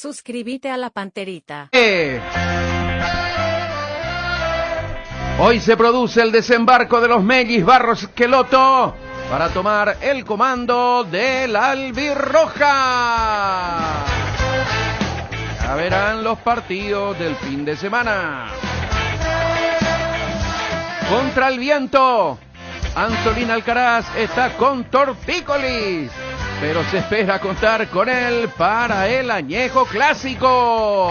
Suscríbete a la Panterita. Hoy se produce el desembarco de los Mellis Barros Esqueloto para tomar el comando del Albirroja. Ya verán los partidos del fin de semana. Contra el viento, Antolín Alcaraz está con Tortícolis, pero se espera contar con él para el añejo clásico.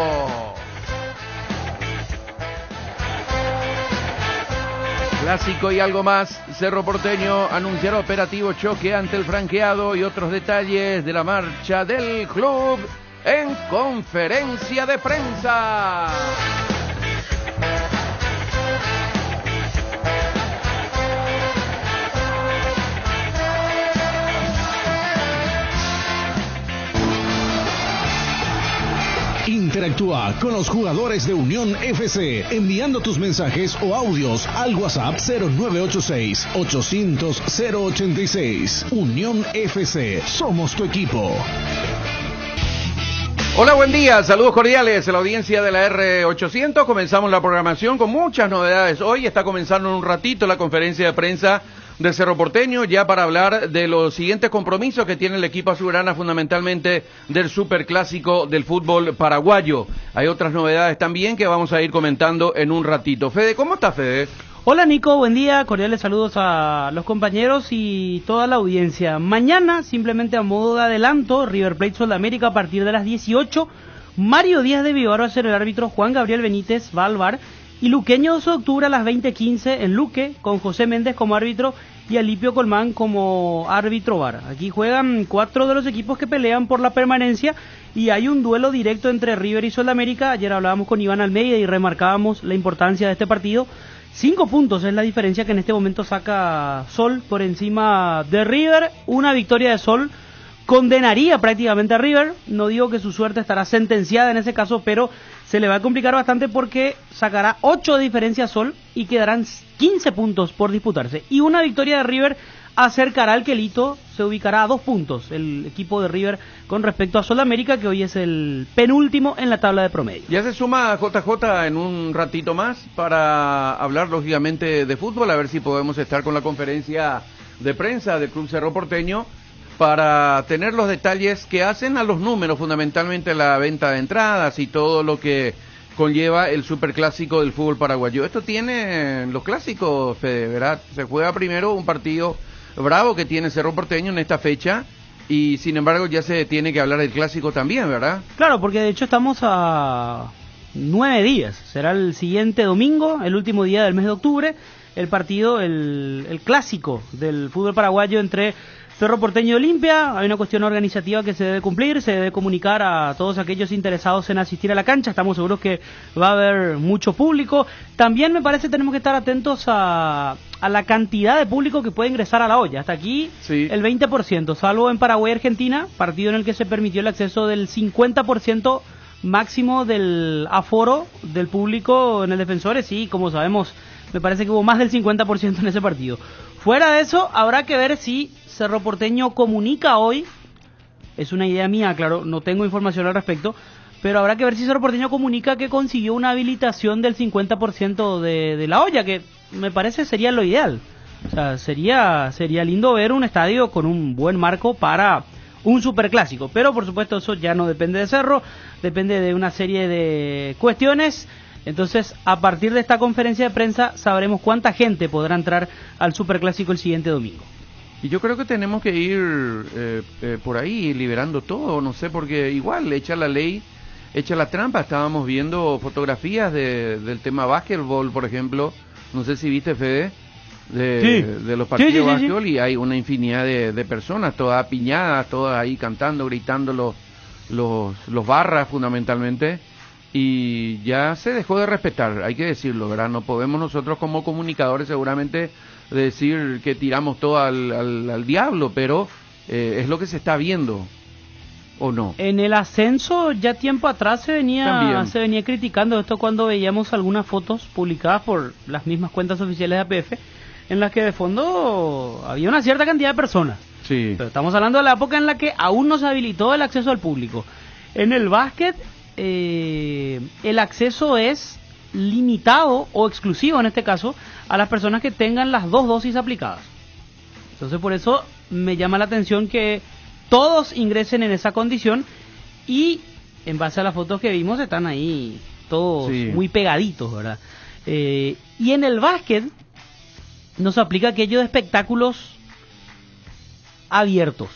Clásico y algo más. Cerro Porteño anunciará operativo choque ante el franqueado y otros detalles de la marcha del club en conferencia de prensa. Interactúa con los jugadores de Unión FC enviando tus mensajes o audios al WhatsApp 0986-800-086. Unión FC, somos tu equipo. Hola, buen día, saludos cordiales a la audiencia de la R800. Comenzamos la programación con muchas novedades. Hoy está comenzando en un ratito la conferencia de prensa de Cerro Porteño, ya para hablar de los siguientes compromisos que tiene el equipo azulgrana, fundamentalmente del superclásico del fútbol paraguayo. Hay otras novedades también que vamos a ir comentando en un ratito. Fede, ¿cómo está, Fede? Hola, Nico, buen día, cordiales saludos a los compañeros y toda la audiencia. Mañana, simplemente a modo de adelanto, River Plate Sudamérica a partir de las 18, Mario Díaz de Vivar va a ser el árbitro, Juan Gabriel Benítez va al VAR, y Luqueño 2 de octubre a las 20:15 en Luque, con José Méndez como árbitro y Alipio Colmán como árbitro VAR. Aquí juegan 4 de los equipos que pelean por la permanencia y hay un duelo directo entre River y Sudamérica. Ayer hablábamos con Iván Almeida y remarcábamos la importancia de este partido. 5 puntos es la diferencia que en este momento saca Sol por encima de River. Una victoria de Sol condenaría prácticamente a River. No digo que su suerte estará sentenciada en ese caso, pero se le va a complicar bastante porque sacará 8 de diferencia a Sol y quedarán 15 puntos por disputarse. Y una victoria de River acercará al Quelito, se ubicará a 2 puntos el equipo de River con respecto a Sol América, que hoy es el penúltimo en la tabla de promedio. Ya se suma JJ en un ratito más para hablar lógicamente de fútbol, a ver si podemos estar con la conferencia de prensa del Club Cerro Porteño para tener los detalles que hacen a los números, fundamentalmente la venta de entradas y todo lo que conlleva el superclásico del fútbol paraguayo. Esto tiene los clásicos, Fede, ¿verdad? Se juega primero un partido bravo que tiene Cerro Porteño en esta fecha y sin embargo ya se tiene que hablar del clásico también, ¿verdad? Claro, porque de hecho estamos a 9 días. Será el siguiente domingo, el último día del mes de octubre, el partido, el clásico del fútbol paraguayo entre Cerro Porteño y Olimpia. Hay una cuestión organizativa que se debe cumplir, se debe comunicar a todos aquellos interesados en asistir a la cancha. Estamos seguros que va a haber mucho público. También me parece tenemos que estar atentos a la cantidad de público que puede ingresar a la olla. Hasta aquí sí, el 20%, salvo en Paraguay y Argentina, partido en el que se permitió el acceso del 50% máximo del aforo del público en el Defensores. Sí, como sabemos, me parece que hubo más del 50% en ese partido. Fuera de eso, habrá que ver si Cerro Porteño comunica hoy, es una idea mía, claro, no tengo información al respecto, pero habrá que ver si Cerro Porteño comunica que consiguió una habilitación del 50% de la olla, que me parece sería lo ideal. O sea, sería lindo ver un estadio con un buen marco para un superclásico, pero por supuesto eso ya no depende de Cerro, depende de una serie de cuestiones. Entonces, a partir de esta conferencia de prensa sabremos cuánta gente podrá entrar al superclásico el siguiente domingo. Y yo creo que tenemos que ir por ahí liberando todo, no sé, porque igual, hecha la ley, hecha la trampa. Estábamos viendo fotografías del tema básquetbol, por ejemplo, no sé si viste, Fede, de los partidos de básquetbol, y hay una infinidad de personas, todas apiñadas, todas ahí cantando, gritando los barras fundamentalmente, y ya se dejó de respetar, hay que decirlo, ¿verdad? No podemos nosotros como comunicadores seguramente decir que tiramos todo al diablo, pero es lo que se está viendo, ¿o no? En el ascenso ya tiempo atrás se venía criticando esto cuando veíamos algunas fotos publicadas por las mismas cuentas oficiales de APF en las que de fondo había una cierta cantidad de personas. Sí. Pero estamos hablando de la época en la que aún no se habilitó el acceso al público. En el básquet, el acceso es limitado o exclusivo en este caso a las personas que tengan las 2 dosis aplicadas. Entonces por eso me llama la atención que todos ingresen en esa condición y en base a las fotos que vimos están ahí todos muy pegaditos, ¿verdad? Y en el básquet nos aplica aquello de espectáculos abiertos.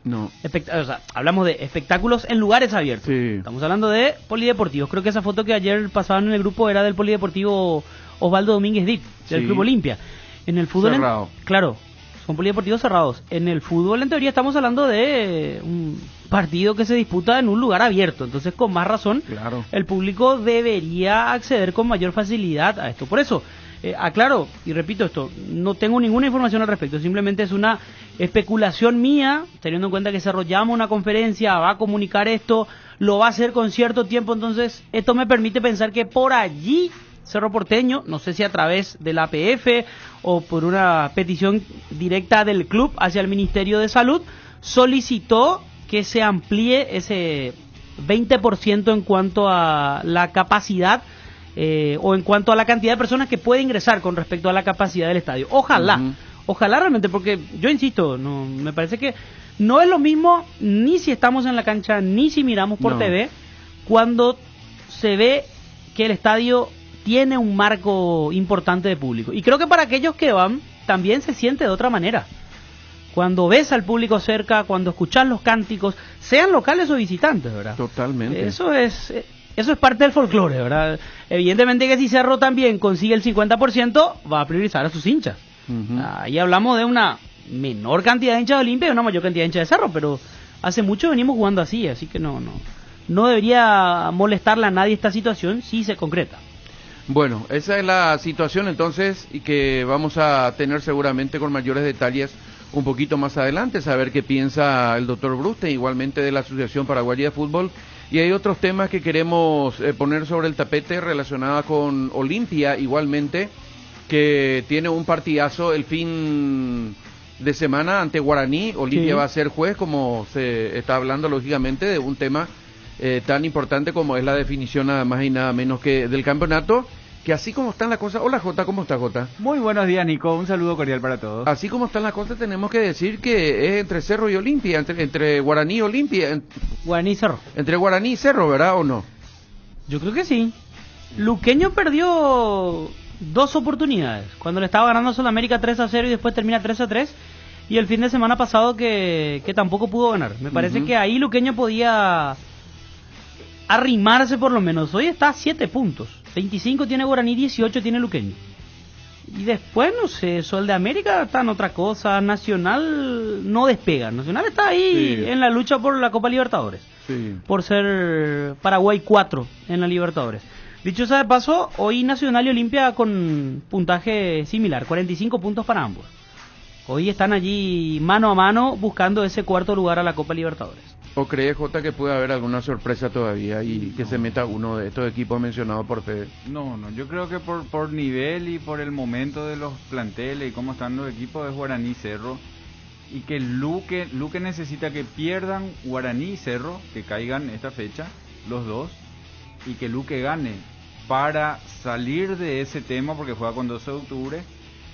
No. O sea, hablamos de espectáculos en lugares abiertos. Sí. Estamos hablando de polideportivos. Creo que esa foto que ayer pasaban en el grupo era del polideportivo Osvaldo Domínguez Dip, del Club Olimpia. En el fútbol... Cerrado. Claro, son polideportivos cerrados. En el fútbol, en teoría, estamos hablando de un partido que se disputa en un lugar abierto. Entonces, con más razón, el público debería acceder con mayor facilidad a esto. Por eso... aclaro y repito esto, no tengo ninguna información al respecto, simplemente es una especulación mía, teniendo en cuenta que Cerro llama una conferencia, va a comunicar esto, lo va a hacer con cierto tiempo, entonces esto me permite pensar que por allí Cerro Porteño, no sé si a través de la APF o por una petición directa del club hacia el Ministerio de Salud, solicitó que se amplíe ese 20% en cuanto a la capacidad o en cuanto a la cantidad de personas que puede ingresar con respecto a la capacidad del estadio. Ojalá, ojalá realmente, porque yo insisto, no me parece que no es lo mismo ni si estamos en la cancha ni si miramos por TV cuando se ve que el estadio tiene un marco importante de público. Y creo que para aquellos que van también se siente de otra manera. Cuando ves al público cerca, cuando escuchas los cánticos, sean locales o visitantes, ¿verdad? Totalmente. Eso es parte del folclore, ¿verdad? Evidentemente que si Cerro también consigue el 50%, va a priorizar a sus hinchas. Ahí hablamos de una menor cantidad de hinchas de Olimpia y una mayor cantidad de hinchas de Cerro, pero hace mucho venimos jugando así que no debería molestarle a nadie esta situación si se concreta. Bueno, esa es la situación entonces y que vamos a tener seguramente con mayores detalles un poquito más adelante, saber qué piensa el doctor Bruste, igualmente de la Asociación Paraguaya de Fútbol. Y hay otros temas que queremos poner sobre el tapete relacionada con Olimpia, igualmente, que tiene un partidazo el fin de semana ante Guaraní. Olimpia va a ser juez, como se está hablando lógicamente de un tema tan importante como es la definición nada más y nada menos que del campeonato, que así como están las cosas... Hola Jota, ¿cómo estás Jota? Muy buenos días Nico, un saludo cordial para todos. Así como están las cosas tenemos que decir que es entre Cerro y Olimpia, entre Guaraní y Olimpia. Guaraní y Cerro. Entre Guaraní y Cerro, ¿verdad o no? Yo creo que sí. Luqueño perdió 2 oportunidades, cuando le estaba ganando a Sudamérica 3-0 y después termina 3-3, y el fin de semana pasado que tampoco pudo ganar. Me parece que ahí Luqueño podía arrimarse por lo menos. Hoy está a 7 puntos. 25 tiene Guaraní, 18 tiene Luqueño. Y después, no sé, Sol de América está en otra cosa. Nacional no despega. Nacional está ahí en la lucha por la Copa Libertadores. Por ser Paraguay 4 en la Libertadores. Dicho sea de paso, hoy Nacional y Olimpia con puntaje similar, 45 puntos para ambos. Hoy están allí mano a mano buscando ese 4º lugar a la Copa Libertadores. ¿O crees, Jota, que puede haber alguna sorpresa todavía y que se meta uno de estos equipos mencionados por Fede? No, yo creo que por nivel y por el momento de los planteles y cómo están los equipos de Guaraní y Cerro, y que Luque necesita que pierdan Guaraní y Cerro, que caigan esta fecha, los dos, y que Luque gane para salir de ese tema, porque juega con 12 de octubre,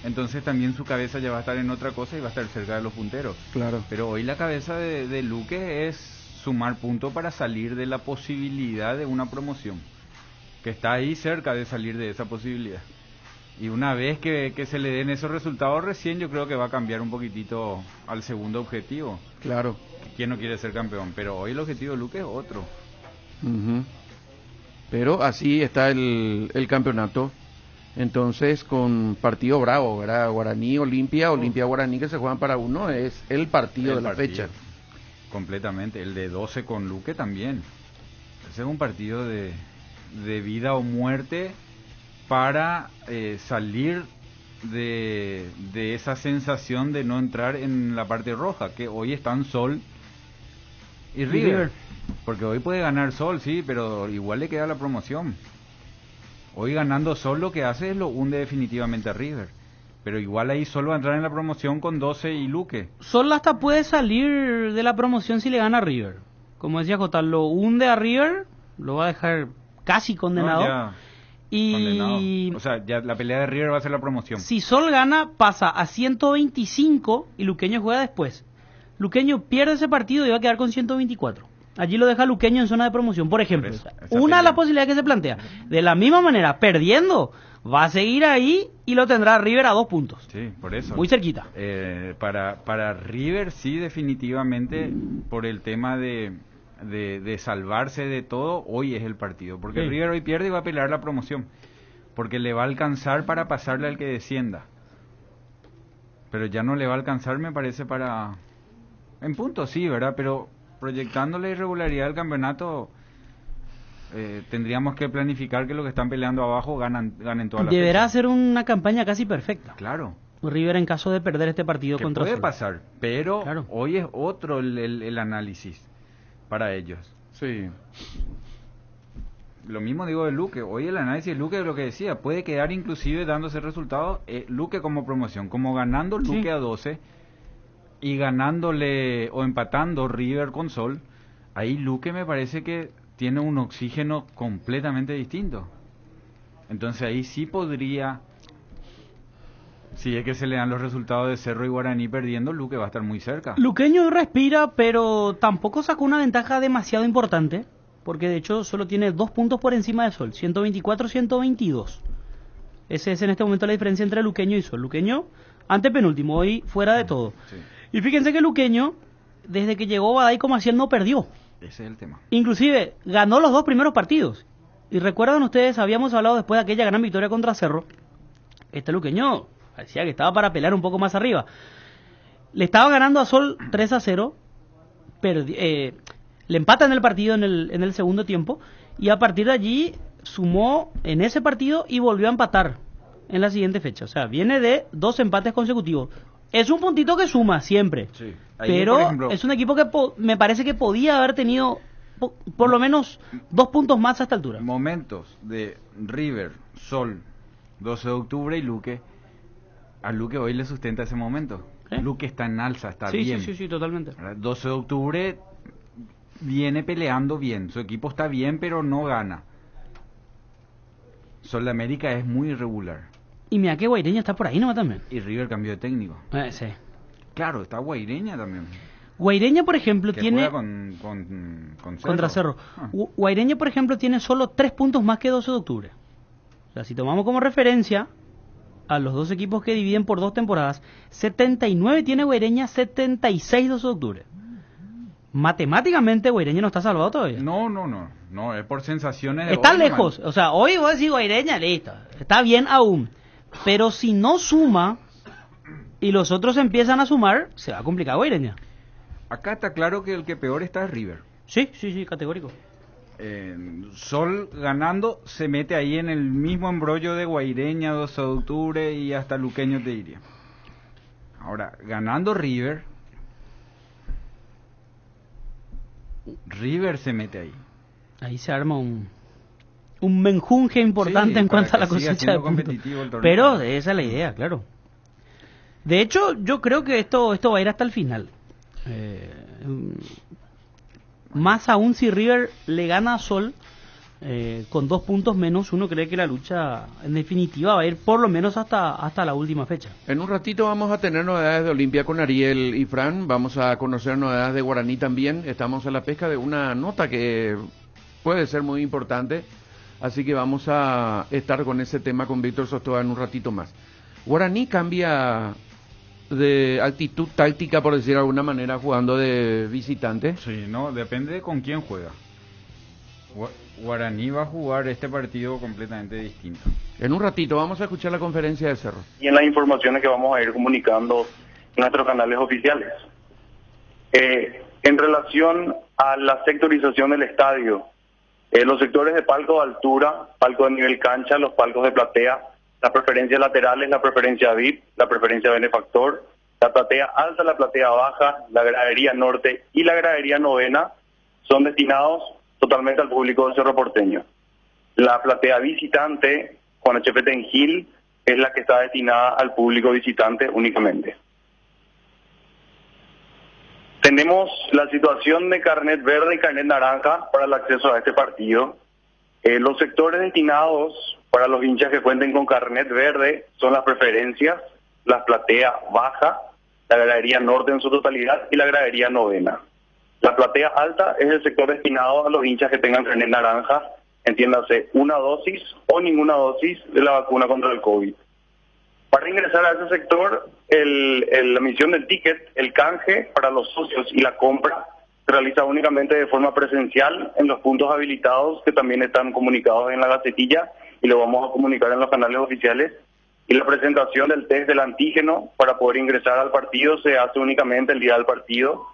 entonces también su cabeza ya va a estar en otra cosa y va a estar cerca de los punteros. Claro. Pero hoy la cabeza de Luque es sumar puntos para salir de la posibilidad de una promoción, que está ahí cerca de salir de esa posibilidad. Y una vez que se le den esos resultados recién, yo creo que va a cambiar un poquitito al segundo objetivo. Claro. ¿Quién no quiere ser campeón? Pero hoy el objetivo de Luque es otro. Pero así está el campeonato. Entonces, con partido bravo, ¿verdad? Guaraní, Olimpia, Guaraní, que se juegan para uno, es el partido de la fecha. Completamente. El de 12 con Luque también. Ese es un partido de vida o muerte para salir de esa sensación de no entrar en la parte roja, que hoy están Sol y River. Porque hoy puede ganar Sol, sí, pero igual le queda la promoción. Hoy ganando Sol lo que hace es lo hunde definitivamente a River. Pero igual ahí Sol va a entrar en la promoción con 12 y Luque. Sol hasta puede salir de la promoción si le gana a River. como decía Jota, lo hunde a River, lo va a dejar casi condenado. No, ya y condenado. O sea, ya la pelea de River va a ser la promoción. si Sol gana, pasa a 125 y Luqueño juega después. Luqueño pierde ese partido y va a quedar con 124. Allí lo deja Luqueño en zona de promoción, por ejemplo. Por eso, O sea, esa una de las pelea. posibilidades que se plantea. De la misma manera, perdiendo, va a seguir ahí y lo tendrá River a 2 puntos. Sí, por eso. Muy cerquita. Para River sí, definitivamente, por el tema de salvarse de todo, hoy es el partido. Porque Sí. River hoy pierde y va a pelear la promoción. Porque le va a alcanzar para pasarle al que descienda. Pero ya no le va a alcanzar, me parece, para... En punto sí, ¿verdad? Pero proyectando la irregularidad del campeonato, tendríamos que planificar que los que están peleando abajo ganen todas las Deberá fechas. ser una campaña casi perfecta. Claro. River en caso de perder este partido Que contra puede Sol. pasar, pero Claro. hoy es otro el análisis para ellos. Sí. Lo mismo digo de Luque, hoy el análisis de Luque es lo que decía, puede quedar inclusive dándose resultados, Luque como promoción, como ganando Luque Sí. a 12 y ganándole o empatando River con Sol, ahí Luque me parece que tiene un oxígeno completamente distinto. Entonces ahí sí podría, si es que se le dan los resultados de Cerro y Guaraní perdiendo, Luque va a estar muy cerca. Luqueño respira, pero tampoco sacó una ventaja demasiado importante, porque de hecho solo tiene 2 puntos por encima de Sol, 124-122. Esa es en este momento la diferencia entre Luqueño y Sol. Luqueño antepenúltimo, hoy fuera de todo. Sí, Y fíjense que Luqueño, desde que llegó Baday Comaciel, no perdió. ese es el tema. Inclusive ganó los 2 primeros partidos. Y recuerdan ustedes, habíamos hablado después de aquella gran victoria contra Cerro. Este Luqueño parecía que estaba para pelear un poco más arriba. Le estaba ganando a Sol 3-0. Le empatan el partido en el segundo tiempo. Y a partir de allí sumó en ese partido y volvió a empatar en la siguiente fecha. O sea, viene de 2 empates consecutivos. Es un puntito que suma siempre. Sí. Ahí, Pero por ejemplo, es un equipo que me parece que podía haber tenido por lo menos 2 puntos más a esta altura. momentos de River, Sol, 12 de octubre y Luque, a Luque hoy le sustenta ese momento. ¿Eh? Luque está en alza, está Sí, bien. sí, totalmente. ¿Verdad? 12 de octubre viene peleando bien, su equipo está bien pero no gana. Sol de América es muy irregular Y mira que Guaireña está por ahí nomás también. y River cambió de técnico. Sí. Claro, está Guaireña también. Guaireña, por ejemplo, Que tiene... juega con Cerro. Contra Cerro. Ah. Guaireña, por ejemplo, tiene solo 3 puntos más que 12 de octubre. O sea, si tomamos como referencia a los dos equipos que dividen por 2 temporadas, 79 tiene Guaireña, 76 12 de octubre. Matemáticamente Guaireña no está salvado todavía. No, es por sensaciones de Está hoy, lejos. nomás. O sea, hoy vos decís Guaireña, listo. Está bien aún. Pero si no suma y los otros empiezan a sumar, se va a complicar Guaireña. Acá está claro que el que peor está es River. Sí, categórico. Sol ganando se mete ahí en el mismo embrollo de Guaireña, 12 de octubre y hasta Luqueño te diría. Ahora, ganando River se mete ahí. Ahí se arma un menjunje importante Sí, en para cuanto a la que siga cosecha de siendo puntos. competitivo el torneo. Pero esa es la idea, claro. De hecho, yo creo que esto va a ir hasta el final. Más aún si River le gana a Sol con 2 puntos menos, uno cree que la lucha en definitiva va a ir por lo menos hasta la última fecha. En un ratito vamos a tener novedades de Olimpia con Ariel y Fran, vamos a conocer novedades de Guaraní también, estamos a la pesca de una nota que puede ser muy importante, así que vamos a estar con ese tema con Víctor Sostoa en un ratito más. Guaraní cambia de actitud táctica, por decir de alguna manera, jugando de visitante. Sí, no, depende de con quién juega. Guaraní va a jugar este partido completamente distinto. En un ratito vamos a escuchar la conferencia de Cerro. Y en las informaciones que vamos a ir comunicando en nuestros canales oficiales. En relación a la sectorización del estadio, los sectores de palco de altura, palco de nivel cancha, los palcos de platea, las preferencias laterales, la preferencia VIP, la preferencia benefactor, la platea alta, la platea baja, la gradería norte y la gradería novena son destinados totalmente al público del Cerro Porteño. La platea visitante, Juan H.P. Tengil, es la que está destinada al público visitante únicamente. Tenemos la situación de carnet verde y carnet naranja para el acceso a este partido. Los sectores destinados para los hinchas que cuenten con carnet verde son las preferencias, la platea baja, la gradería norte en su totalidad y la gradería novena. La platea alta es el sector destinado a los hinchas que tengan carnet naranja, entiéndase, una dosis o ninguna dosis de la vacuna contra el COVID. Para ingresar a ese sector, la emisión del ticket, el canje para los socios y la compra se realiza únicamente de forma presencial en los puntos habilitados que también están comunicados en la gacetilla y lo vamos a comunicar en los canales oficiales. Y la presentación del test del antígeno para poder ingresar al partido se hace únicamente el día del partido.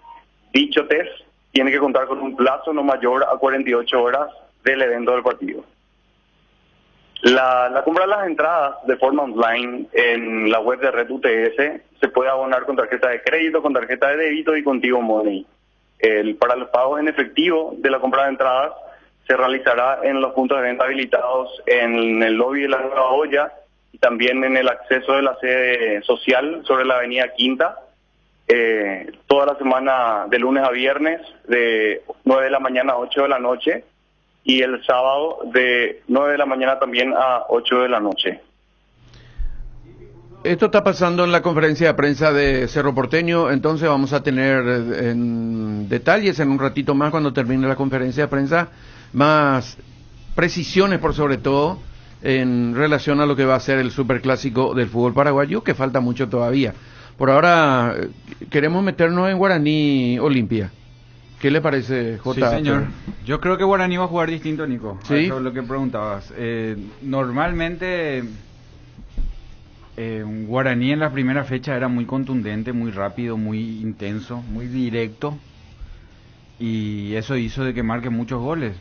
Dicho test tiene que contar con un plazo no mayor a 48 horas del evento del partido. La compra de las entradas de forma online en la web de Red UTS se puede abonar con tarjeta de crédito, con tarjeta de débito y con Tigo Money. Para los pagos en efectivo de la compra de entradas se realizará en los puntos de venta habilitados en el lobby de la Nueva Olla y también en el acceso de la sede social sobre la avenida Quinta, toda la semana de lunes a viernes de 9 de la mañana a 8 de la noche y el sábado de 9 de la mañana también a 8 de la noche. Esto está pasando en la conferencia de prensa de Cerro Porteño, entonces vamos a tener en detalles en un ratito más cuando termine la conferencia de prensa, más precisiones por sobre todo en relación a lo que va a ser el superclásico del fútbol paraguayo, que falta mucho todavía. Por ahora queremos meternos en Guaraní Olimpia. ¿Qué le parece, J? Sí, señor. Yo creo que Guaraní va a jugar distinto, Nico. ¿Sí? Eso es lo que preguntabas. Normalmente Guaraní en la primera fecha era muy contundente, muy rápido, muy intenso, muy directo. Y eso hizo de que marque muchos goles.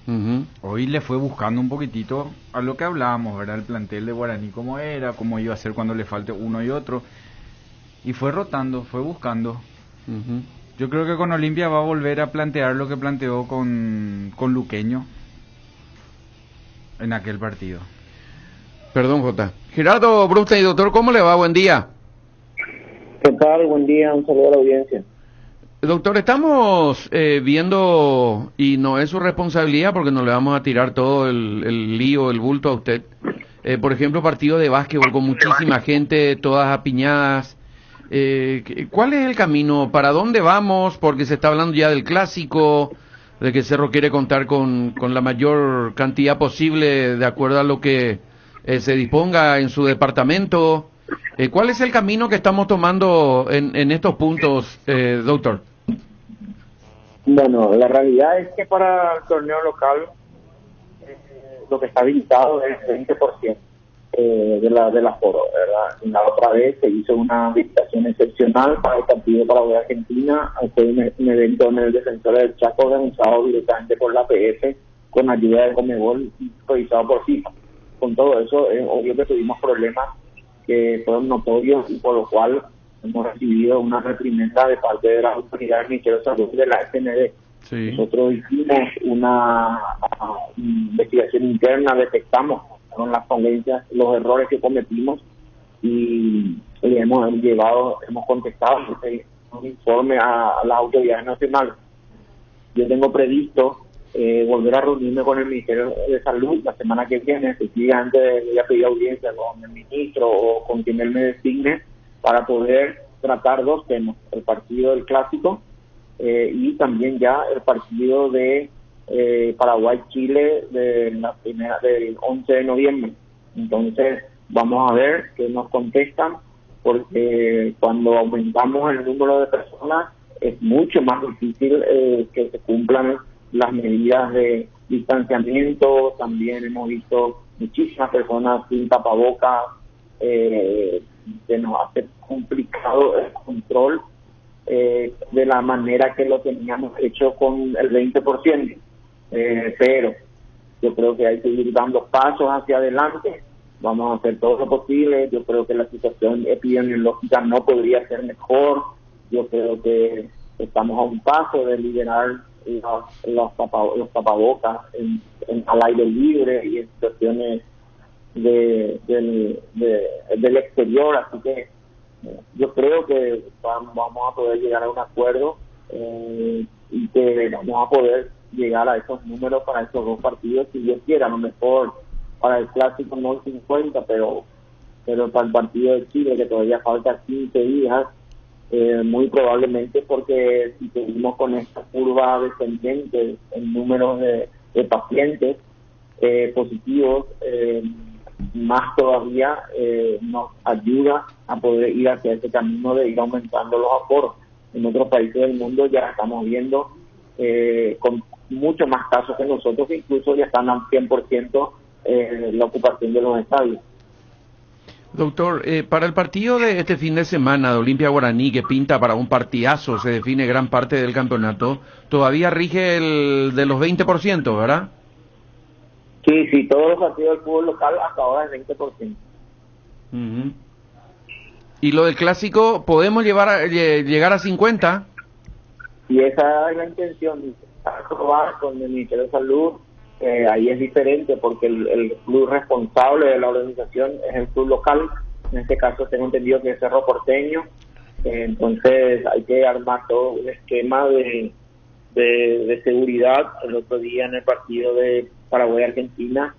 Uh-huh. Hoy le fue buscando un poquitito a lo que hablábamos, ¿verdad? El plantel de Guaraní, cómo era, cómo iba a ser cuando le falte uno y otro. Y fue rotando, fue buscando. Uh-huh. Yo creo que con Olimpia va a volver a plantear lo que planteó con Luqueño en aquel partido. Perdón, J. Gerardo Brustein, doctor, ¿cómo le va? Buen día. ¿Qué tal? Buen día, un saludo a la audiencia. Doctor, estamos viendo, y no es su responsabilidad porque no le vamos a tirar todo el lío, el bulto a usted. Por ejemplo, partido de básquetbol con muchísima gente, todas apiñadas. ¿Cuál es el camino? ¿Para dónde vamos? Porque se está hablando ya del clásico, de que Cerro quiere contar con la mayor cantidad posible de acuerdo a lo que se disponga en su departamento. ¿Cuál es el camino que estamos tomando en estos puntos, doctor? Bueno, la realidad es que para el torneo local lo que está habilitado es el 20% del aforo, ¿verdad? La otra vez se hizo una habilitación excepcional para el partido Paraguay-Argentina. Fue un evento en el Defensor del Chaco organizado directamente por la APF con ayuda de Conmebol y realizado por FIFA. Con todo eso, es obvio que tuvimos problemas que fueron notorios y por lo cual hemos recibido una reprimenda de parte de la autoridad del Ministerio de Salud de la FND. Sí. Nosotros hicimos una investigación interna, detectamos con las convencias los errores que cometimos y hemos contestado un informe a las autoridades nacionales. Yo tengo previsto volver a reunirme con el Ministerio de Salud la semana que viene, efectivamente voy a pedir audiencia con el ministro o con quien él me designe para poder tratar dos temas, el partido del clásico y también ya el partido de Paraguay-Chile del 11 de noviembre. Entonces vamos a ver qué nos contestan, porque cuando aumentamos el número de personas es mucho más difícil que se cumplan las medidas de distanciamiento. También hemos visto muchísimas personas sin tapabocas, que nos hace complicado el control de la manera que lo teníamos hecho con el 20%, pero yo creo que hay que ir dando pasos hacia adelante. Vamos a hacer todo lo posible. Yo creo que la situación epidemiológica no podría ser mejor. Yo creo que estamos a un paso de liberar los tapabocas al aire libre y en situaciones del exterior, así que yo creo que vamos a poder llegar a un acuerdo y que vamos a poder llegar a esos números para esos dos partidos, si Dios quiera. A lo mejor para el clásico no el 50, pero para el partido de Chile, que todavía falta 15 días, muy probablemente, porque si seguimos con esta curva descendente en números de pacientes positivos, más todavía nos ayuda a poder ir hacia ese camino de ir aumentando los aforos. En otros países del mundo ya estamos viendo con mucho más casos que nosotros, que incluso ya están al 100% la ocupación de los estadios. Doctor, para el partido de este fin de semana de Olimpia Guaraní, que pinta para un partidazo, se define gran parte del campeonato, todavía rige el de los 20%, ¿verdad? Sí, todos los partidos del fútbol local hasta ahora es 20%. Uh-huh. Y lo del clásico, ¿podemos llegar a 50%? Y esa es la intención, aprobar con el Ministerio de Salud. Ahí es diferente porque el club responsable de la organización es el club local. En este caso tengo entendido que es Cerro Porteño. Entonces hay que armar todo un esquema de seguridad. El otro día en el partido de Paraguay-Argentina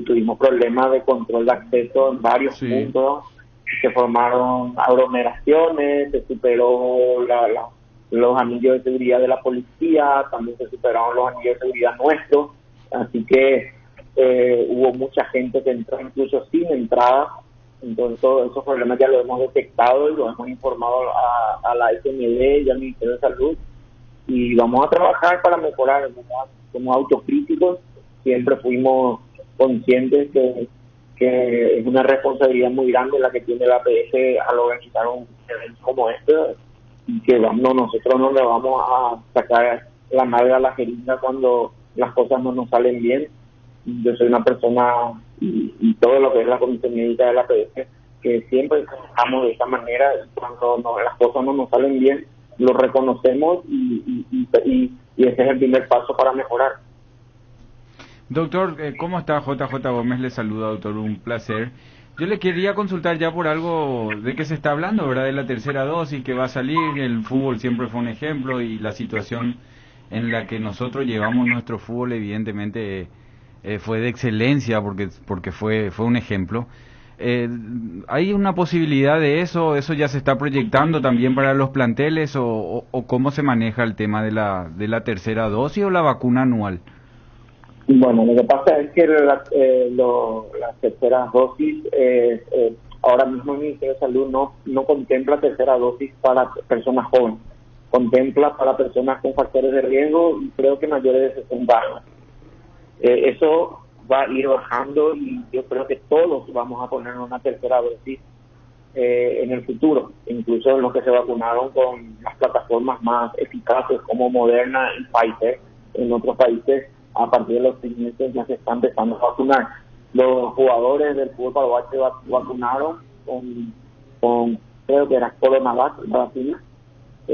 tuvimos problemas de control de acceso en varios puntos. Se formaron aglomeraciones, se superó los anillos de seguridad de la policía, también se superaron los anillos de seguridad nuestros. Así que hubo mucha gente que entró incluso sin entrada. Entonces todos esos problemas ya los hemos detectado y los hemos informado a la FMD y al Ministerio de Salud, y vamos a trabajar para mejorar. Somos autocríticos, siempre fuimos conscientes que es una responsabilidad muy grande la que tiene la APF al organizar un evento como este, y que nosotros no le vamos a sacar la nalga a la jeringa cuando las cosas no nos salen bien. Yo soy una persona, y todo lo que es la Comisión Médica de la APF, que siempre trabajamos de esta manera, y cuando las cosas no nos salen bien, lo reconocemos y ese es el primer paso para mejorar. Doctor, ¿cómo está? JJ Gómez le saluda, doctor, un placer. Yo le quería consultar ya por algo de que se está hablando, ¿verdad? De la tercera dosis que va a salir. El fútbol siempre fue un ejemplo, y la situación en la que nosotros llevamos nuestro fútbol evidentemente fue de excelencia porque fue un ejemplo. ¿Hay una posibilidad de eso? ¿Eso ya se está proyectando también para los planteles? ¿O cómo se maneja el tema de la tercera dosis o la vacuna anual? Bueno, lo que pasa es que las terceras dosis, ahora mismo el Ministerio de Salud no contempla tercera dosis para personas jóvenes, contempla para personas con factores de riesgo y creo que mayores de 60 años. Eso va a ir bajando y yo creo que todos vamos a poner una tercera dosis en el futuro, incluso los que se vacunaron con las plataformas más eficaces como Moderna y Pfizer. En otros países, a partir de los 6 meses ya se está empezando a vacunar. Los jugadores del fútbol paraguayo se vacunaron con creo que era Coronavac, la vacuna, y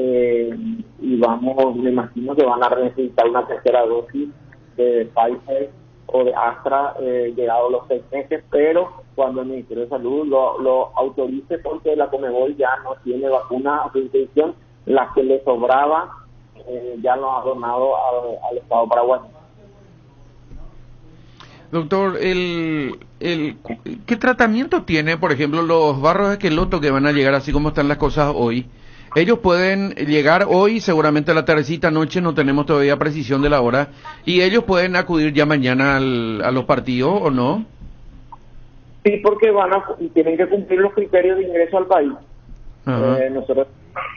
me imagino que van a necesitar una tercera dosis de Pfizer o de Astra llegado los 6 meses, pero cuando el Ministerio de Salud lo autorice, porque la Conmebol ya no tiene vacuna a su disposición, la que le sobraba ya lo ha donado al Estado paraguayo. Doctor, ¿qué tratamiento tiene, por ejemplo, los barros de Esqueloto que van a llegar así como están las cosas hoy? Ellos pueden llegar hoy, seguramente a la tardecita noche, no tenemos todavía precisión de la hora, y ellos pueden acudir ya mañana a los partidos, ¿o no? Sí, porque tienen que cumplir los criterios de ingreso al país. Nosotros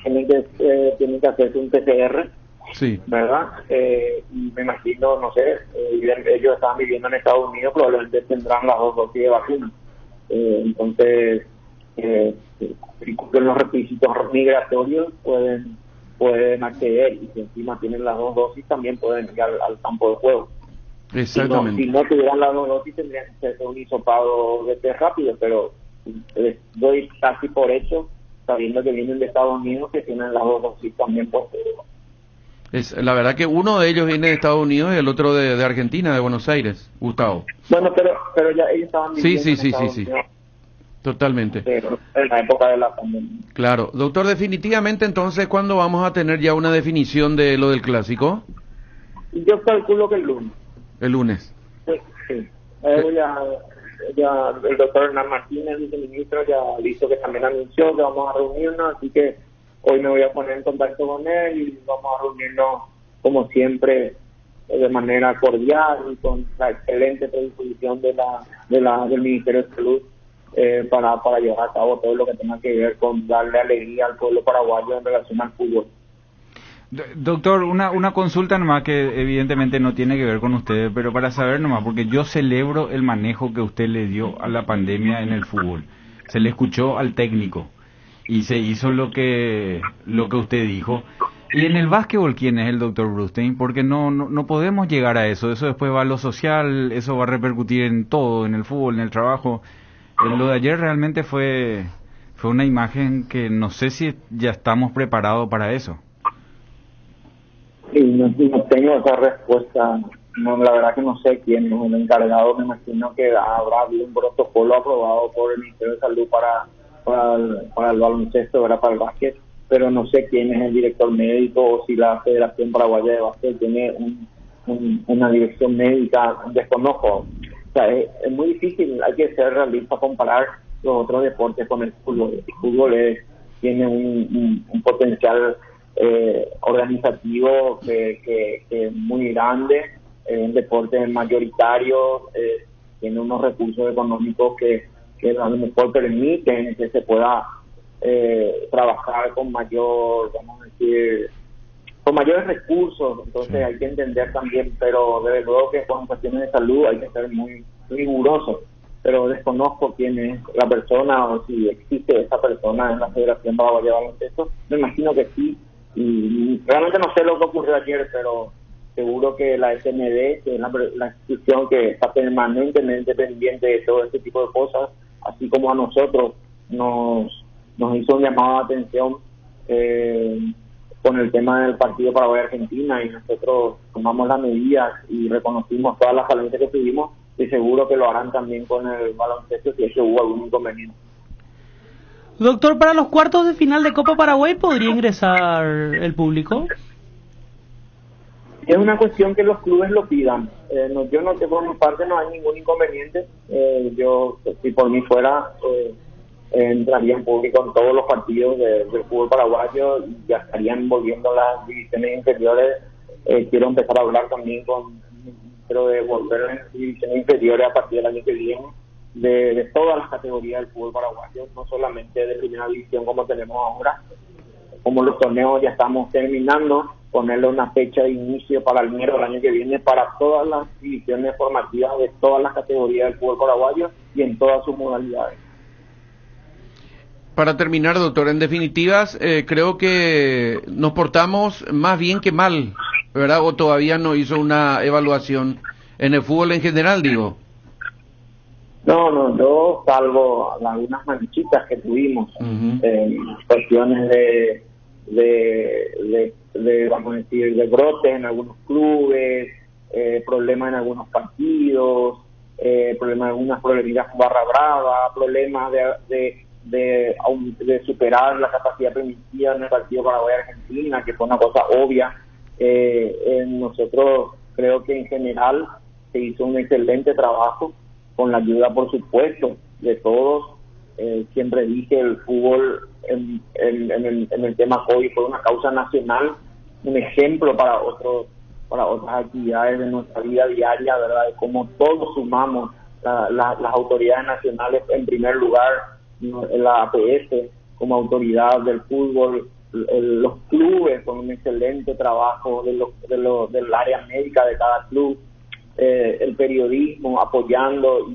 tienen que hacerse un PCR. Sí. ¿Verdad? Y me imagino, no sé, ellos estaban viviendo en Estados Unidos, probablemente tendrán las 2 dosis de vacuna. Entonces, si cumplen los requisitos migratorios, pueden acceder, y si encima tienen las 2 dosis, también pueden ir al campo de juego. Exactamente. Si no tuvieran las 2 dosis, tendrían que hacer un hisopado de test rápido, pero les doy casi por hecho, sabiendo que vienen de Estados Unidos, que tienen las 2 dosis también puestas. La verdad que uno de ellos viene de Estados Unidos y el otro de Argentina, de Buenos Aires, Gustavo. Bueno, pero ya ellos estaban viviendo en Estados Unidos. Totalmente. en la época de la pandemia. Claro. Doctor, definitivamente entonces, ¿cuándo vamos a tener ya una definición de lo del clásico? Yo calculo que el lunes. El lunes. Sí, sí. Ya el doctor Hernán Martínez, viceministro, ya dijo que también anunció que vamos a reunirnos, así que hoy me voy a poner en contacto con él y vamos a reunirnos como siempre de manera cordial y con la excelente predisposición del Ministerio de Salud para llevar a cabo todo lo que tenga que ver con darle alegría al pueblo paraguayo en relación al fútbol. Doctor, una consulta nomás que evidentemente no tiene que ver con usted, pero para saber nomás, porque yo celebro el manejo que usted le dio a la pandemia en el fútbol. Se le escuchó al técnico y se hizo lo que usted dijo. Y en el básquetbol, ¿quién es el doctor Brustein? Porque no podemos llegar a eso. Eso después va a lo social, eso va a repercutir en todo, en el fútbol, en el trabajo. Lo de ayer realmente fue una imagen que no sé si ya estamos preparados para eso. Sí, no tengo esa respuesta. No, la verdad que no sé quién es el encargado. Me imagino que habrá habido un protocolo aprobado por el Ministerio de Salud para el baloncesto, ¿verdad? Para el básquet, pero no sé quién es el director médico o si la Federación Paraguaya de Básquet tiene una dirección médica. Desconozco. O sea, es muy difícil, hay que ser realista, comparar los otros deportes con el fútbol. El fútbol tiene un potencial organizativo que es muy grande, un deporte mayoritario, tiene unos recursos económicos que a lo mejor permiten que se pueda trabajar con mayor, vamos a decir, con mayores recursos. Entonces hay que entender también, pero desde luego que con cuestiones de salud hay que ser muy rigurosos, pero desconozco quién es la persona o si existe esa persona en la Federación Paraguaya de Baloncesto. Me imagino que sí, y realmente no sé lo que ocurrió ayer, pero seguro que la SND, que es la institución que está permanentemente pendiente de todo este tipo de cosas, así como a nosotros nos hizo un llamado de atención con el tema del partido Paraguay-Argentina, y nosotros tomamos las medidas y reconocimos todas las falencias que tuvimos, y seguro que lo harán también con el baloncesto si es que hubo algún inconveniente. Doctor, para los cuartos de final de Copa Paraguay, ¿podría ingresar el público? Es una cuestión que los clubes lo pidan. Yo no, por mi parte no hay ningún inconveniente. Yo, si por mí fuera, entraría en público en todos los partidos del fútbol paraguayo y ya estarían volviendo las divisiones inferiores. Quiero empezar a hablar también pero de volver a las divisiones inferiores a partir del año que viene, de todas las categorías del fútbol paraguayo, no solamente de primera división como tenemos ahora. Como los torneos ya estamos terminando, ponerle una fecha de inicio para el enero del año que viene para todas las divisiones formativas de todas las categorías del fútbol paraguayo y en todas sus modalidades. Para terminar, doctor, en definitivas, creo que nos portamos más bien que mal, ¿verdad? ¿O todavía no hizo una evaluación en el fútbol en general, digo? No, yo salvo algunas manchitas que tuvimos, cuestiones de vamos a decir, de brotes en algunos clubes, problemas en algunos partidos, problemas en algunas problemillas con Barra Brava, problemas de superar la capacidad permitida en el partido Paraguay-Argentina, que fue una cosa obvia. Nosotros creo que en general se hizo un excelente trabajo, con la ayuda, por supuesto, de todos. Siempre dije, el fútbol en el tema COVID fue una causa nacional, un ejemplo para otras actividades de nuestra vida diaria, ¿verdad? De cómo todos sumamos, las autoridades nacionales en primer lugar, la APS como autoridad del fútbol, los clubes con un excelente trabajo del área médica de cada club, el periodismo apoyando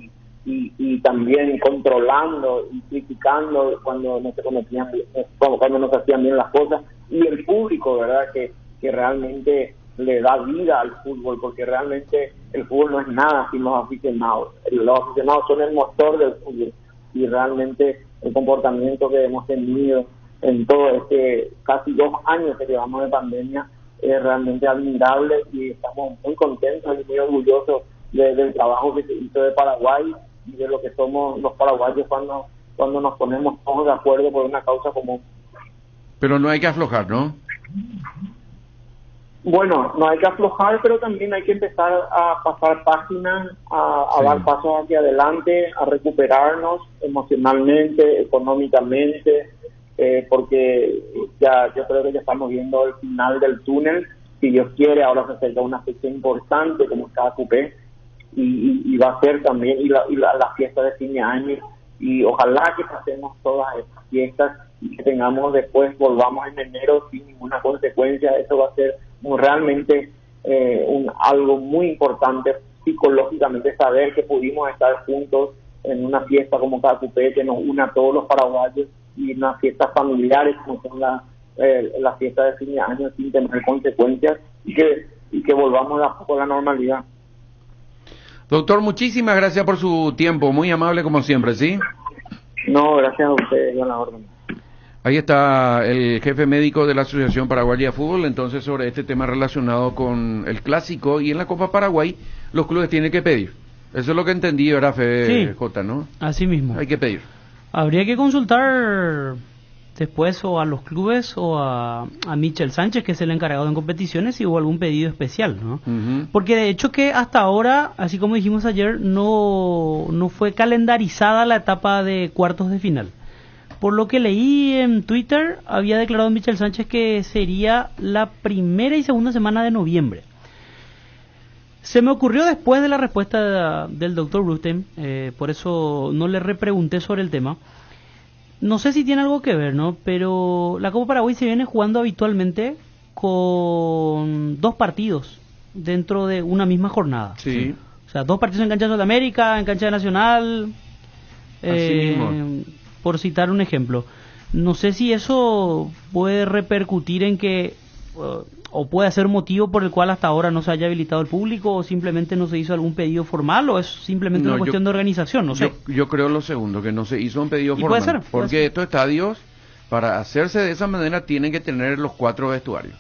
y también controlando y criticando cuando no se cometían, cuando no se hacían bien las cosas, y el público, ¿verdad? Que realmente le da vida al fútbol, porque realmente el fútbol no es nada sin los aficionados. Los aficionados son el motor del fútbol, y realmente el comportamiento que hemos tenido en todo casi 2 años que llevamos de pandemia es realmente admirable, y estamos muy contentos y muy orgullosos del trabajo que se hizo de Paraguay y de lo que somos los paraguayos cuando cuando nos ponemos todos de acuerdo por una causa común. Pero no hay que aflojar, ¿no? Bueno, no hay que aflojar, pero también hay que empezar a pasar páginas, a Sí. dar pasos hacia adelante, a recuperarnos emocionalmente, económicamente, porque ya yo creo que ya estamos viendo el final del túnel. Si Dios quiere, ahora se acerca una fecha importante como es cada cupé, y va a ser también la fiesta de fin de año, y ojalá que pasemos todas estas fiestas y que tengamos después, volvamos en enero sin ninguna consecuencia. Eso va a ser realmente algo muy importante psicológicamente, saber que pudimos estar juntos en una fiesta como Cacupé, que nos une a todos los paraguayos, y unas fiestas familiares como son la fiesta de fin de año, sin tener consecuencias, y que volvamos a poco a la normalidad. Doctor, muchísimas gracias por su tiempo, muy amable como siempre, ¿sí? No, gracias a ustedes, yo a la orden. Ahí está el jefe médico de la Asociación Paraguaya de Fútbol, entonces sobre este tema relacionado con el Clásico, y en la Copa Paraguay los clubes tienen que pedir. Eso es lo que entendí, ¿verdad, Sí. J, ¿no? Así mismo. Hay que pedir. Habría que consultar después o a los clubes o a Michel Sánchez, que es el encargado en competiciones, si hubo algún pedido especial, ¿no? Ujú. Porque de hecho que hasta ahora, así como dijimos ayer, no fue calendarizada la etapa de cuartos de final. Por lo que leí en Twitter, había declarado Michel Sánchez que sería la primera y segunda semana de noviembre. Se me ocurrió después de la respuesta del doctor Rusten, por eso no le repregunté sobre el tema. No sé si tiene algo que ver, ¿no? Pero la Copa Paraguay se viene jugando habitualmente con 2 partidos dentro de una misma jornada. Sí. O sea, 2 partidos en cancha de Sudamérica, en cancha de Nacional, Así mismo. por citar un ejemplo. No sé si eso puede repercutir en que, o puede ser motivo por el cual hasta ahora no se haya habilitado el público, o simplemente no se hizo algún pedido formal, o es simplemente No, una cuestión de organización, no sé. Yo creo lo segundo, que no se hizo un pedido Y formal. puede ser, puede porque ser. estos estadios, para hacerse de esa manera, tienen que tener los 4 vestuarios.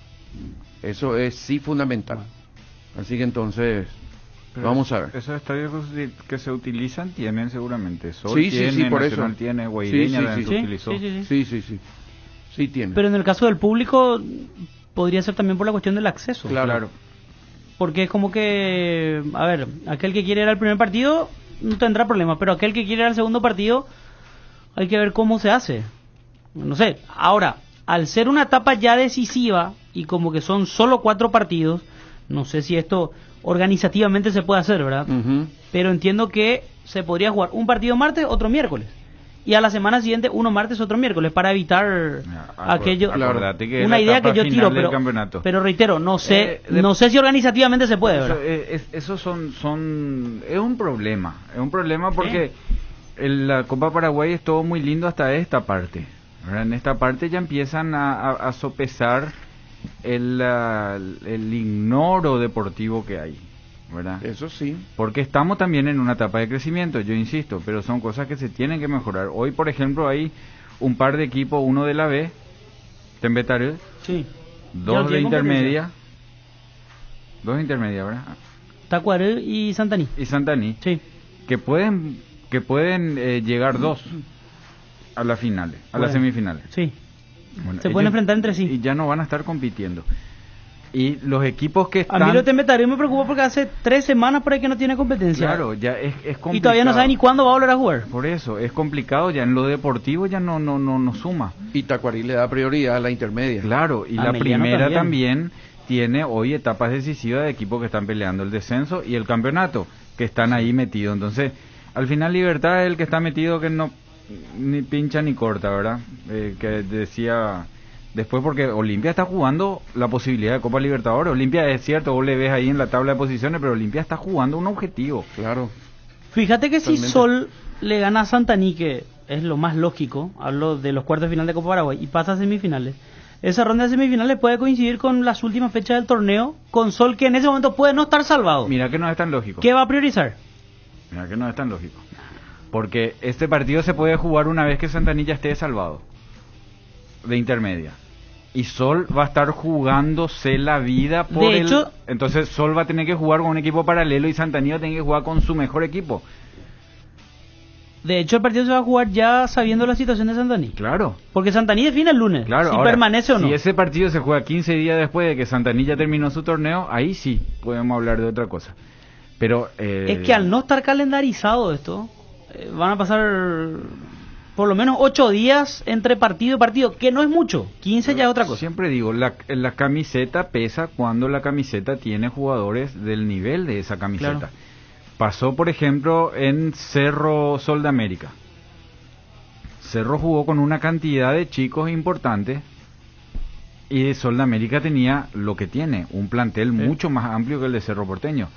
Eso es sí fundamental. Así que entonces, Pero vamos a ver. Esos estadios que se utilizan tienen seguramente. Sol Sí, sí, tiene, sí, por Nacional eso. tiene, Sí, Guaireña sí, también sí. se Sí, utilizó. sí. Sí, sí, sí. Sí tiene. Pero en el caso del público, podría ser también por la cuestión del acceso. Claro. Porque es como que, a ver, aquel que quiere ir al primer partido no tendrá problema, pero aquel que quiere ir al segundo partido hay que ver cómo se hace. No sé, ahora, al ser una etapa ya decisiva y como que son solo 4 partidos, no sé si esto organizativamente se puede hacer, ¿verdad? Ujú. Pero entiendo que se podría jugar un partido martes, otro miércoles. Y a la semana siguiente uno martes, otro miércoles, para evitar aquello. Acordate que es Una la idea etapa que yo final tiro, del campeonato. pero reitero, no sé de- no sé si organizativamente se puede, Eso, ¿verdad? eso es un problema porque la Copa Paraguay es todo muy lindo hasta esta parte, ¿verdad? En esta parte ya empiezan a sopesar el ignoro deportivo que hay, ¿verdad? Eso sí. Porque estamos también en una etapa de crecimiento, yo insisto, pero son cosas que se tienen que mejorar. Hoy, por ejemplo, hay un par de equipos, uno de la B, Tembetario, Sí. 2 de intermedia, ¿verdad? Tacuarel y Santaní. Y Santaní, Sí. que pueden llegar 2 a las finales, a las Pueden. semifinales. Sí. Bueno, Se pueden ellos- enfrentar entre sí. Y ya no van a estar compitiendo. Y los equipos que A están... mí lo de Tembetario me preocupa porque hace 3 semanas por ahí que no tiene competencia. Claro, ya es complicado. Y todavía no sabe ni cuándo va a volver a jugar. Por eso, es complicado, ya en lo deportivo ya no suma. Y Tacuarí le da prioridad a la intermedia. Claro, y A la Meliano primera también. también tiene hoy etapas decisivas de equipos que están peleando el descenso y el campeonato, que están ahí metidos. Entonces, al final Libertad es el que está metido, que no ni pincha ni corta, ¿verdad? Que decía después, porque Olimpia está jugando la posibilidad de Copa Libertadores. Olimpia, es cierto, vos le ves ahí en la tabla de posiciones, pero Olimpia está jugando un objetivo. Claro. Fíjate que si Totalmente. Sol le gana a Santaní, que es lo más lógico, hablo de los cuartos de final de Copa Paraguay, y pasa a semifinales, esa ronda de semifinales puede coincidir con las últimas fechas del torneo, con Sol que en ese momento puede no estar salvado. Mira que no es tan lógico. ¿Qué va a priorizar? Mira que no es tan lógico. Porque este partido se puede jugar una vez que Santanilla esté salvado. De intermedia. Y Sol va a estar jugándose la vida por De hecho- Entonces Sol va a tener que jugar con un equipo paralelo y Santanilla va a tener que jugar con su mejor equipo. De hecho, el partido se va a jugar ya sabiendo la situación de Santaní. Claro. Porque Santaní define el lunes, Claro, si ahora, permanece o no. Si ese partido se juega 15 días después de que Santaní ya terminó su torneo, ahí sí podemos hablar de otra cosa. Pero es que al no estar calendarizado esto, van a pasar por lo menos 8 días entre partido y partido, que no es mucho. 15 ya es otra cosa. Siempre digo, la camiseta pesa cuando la camiseta tiene jugadores del nivel de esa camiseta. Claro. Pasó, por ejemplo, en Cerro Sol de América. Cerro jugó con una cantidad de chicos importantes y Sol de América tenía lo que tiene, un plantel mucho más amplio que el de Cerro Porteño.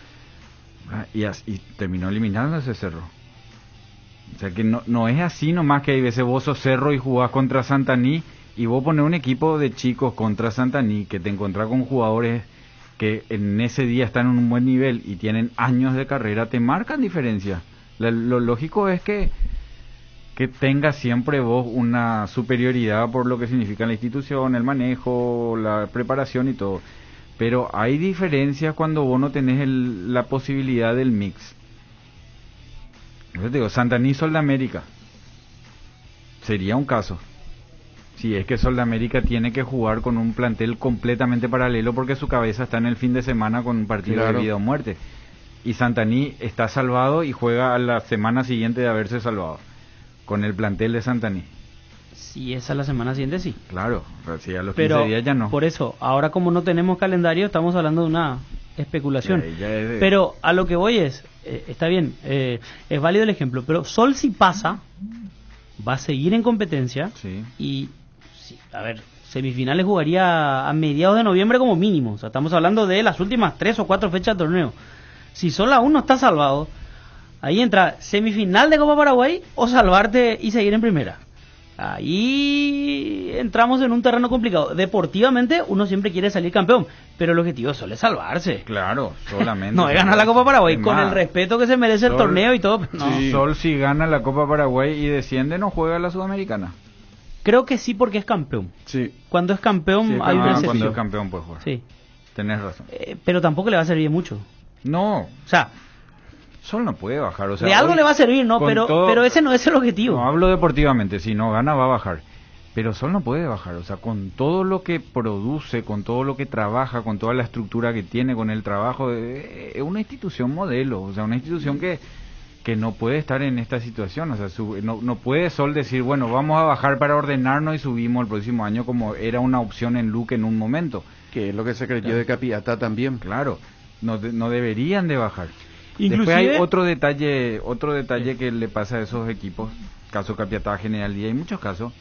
Y terminó eliminando ese Cerro. O sea que no es así nomás, que hay veces vos sos Cerro y jugás contra Santaní y vos ponés un equipo de chicos contra Santaní que te encontrás con jugadores que en ese día están en un buen nivel y tienen años de carrera, te marcan diferencia. Lo lógico es que tengas siempre vos una superioridad por lo que significa la institución, el manejo, la preparación y todo. Pero hay diferencias cuando vos no tenés la posibilidad del mix. Yo te digo, Santaní Sol de América sería un caso. Si es que Sol de América tiene que jugar con un plantel completamente paralelo porque su cabeza está en el fin de semana con un partido de vida o muerte. Y Santaní está salvado y juega a la semana siguiente de haberse salvado con el plantel de Santaní. Si esa es la semana siguiente, sí. Claro, si a los 15 días ya no. Por eso, ahora como no tenemos calendario, estamos hablando de una especulación. Pero a lo que voy está bien, es válido el ejemplo, pero Sol si pasa, va a seguir en competencia. Sí. Y, sí, a ver, semifinales jugaría a mediados de noviembre como mínimo. O sea, estamos hablando de las últimas 3 o 4 fechas de torneo. Si Sol aún no está salvado, ahí entra semifinal de Copa Paraguay o salvarte y seguir en primera. Ahí entramos en un terreno complicado. Deportivamente uno siempre quiere salir campeón, pero el objetivo solo es salvarse. Claro, solamente. No es ganar la Copa Paraguay con el respeto que se merece el torneo y todo. No. Sí. Sol si gana la Copa Paraguay y desciende no juega la Sudamericana. Creo que sí, porque es campeón. Sí. Cuando es campeón hay una excepción. Cuando es campeón puede jugar. Sí. Tenés razón. Pero tampoco le va a servir mucho. No. O sea, Sol no puede bajar, o sea, de algo le va a servir, ¿no? Pero ese no es el objetivo. No hablo deportivamente, si no gana va a bajar. Pero Sol no puede bajar, o sea, con todo lo que produce, con todo lo que trabaja, con toda la estructura que tiene, con el trabajo, es una institución modelo, o sea, una institución que no puede estar en esta situación, o sea, no puede Sol decir, bueno, vamos a bajar para ordenarnos y subimos el próximo año, como era una opción en Luque en un momento. Que es lo que se creyó de Capiatá también. Claro, no deberían de bajar. Inclusive, después hay otro detalle que le pasa a esos equipos, caso Capiatá, General Díaz, hay muchos casos,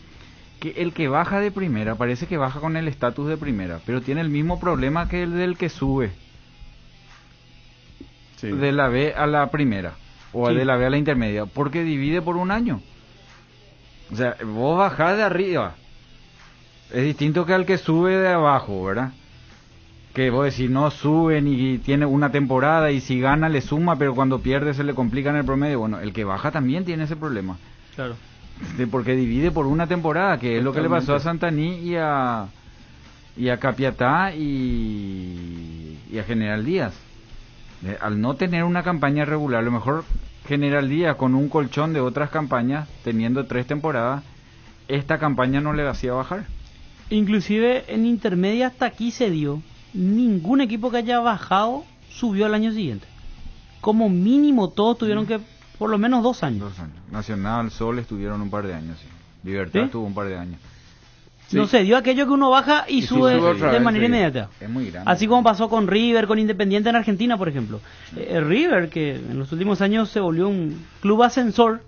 que el que baja de primera parece que baja con el estatus de primera, pero tiene el mismo problema que el del que sube de la B a la primera, o de la B a la intermedia, porque divide por un año. O sea, vos bajás de arriba, es distinto que al que sube de abajo, ¿verdad? Que vos decís, no suben y tiene una temporada y si gana le suma, pero cuando pierde se le complica en el promedio. Bueno, el que baja también tiene ese problema. Claro. Porque divide por una temporada, que es lo que le pasó a Santaní y a Capiatá y a General Díaz. Al no tener una campaña regular, a lo mejor General Díaz con un colchón de otras campañas, teniendo 3 temporadas, esta campaña no le hacía bajar. Inclusive en intermedia hasta aquí se dio. Ningún equipo que haya bajado subió al año siguiente. Como mínimo todos tuvieron que por lo menos 2 años. 2 años. Nacional, Sol estuvieron un par de años, sí. Libertad tuvo un par de años. Sí. No sé, dio aquello que uno baja y sube de manera inmediata. Es muy grande. Así como pasó con River, con Independiente en Argentina, por ejemplo. River, que en los últimos años se volvió un club ascensor,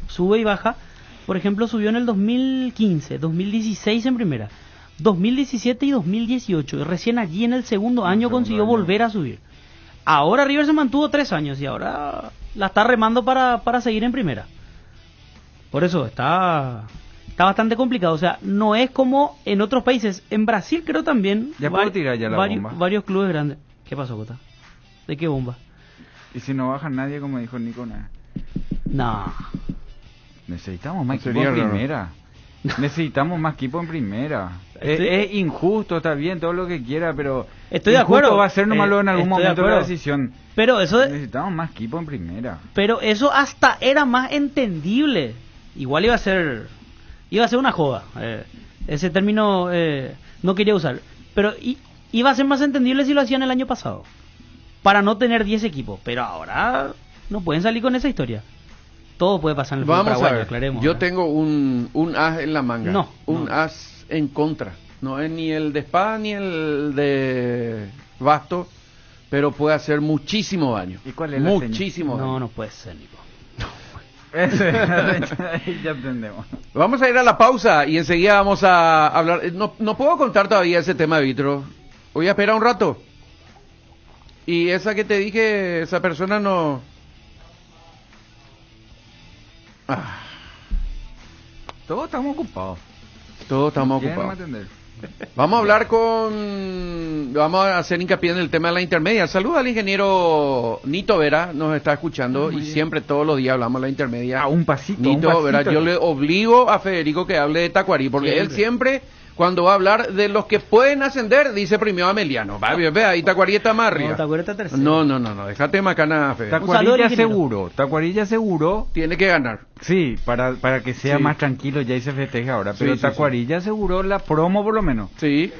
sube y baja. Por ejemplo, subió en el 2015, 2016 en primera, 2017 y 2018. Y recién allí en el segundo año consiguió volver a subir. Ahora River se mantuvo 3 años y ahora la está remando para seguir en primera. Por eso está bastante complicado. O sea, no es como en otros países. En Brasil creo también. Ya puedo tirar ya la bomba. Varios clubes grandes. ¿Qué pasó, Cota? ¿De qué bomba? Y si no baja nadie, como dijo Nico, nada. No. Necesitamos más equipos en primera. Necesitamos más equipo en primera. Es injusto, está bien, todo lo que quiera, pero estoy de acuerdo. Va a ser nomás en algún Estoy de momento de la acuerdo. decisión. Pero eso, Necesitamos más equipo en primera. pero eso hasta era más entendible. Igual iba a ser una joda. Ese término no quería usar. Pero iba a ser más entendible si lo hacían el año pasado. Para no tener 10 equipos. Pero ahora no pueden salir con esa historia. Todo puede pasar en el fútbol Vamos a paraguayo, ver. aclaremos. Yo tengo un as en la manga. No, un no. as en contra. No es ni el de espada ni el de basto, pero puede hacer muchísimo daño. ¿Y cuál es la muchísimo daño. No puede ser, Nico. Ya entendemos. Vamos a ir a la pausa y enseguida vamos a hablar. No puedo contar todavía ese tema, Vitro. Voy a esperar un rato. Y esa que te dije, esa persona no... Todos estamos ocupados. Todos estamos ¿Quién no va a ocupados. atender? Vamos a hablar vamos a hacer hincapié en el tema de la intermedia. Saluda al ingeniero Nito Vera, nos está escuchando y siempre todos los días hablamos de la intermedia. Un pasito. Nito Vera, yo le obligo a Federico que hable de Tacuarí, porque él siempre, cuando va a hablar de los que pueden ascender, dice primero Ameliano. Ve, ahí Tacuarí está más arriba. No, Tacuarí está tercero. No, déjate macana, Federico. Tacuarilla seguro. Tiene que ganar. Sí, para que sea Sí. más tranquilo ya y se festeje ahora. Pero Sí. Tacuarilla aseguró la promo por lo menos. Sí.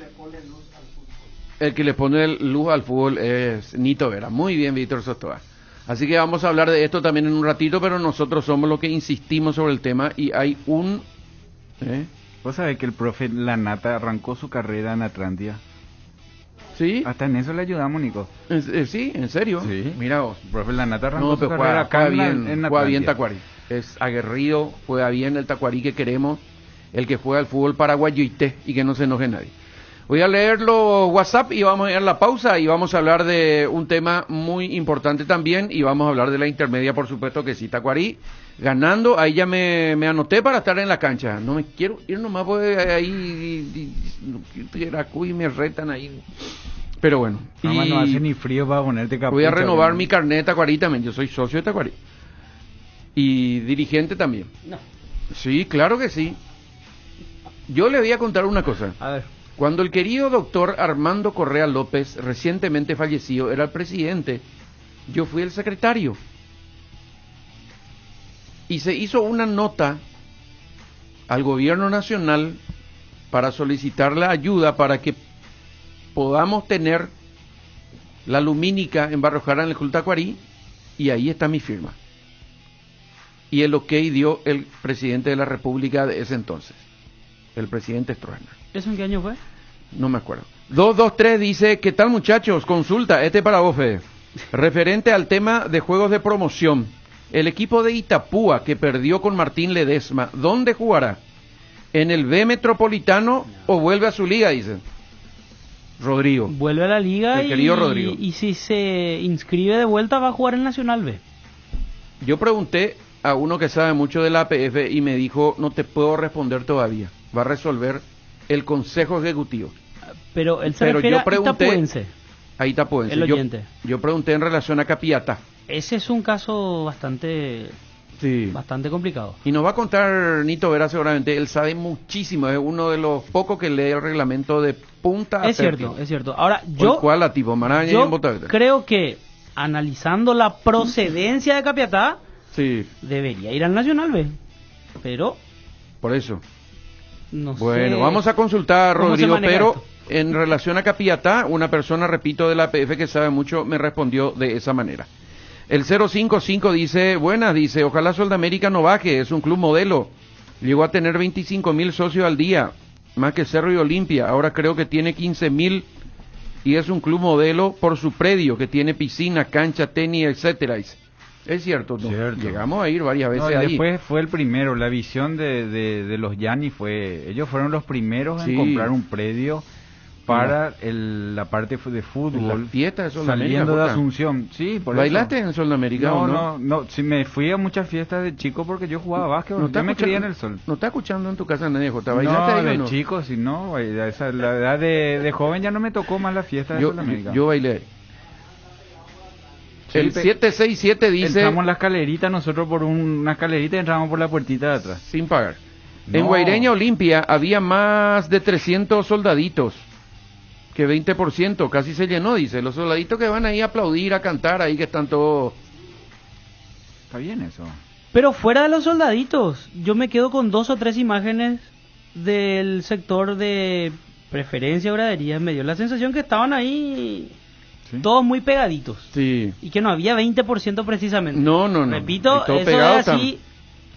El que le pone luz al fútbol es Nito Vera. Muy bien, Víctor Sotoa. Así que vamos a hablar de esto también en un ratito, pero nosotros somos los que insistimos sobre el tema y hay un... Vos sabés que el profe Lanata arrancó su carrera en Atlántida. ¿Sí? Hasta en eso le ayudamos, Nico. Sí, ¿en serio? Sí. Mira vos. El profe Lanata arrancó No, su pero carrera acá juega bien, en juega bien Atlántida. Tacuarí. Es aguerrido, juega bien el Tacuarí que queremos, el que juega el fútbol paraguayo y que no se enoje nadie. Voy a leer los WhatsApp y vamos a ir a la pausa y vamos a hablar de un tema muy importante también y vamos a hablar de la intermedia, por supuesto que sí. Tacuarí ganando, ahí ya me anoté para estar en la cancha. No me quiero ir nomás porque ahí y me retan ahí. Pero bueno. Mamá, no hace ni frío para ponerte capucha. Voy a renovar ¿no? mi carnet de Tacuarí también. Yo soy socio de Tacuarí. Y dirigente también. No. Sí, claro que sí. Yo le voy a contar una cosa. A ver. Cuando el querido doctor Armando Correa López, recientemente fallecido, era el presidente, yo fui el secretario. Y se hizo una nota al gobierno nacional para solicitar la ayuda para que podamos tener la lumínica en Barrio Jara en el Club Tacuarí, y ahí está mi firma. Y el ok dio el presidente de la República de ese entonces, el presidente Stroessner. ¿Eso en qué año fue? No me acuerdo. 223 dice, ¿qué tal muchachos? Consulta, para vos, Fede. Referente al tema de juegos de promoción, el equipo de Itapúa que perdió con Martín Ledesma, ¿dónde jugará? ¿En el B Metropolitano o vuelve a su liga? Dice Rodrigo. Vuelve a la liga El querido Rodrigo. y si se inscribe de vuelta va a jugar en Nacional B. Yo pregunté a uno que sabe mucho de la APF y me dijo, no te puedo responder todavía, va a resolver el Consejo Ejecutivo. Pero él se Pero refiere yo pregunté- a Itapuense. Ahí está, pues. El oyente. Yo pregunté en relación a Capiatá. Ese es un caso bastante Sí. complicado. Y nos va a contar Nito Vera seguramente, él sabe muchísimo, es uno de los pocos que lee el reglamento de punta a Es cierto, séptimo. es cierto. Ahora, Por yo cual la tipo, Maraña y yo en Botavita. creo que analizando la procedencia de Capiatá, Sí, debería ir al Nacional B. Pero por eso. no Bueno, sé vamos a consultar, cómo se Rodrigo, maneja pero esto. en relación a Capiatá, una persona, repito, de la APF que sabe mucho, me respondió de esa manera. El 055 dice, buenas, dice, ojalá Soldamérica no baje, es un club modelo. Llegó a tener 25,000 socios al día, más que Cerro y Olimpia, ahora creo que tiene 15,000 y es un club modelo por su predio, que tiene piscina, cancha, tenis, etcétera. Dice. Es cierto, ¿no? Cierto. Llegamos a ir varias veces No, y ahí. después fue el primero, la visión de los Yanni fue, ellos fueron los primeros Sí. en comprar un predio para la parte de En fútbol, la fiesta de Soldamérica. saliendo de Jota. Asunción. Sí, por ¿Bailaste eso. en Soldamérica o No, sí, me fui a muchas fiestas de chico porque yo jugaba básquet, ¿No yo está me crié en escuchando- el sol. ¿No está escuchando en tu casa nadie, Jota? ¿Bailaste No, ahí o de no? chico, si no, a la edad de joven ya no me tocó más la fiesta de Soldamérica. Yo bailé ahí. Sí, El 767 dice, entramos en la escalerita, nosotros por una escalerita entramos por la puertita de atrás. sin pagar. En No. Guaireña Olimpia había más de 300 soldaditos, que 20%, casi se llenó, dice. Los soldaditos que van ahí a aplaudir, a cantar, ahí que están todos... Está bien eso. Pero fuera de los soldaditos, yo me quedo con 2 o 3 imágenes del sector de preferencia o gradería. Me dio la sensación que estaban ahí ¿Sí? todos muy pegaditos. Sí. Y que no había 20% precisamente. No. Repito, Y todo eso pegado es así,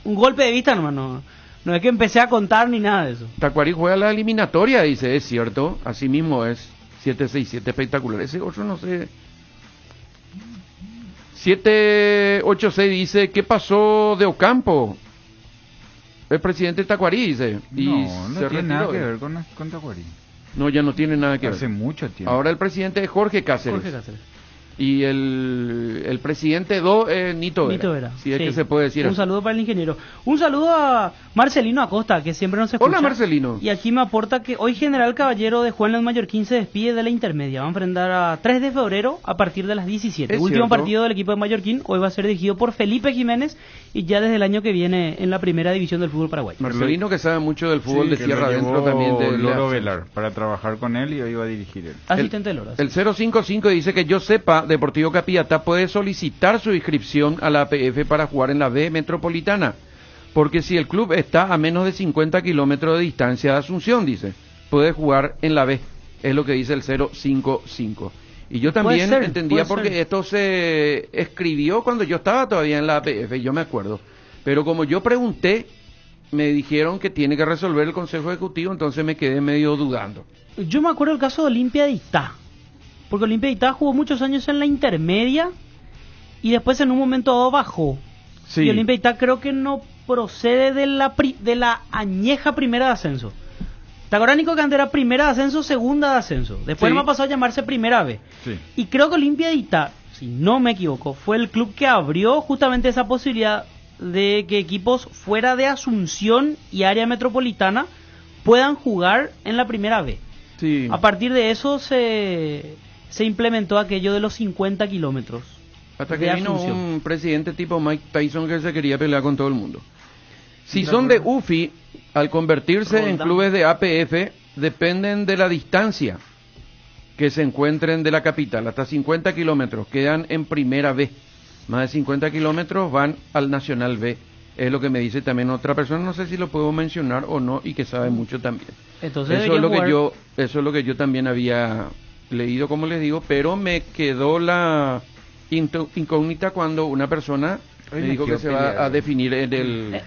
un golpe de vista, hermano. No es que empecé a contar ni nada de eso. Tacuarí juega la eliminatoria, dice, es cierto, así mismo es. 767, espectacular. Ese otro no sé. 786 dice, ¿qué pasó de Ocampo? El presidente Tacuarí, dice. Y No se tiene nada retiró. que ver con Tacuarí. No, ya no tiene nada que Hace ver. mucho tiempo. Ahora el presidente es Jorge Cáceres. Jorge Cáceres. Y el presidente Nito Vera. Nito Vera. Si es Sí. que se puede decir Un así. saludo para el ingeniero. Un saludo a Marcelino Acosta, que siempre nos escucha. Hola, Marcelino. Y aquí me aporta que hoy General Caballero de Juan Luis Mallorquín se despide de la intermedia. Va a enfrentar a 3 de febrero a partir de las 17. Es Último cierto. partido del equipo de Mallorquín. Hoy va a ser dirigido por Felipe Jiménez y ya desde el año que viene en la primera división del fútbol paraguayo. Marcelino que sabe mucho del fútbol de que tierra lo adentro llevó también. De Loro Velar para trabajar con él y hoy va a dirigir él. Asistente de Loro. El 055 dice que yo sepa, Deportivo Capiatá puede solicitar su inscripción a la APF para jugar en la B Metropolitana, porque si el club está a menos de 50 kilómetros de distancia de Asunción, dice, puede jugar en la B, es lo que dice el 055. Y yo también Puede ser, entendía puede porque ser. esto se escribió cuando yo estaba todavía en la APF, yo me acuerdo, pero como yo pregunté, me dijeron que tiene que resolver el Consejo Ejecutivo, entonces me quedé medio dudando. Yo me acuerdo el caso de Olimpia de Itá, porque Olimpia de Itá jugó muchos años en la intermedia y después en un momento dado bajó. Sí. Y Olimpia de Itá creo que no procede de la añeja primera de ascenso. ¿Te acuerdas, Nico, que antes era primera de ascenso, segunda de ascenso? Después Sí. me ha pasado a llamarse primera B. Sí. Y creo que Olimpia de Itá, si no me equivoco, fue el club que abrió justamente esa posibilidad de que equipos fuera de Asunción y área metropolitana puedan jugar en la primera B. Sí. A partir de eso se implementó aquello de los 50 kilómetros. Hasta de que vino Asunción. un presidente tipo Mike Tyson que se quería pelear con todo el mundo. Si son de UFI, al convertirse en Roldán. clubes de APF, dependen de la distancia que se encuentren de la capital. Hasta 50 kilómetros quedan en primera B. Más de 50 kilómetros van al Nacional B. Es lo que me dice también otra persona, no sé si lo puedo mencionar o no, y que sabe mucho también. Entonces Eso es lo debería que jugar- eso es lo que yo también había leído, como les digo, pero me quedó la incógnita cuando una persona Hoy me me dijo que quiero se va pelear. a definir en el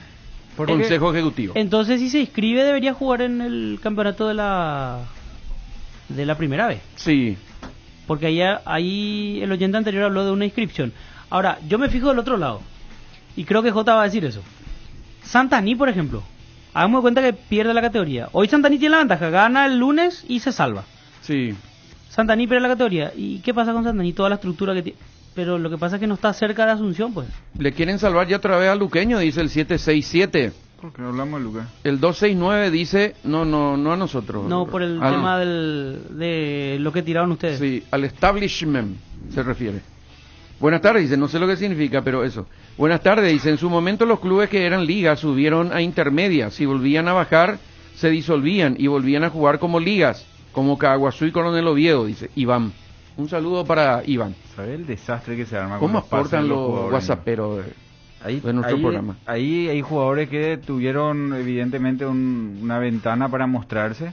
Porque- Consejo Ejecutivo. Entonces, si se inscribe, debería jugar en el campeonato de la primera vez. Sí, Porque ahí el oyente anterior habló de una inscripción. Ahora, yo me fijo del otro lado. Y creo que J va a decir eso. Santaní, por ejemplo. Hagamos de cuenta que pierde la categoría. Hoy Santaní tiene la ventaja. Gana el lunes y se salva. sí. Santaní pierde la categoría. ¿Y qué pasa con Santaní? Toda la estructura que tiene. Pero lo que pasa es que no está cerca de Asunción, pues. Le quieren salvar ya otra vez al Luqueño, dice el 767. ¿Por qué no hablamos de Lucas? El 269 dice, no a nosotros. No, por el Al- tema de lo que tiraron ustedes. Sí, al establishment se refiere. Buenas tardes, dice, no sé lo que significa, pero eso. Buenas tardes, dice, en su momento los clubes que eran ligas subieron a intermedias, si volvían a bajar, se disolvían y volvían a jugar como ligas, como Caguazú y Coronel Oviedo, dice Iván. Un saludo para Iván. ¿Sabes el desastre que se arma? ¿Cómo con los pases aportan de los jugadores? whatsapperos Ahí, de nuestro programa? Ahí hay jugadores que tuvieron evidentemente una ventana para mostrarse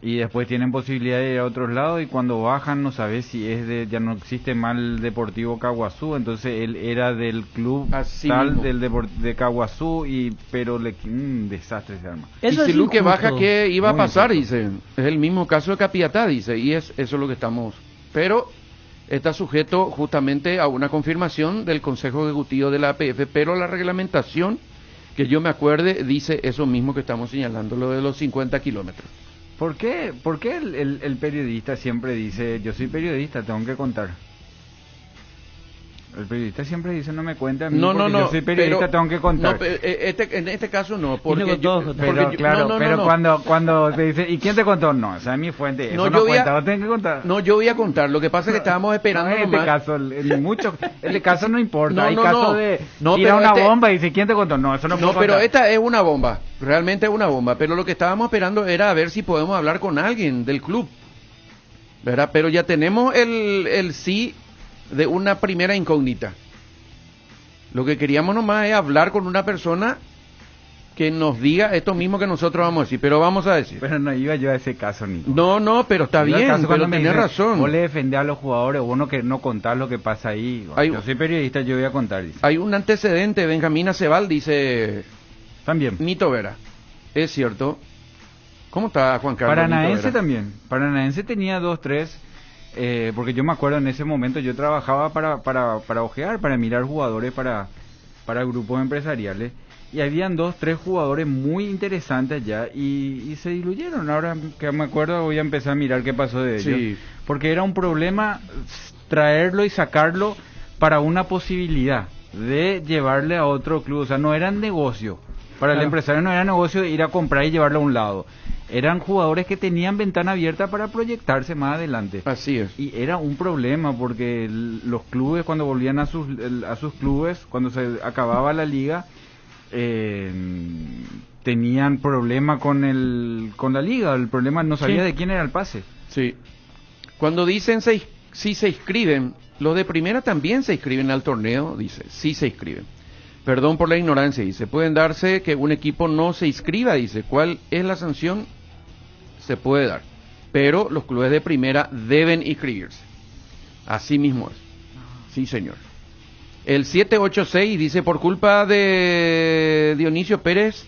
y después tienen posibilidad de ir a otros lados y cuando bajan no sabes si es ya no existe mal Deportivo Caguazú, entonces él era del club Así tal mismo. de Caguazú pero un desastre se arma. Eso y si es Luque injusto. baja, ¿qué iba a Muy pasar? injusto. Dice, es el mismo caso de Capiatá, dice, y eso es lo que estamos... Pero está sujeto justamente a una confirmación del Consejo Ejecutivo de la APF, pero la reglamentación, que yo me acuerde, dice eso mismo que estamos señalando, lo de los 50 kilómetros. ¿Por qué el periodista siempre dice, yo soy periodista, tengo que contar? El periodista siempre dice no me cuenta a mí, No, porque no, yo soy periodista, pero- tengo que contar. No, en este caso no, porque Tiene yo, contó, Pero porque yo- claro, no, no, pero no, no. cuando te dice, ¿y quién te contó? No, esa es mi fuente, eso No, no yo voy a- cuenta, vos tenés que contar. No, yo voy a contar. Lo que pasa es que estábamos esperando No, en nomás. este caso, en muchos, en el caso no importa, No, hay no, casos no. de No, tira pero una este- bomba y dice, ¿quién te contó? No, eso no puedo No, pero contar. esta es una bomba, realmente es una bomba, pero lo que estábamos esperando era a ver si podemos hablar con alguien del club, ¿verdad? Pero ya tenemos el sí de una primera incógnita. Lo que queríamos nomás es hablar con una persona que nos diga esto mismo que nosotros vamos a decir, pero vamos a decir. Pero no iba yo a ese caso, Nico. No, no, pero está Iba al bien, caso pero cuando me tenés dicen, razón. Vos le defendés a los jugadores, vos no contás lo que pasa ahí. Hay- Yo soy periodista, yo voy a contar, dice. Hay un antecedente, Benjamín Acebal dice También. Nito Vera. Es cierto. ¿Cómo está Juan Carlos? Paranaense Nito Vera? también. Paranaense tenía 2-3, porque yo me acuerdo en ese momento yo trabajaba para ojear, para mirar jugadores para grupos empresariales. Y habían 2-3 jugadores muy interesantes ya y se diluyeron. Ahora que me acuerdo voy a empezar a mirar qué pasó de ellos. Sí. Porque era un problema traerlo y sacarlo para una posibilidad de llevarle a otro club. O sea, no eran negocio. Para el Claro. empresario no era negocio ir a comprar y llevarlo a un lado. Eran jugadores que tenían ventana abierta para proyectarse más adelante. Así es. Y era un problema porque los clubes cuando volvían a sus clubes, cuando se acababa la liga, tenían problema con la liga. El problema no sabía Sí. de quién era el pase. Sí. Cuando dicen si se inscriben, los de primera también se inscriben al torneo, dice, sí se inscriben. Perdón por la ignorancia, dice, pueden darse que un equipo no se inscriba, dice, ¿cuál es la sanción? Se puede dar, pero los clubes de primera deben inscribirse. Así mismo es. Sí, señor. El 786 dice, por culpa de Dionisio Pérez,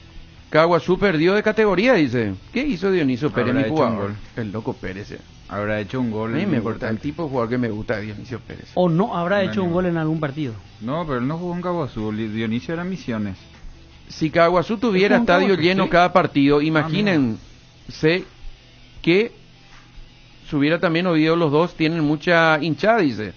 Caguazú perdió de categoría, dice. ¿Qué hizo Dionisio Pérez, Habrá mi hecho un jugador? gol. El loco Pérez. Habrá hecho un gol. A mí me gusta, el importante. tipo de jugador que me gusta es Dionisio Pérez. O no habrá hecho un Bueno. gol en algún partido. No, pero él no jugó en Caguazú. Dionisio era Misiones. Si Caguazú tuviera Es un estadio Caguazú, lleno sí. cada partido, imagínense que si hubiera también Oviedo, los dos tienen mucha hinchada, dice.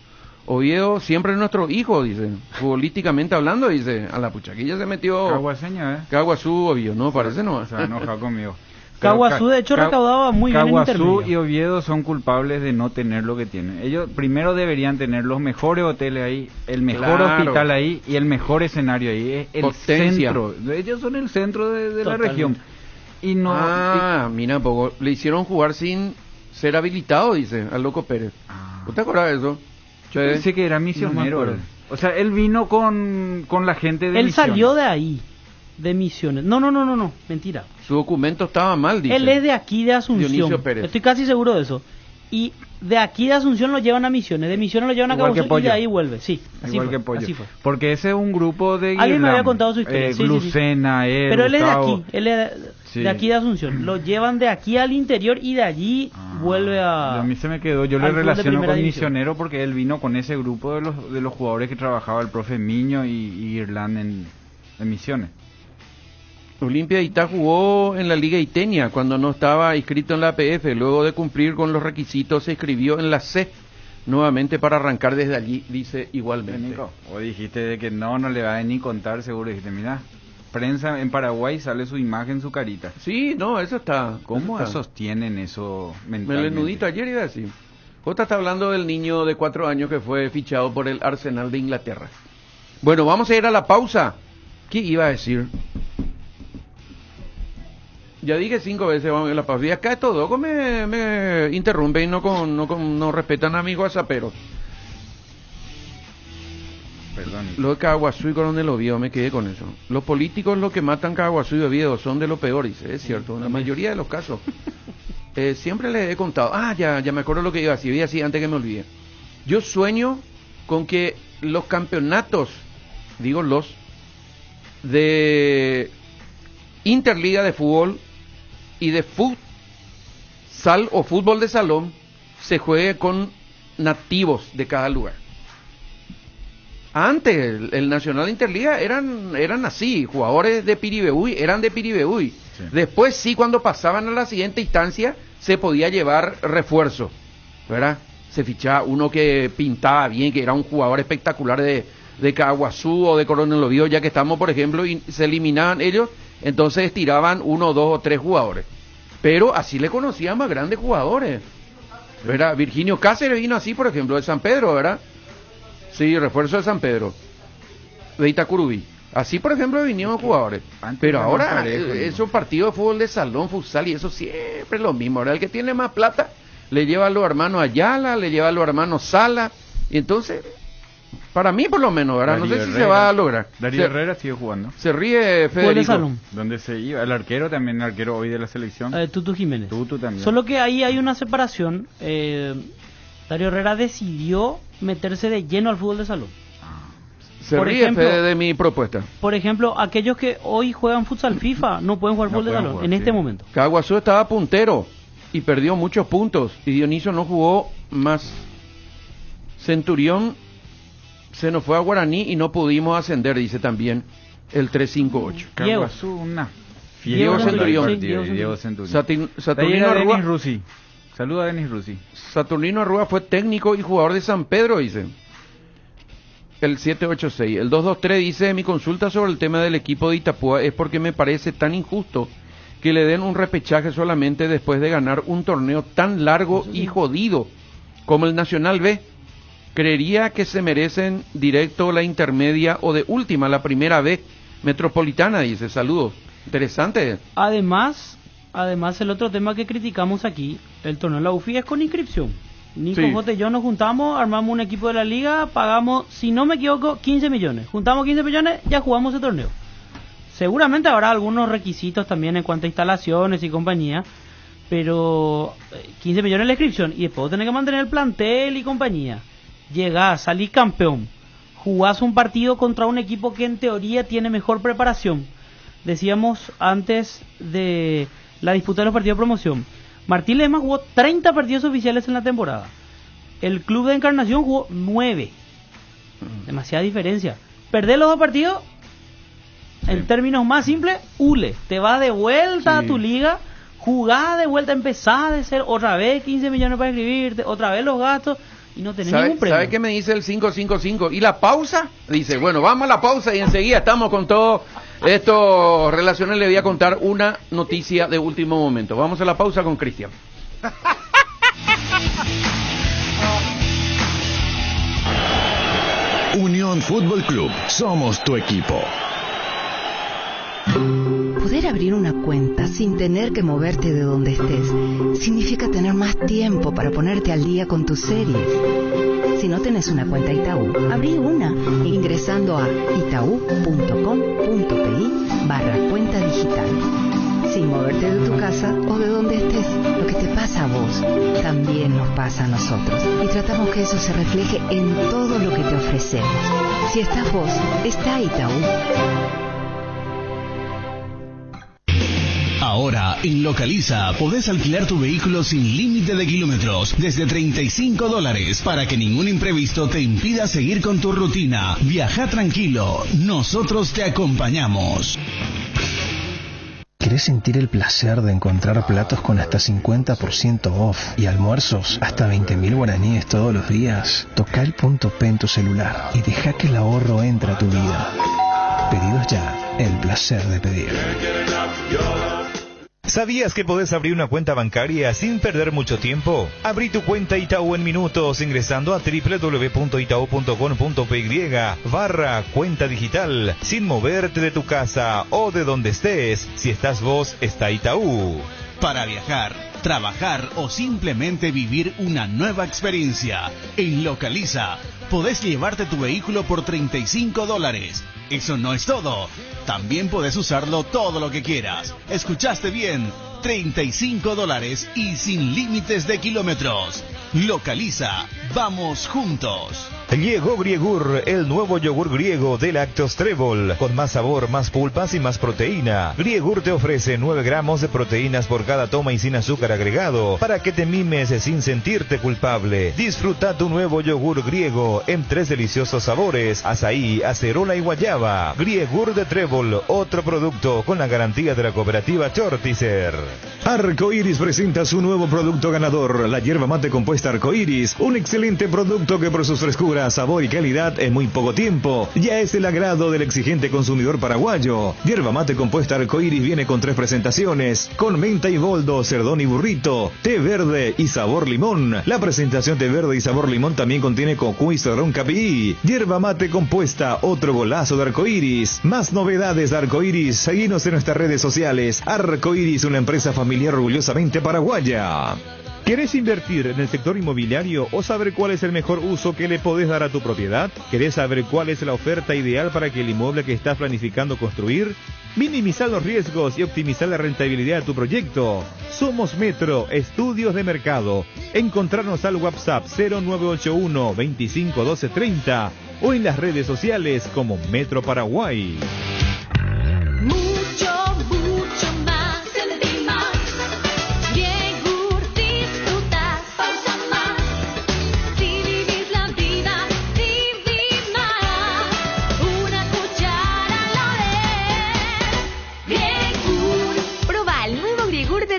Oviedo siempre es nuestro hijo, dice. Futbolísticamente hablando, dice. A la puchaquilla se metió Caguaseño, Caguazú, Oviedo, ¿no? Parece no. Se va a enojar conmigo. Pero Caguazú, de hecho, recaudaba muy bien en Caguazú intermedio. y Oviedo son culpables de no tener lo que tienen. Ellos primero deberían tener los mejores hoteles ahí, el mejor Claro. hospital ahí y el mejor escenario ahí. Es el Potencia. centro. Ellos son el centro de la Totalmente. región. Y no. Mira, poco. Le hicieron jugar sin ser habilitado, dice, al loco Pérez. Ah. ¿Usted te acuerdas de eso? Yo pensé que era No me misionero. acuerdo. él. O sea, él vino con la gente de Él Misiones. salió de ahí, de Misiones. No, mentira. Su documento estaba mal, dice. Él es de aquí, de Asunción. Dionisio Pérez. Estoy casi seguro de eso. Y de aquí de Asunción lo llevan a Misiones, de Misiones lo llevan a Igual que Caguazú y de Pollo. ahí vuelve. Sí, así Igual fue, que Pollo. así fue. Porque ese es un grupo de Alguien me había Guirlam, contado su historia. Sí, sí, sí. Glucena, Pero él es de Gustavo. aquí, él es Sí. de aquí de Asunción. Lo llevan de aquí al interior y de allí vuelve a... A mí se me quedó, yo le al club de relaciono primera con división. Misionero porque él vino con ese grupo de los jugadores que trabajaba el profe Miño y Irlanda en Misiones. Olimpia de Itá jugó en la Liga Iteña cuando no estaba inscrito en la APF. Luego de cumplir con los requisitos se inscribió en la C nuevamente para arrancar desde allí, dice igualmente. Nico, o dijiste de que no le va a ni contar, seguro dijiste, mira, prensa en Paraguay sale su imagen, su carita. Sí, no, eso está. ¿Cómo eso está. sostienen eso mentalmente? Melenudito ayer iba a decir. Jota está hablando del niño de 4 años que fue fichado por el Arsenal de Inglaterra. Bueno, vamos a ir a la pausa. ¿Qué iba a decir? Ya dije 5 veces vamos a ir a la pausa. Y acá estos dos me interrumpen y no respetan a mis whatsapperos. Perdón. Lo de Caguazú y Coronel Oviedo, me quedé con eso. Los políticos lo que matan Caguazú y Oviedo son de lo peor, dice, es cierto, en la mayoría de los casos. Siempre les he contado, ya me acuerdo lo que iba a decir, voy a decir antes que me olvide. Yo sueño con que los campeonatos, digo de Interliga de fútbol y de futsal o fútbol de salón se juegue con nativos de cada lugar. Antes, el Nacional Interliga eran así, jugadores de Piribebuy, eran de Piribebuy. Sí. Después sí, cuando pasaban a la siguiente instancia, se podía llevar refuerzo, ¿verdad? se fichaba uno que pintaba bien, que era un jugador espectacular de Caguazú o de Coronel Oviedo, ya que estamos, por ejemplo, y se eliminaban ellos, entonces estiraban 1, 2 o 3 jugadores. Pero así le conocían más grandes jugadores. ¿Verdad? Virginio Cáceres vino así, por ejemplo, de San Pedro, ¿verdad? Sí, refuerzo de San Pedro. De Itacurubí. Así, por ejemplo, vinieron jugadores. Pero ahora, esos partidos de fútbol de salón, futsal, y eso siempre es lo mismo. Ahora, el que tiene más plata, le lleva a los hermanos Ayala, le lleva a los hermanos Sala, y entonces... Para mí, por lo menos, ¿verdad? Darío no sé si Herrera. se va a lograr. Darío Herrera sigue jugando. Se ríe Federico. ¿Dónde se iba? El arquero también, el arquero hoy de la selección. Tutu Jiménez. Tutu también. Solo que ahí hay una separación. Darío Herrera decidió meterse de lleno al fútbol de salón. Se por ríe ejemplo, Fede de mi propuesta. Por ejemplo, aquellos que hoy juegan futsal FIFA no pueden jugar fútbol de salón en este momento. Caguazú estaba puntero y perdió muchos puntos. Y Dionisio no jugó más. Centurión se nos fue a Guaraní y no pudimos ascender, dice también el 358. Diego. Caguazú, una Diego Centurión. Diego Centurión. Saturnino Arrua. Denis Rusi. Saluda a Denis Rusi. Saturnino Arrua fue técnico y jugador de San Pedro, dice. El 786. El 223 dice: mi consulta sobre el tema del equipo de Itapúa es porque me parece tan injusto que le den un repechaje solamente después de ganar un torneo tan largo y jodido como el Nacional B. Creería que se merecen directo la intermedia o de última la primera B metropolitana, dice. Saludos. Interesante. Además el otro tema que criticamos aquí, el torneo de la UFI es con inscripción. Nico J y yo nos juntamos, armamos un equipo de la liga, pagamos, si no me equivoco, 15 millones. Juntamos 15 millones, ya jugamos ese torneo. Seguramente habrá algunos requisitos también en cuanto a instalaciones y compañía, pero 15 millones la inscripción y después tenés que mantener el plantel y compañía. Llegás, salís campeón, jugás un partido contra un equipo que en teoría tiene mejor preparación. Decíamos antes de la disputa de los partidos de promoción, Martín Ledesma jugó 30 partidos oficiales en la temporada. El Club de Encarnación jugó 9. Demasiada diferencia. Perdés los 2 partidos, en términos más simples, hule. Te vas de vuelta a tu liga, jugás de vuelta, empezás de ser otra vez 15 millones para inscribirte, otra vez los gastos, y no tenés ningún premio. ¿Sabe qué me dice el 555? ¿Y la pausa? Dice, bueno, vamos a la pausa y enseguida estamos con todo esto relacionado. Le voy a contar una noticia de último momento. Vamos a la pausa con Cristian. Unión Fútbol Club, somos tu equipo. Poder abrir una cuenta sin tener que moverte de donde estés significa tener más tiempo para ponerte al día con tus series. Si no tenés una cuenta Itaú, abrí una ingresando a itau.com.pi/cuenta digital. Sin moverte de tu casa o de donde estés, lo que te pasa a vos también nos pasa a nosotros. Y tratamos que eso se refleje en todo lo que te ofrecemos. Si estás vos, está Itaú. Ahora, en Localiza, podés alquilar tu vehículo sin límite de kilómetros, desde $35, para que ningún imprevisto te impida seguir con tu rutina. Viaja tranquilo, nosotros te acompañamos. ¿Querés sentir el placer de encontrar platos con hasta 50% off y almuerzos hasta 20.000 guaraníes todos los días? Toca el punto P en tu celular y deja que el ahorro entre a tu vida. Pedidos ya, el placer de pedir. ¿Sabías que podés abrir una cuenta bancaria sin perder mucho tiempo? Abrí tu cuenta Itaú en minutos ingresando a www.itau.com.py/cuenta digital, sin moverte de tu casa o de donde estés. Si estás vos, está Itaú. Para viajar, trabajar o simplemente vivir una nueva experiencia, en Localiza podés llevarte tu vehículo por $35. Eso no es todo. También podés usarlo todo lo que quieras. ¿Escuchaste bien? $35 y sin límites de kilómetros. Localiza. Vamos juntos. Llegó Griegur, el nuevo yogur griego de Lácteos Trébol, con más sabor, más pulpas y más proteína. Griegur te ofrece 9 gramos de proteínas por cada toma y sin azúcar agregado, para que te mimes sin sentirte culpable. Disfruta tu nuevo yogur griego en 3 deliciosos sabores: azaí, acerola y guayaba. Griegur de Trébol, otro producto con la garantía de la cooperativa Chortizer. Arcoiris presenta su nuevo producto ganador, la yerba mate compuesta Arcoiris, un excelente producto que por sus frescuras, sabor y calidad en muy poco tiempo ya es el agrado del exigente consumidor paraguayo. Yerba mate compuesta Arcoiris viene con 3 presentaciones, con menta y boldo, cerdón y burrito, té verde y sabor limón. La presentación té verde y sabor limón también contiene cocuy y cedrón capií. Yerba mate compuesta, otro golazo de Arcoiris. Más novedades de Arcoiris, seguinos en nuestras redes sociales. Arcoiris, una empresa familiar orgullosamente paraguaya. ¿Querés invertir en el sector inmobiliario o saber cuál es el mejor uso que le podés dar a tu propiedad? ¿Querés saber cuál es la oferta ideal para que el inmueble que estás planificando construir? Minimizar los riesgos y optimizar la rentabilidad de tu proyecto. Somos Metro Estudios de Mercado. Encontrarnos al WhatsApp 0981 25 12 30 o en las redes sociales como Metro Paraguay.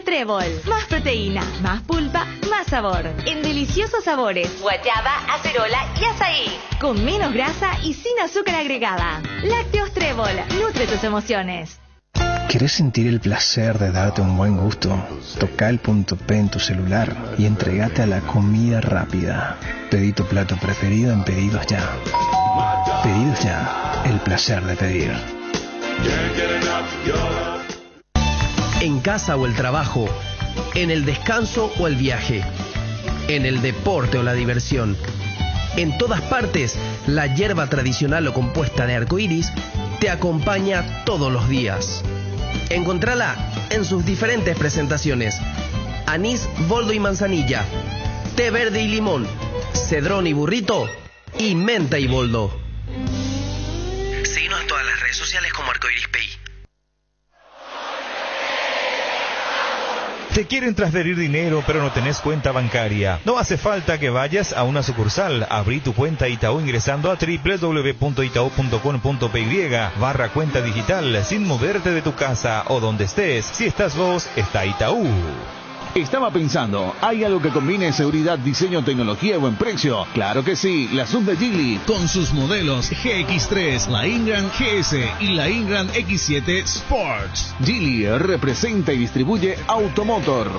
Trébol, más proteína, más pulpa, más sabor. En deliciosos sabores: guayaba, acerola y azaí. Con menos grasa y sin azúcar agregada. Lácteos Trébol, nutre tus emociones. ¿Querés sentir el placer de darte un buen gusto? Toca el punto P en tu celular y entregate a la comida rápida. Pedí tu plato preferido en Pedidos Ya. Pedidos Ya, el placer de pedir. En casa o el trabajo, en el descanso o el viaje, en el deporte o la diversión. En todas partes, la hierba tradicional o compuesta de Arcoiris te acompaña todos los días. Encontrala en sus diferentes presentaciones: anís, boldo y manzanilla, té verde y limón, cedrón y burrito, y menta y boldo. Síguenos en todas las redes sociales como Arcoiris PI. ¿Te quieren transferir dinero pero no tenés cuenta bancaria? No hace falta que vayas a una sucursal. Abrí tu cuenta Itaú ingresando a www.itau.com.py/cuenta digital, sin moverte de tu casa o donde estés. Si estás vos, está Itaú. Estaba pensando, ¿hay algo que combine seguridad, diseño, tecnología y buen precio? Claro que sí, la Sub de Geely. Con sus modelos GX3, la Ingram GS y la Ingram X7 Sports. Geely representa y distribuye Automotor.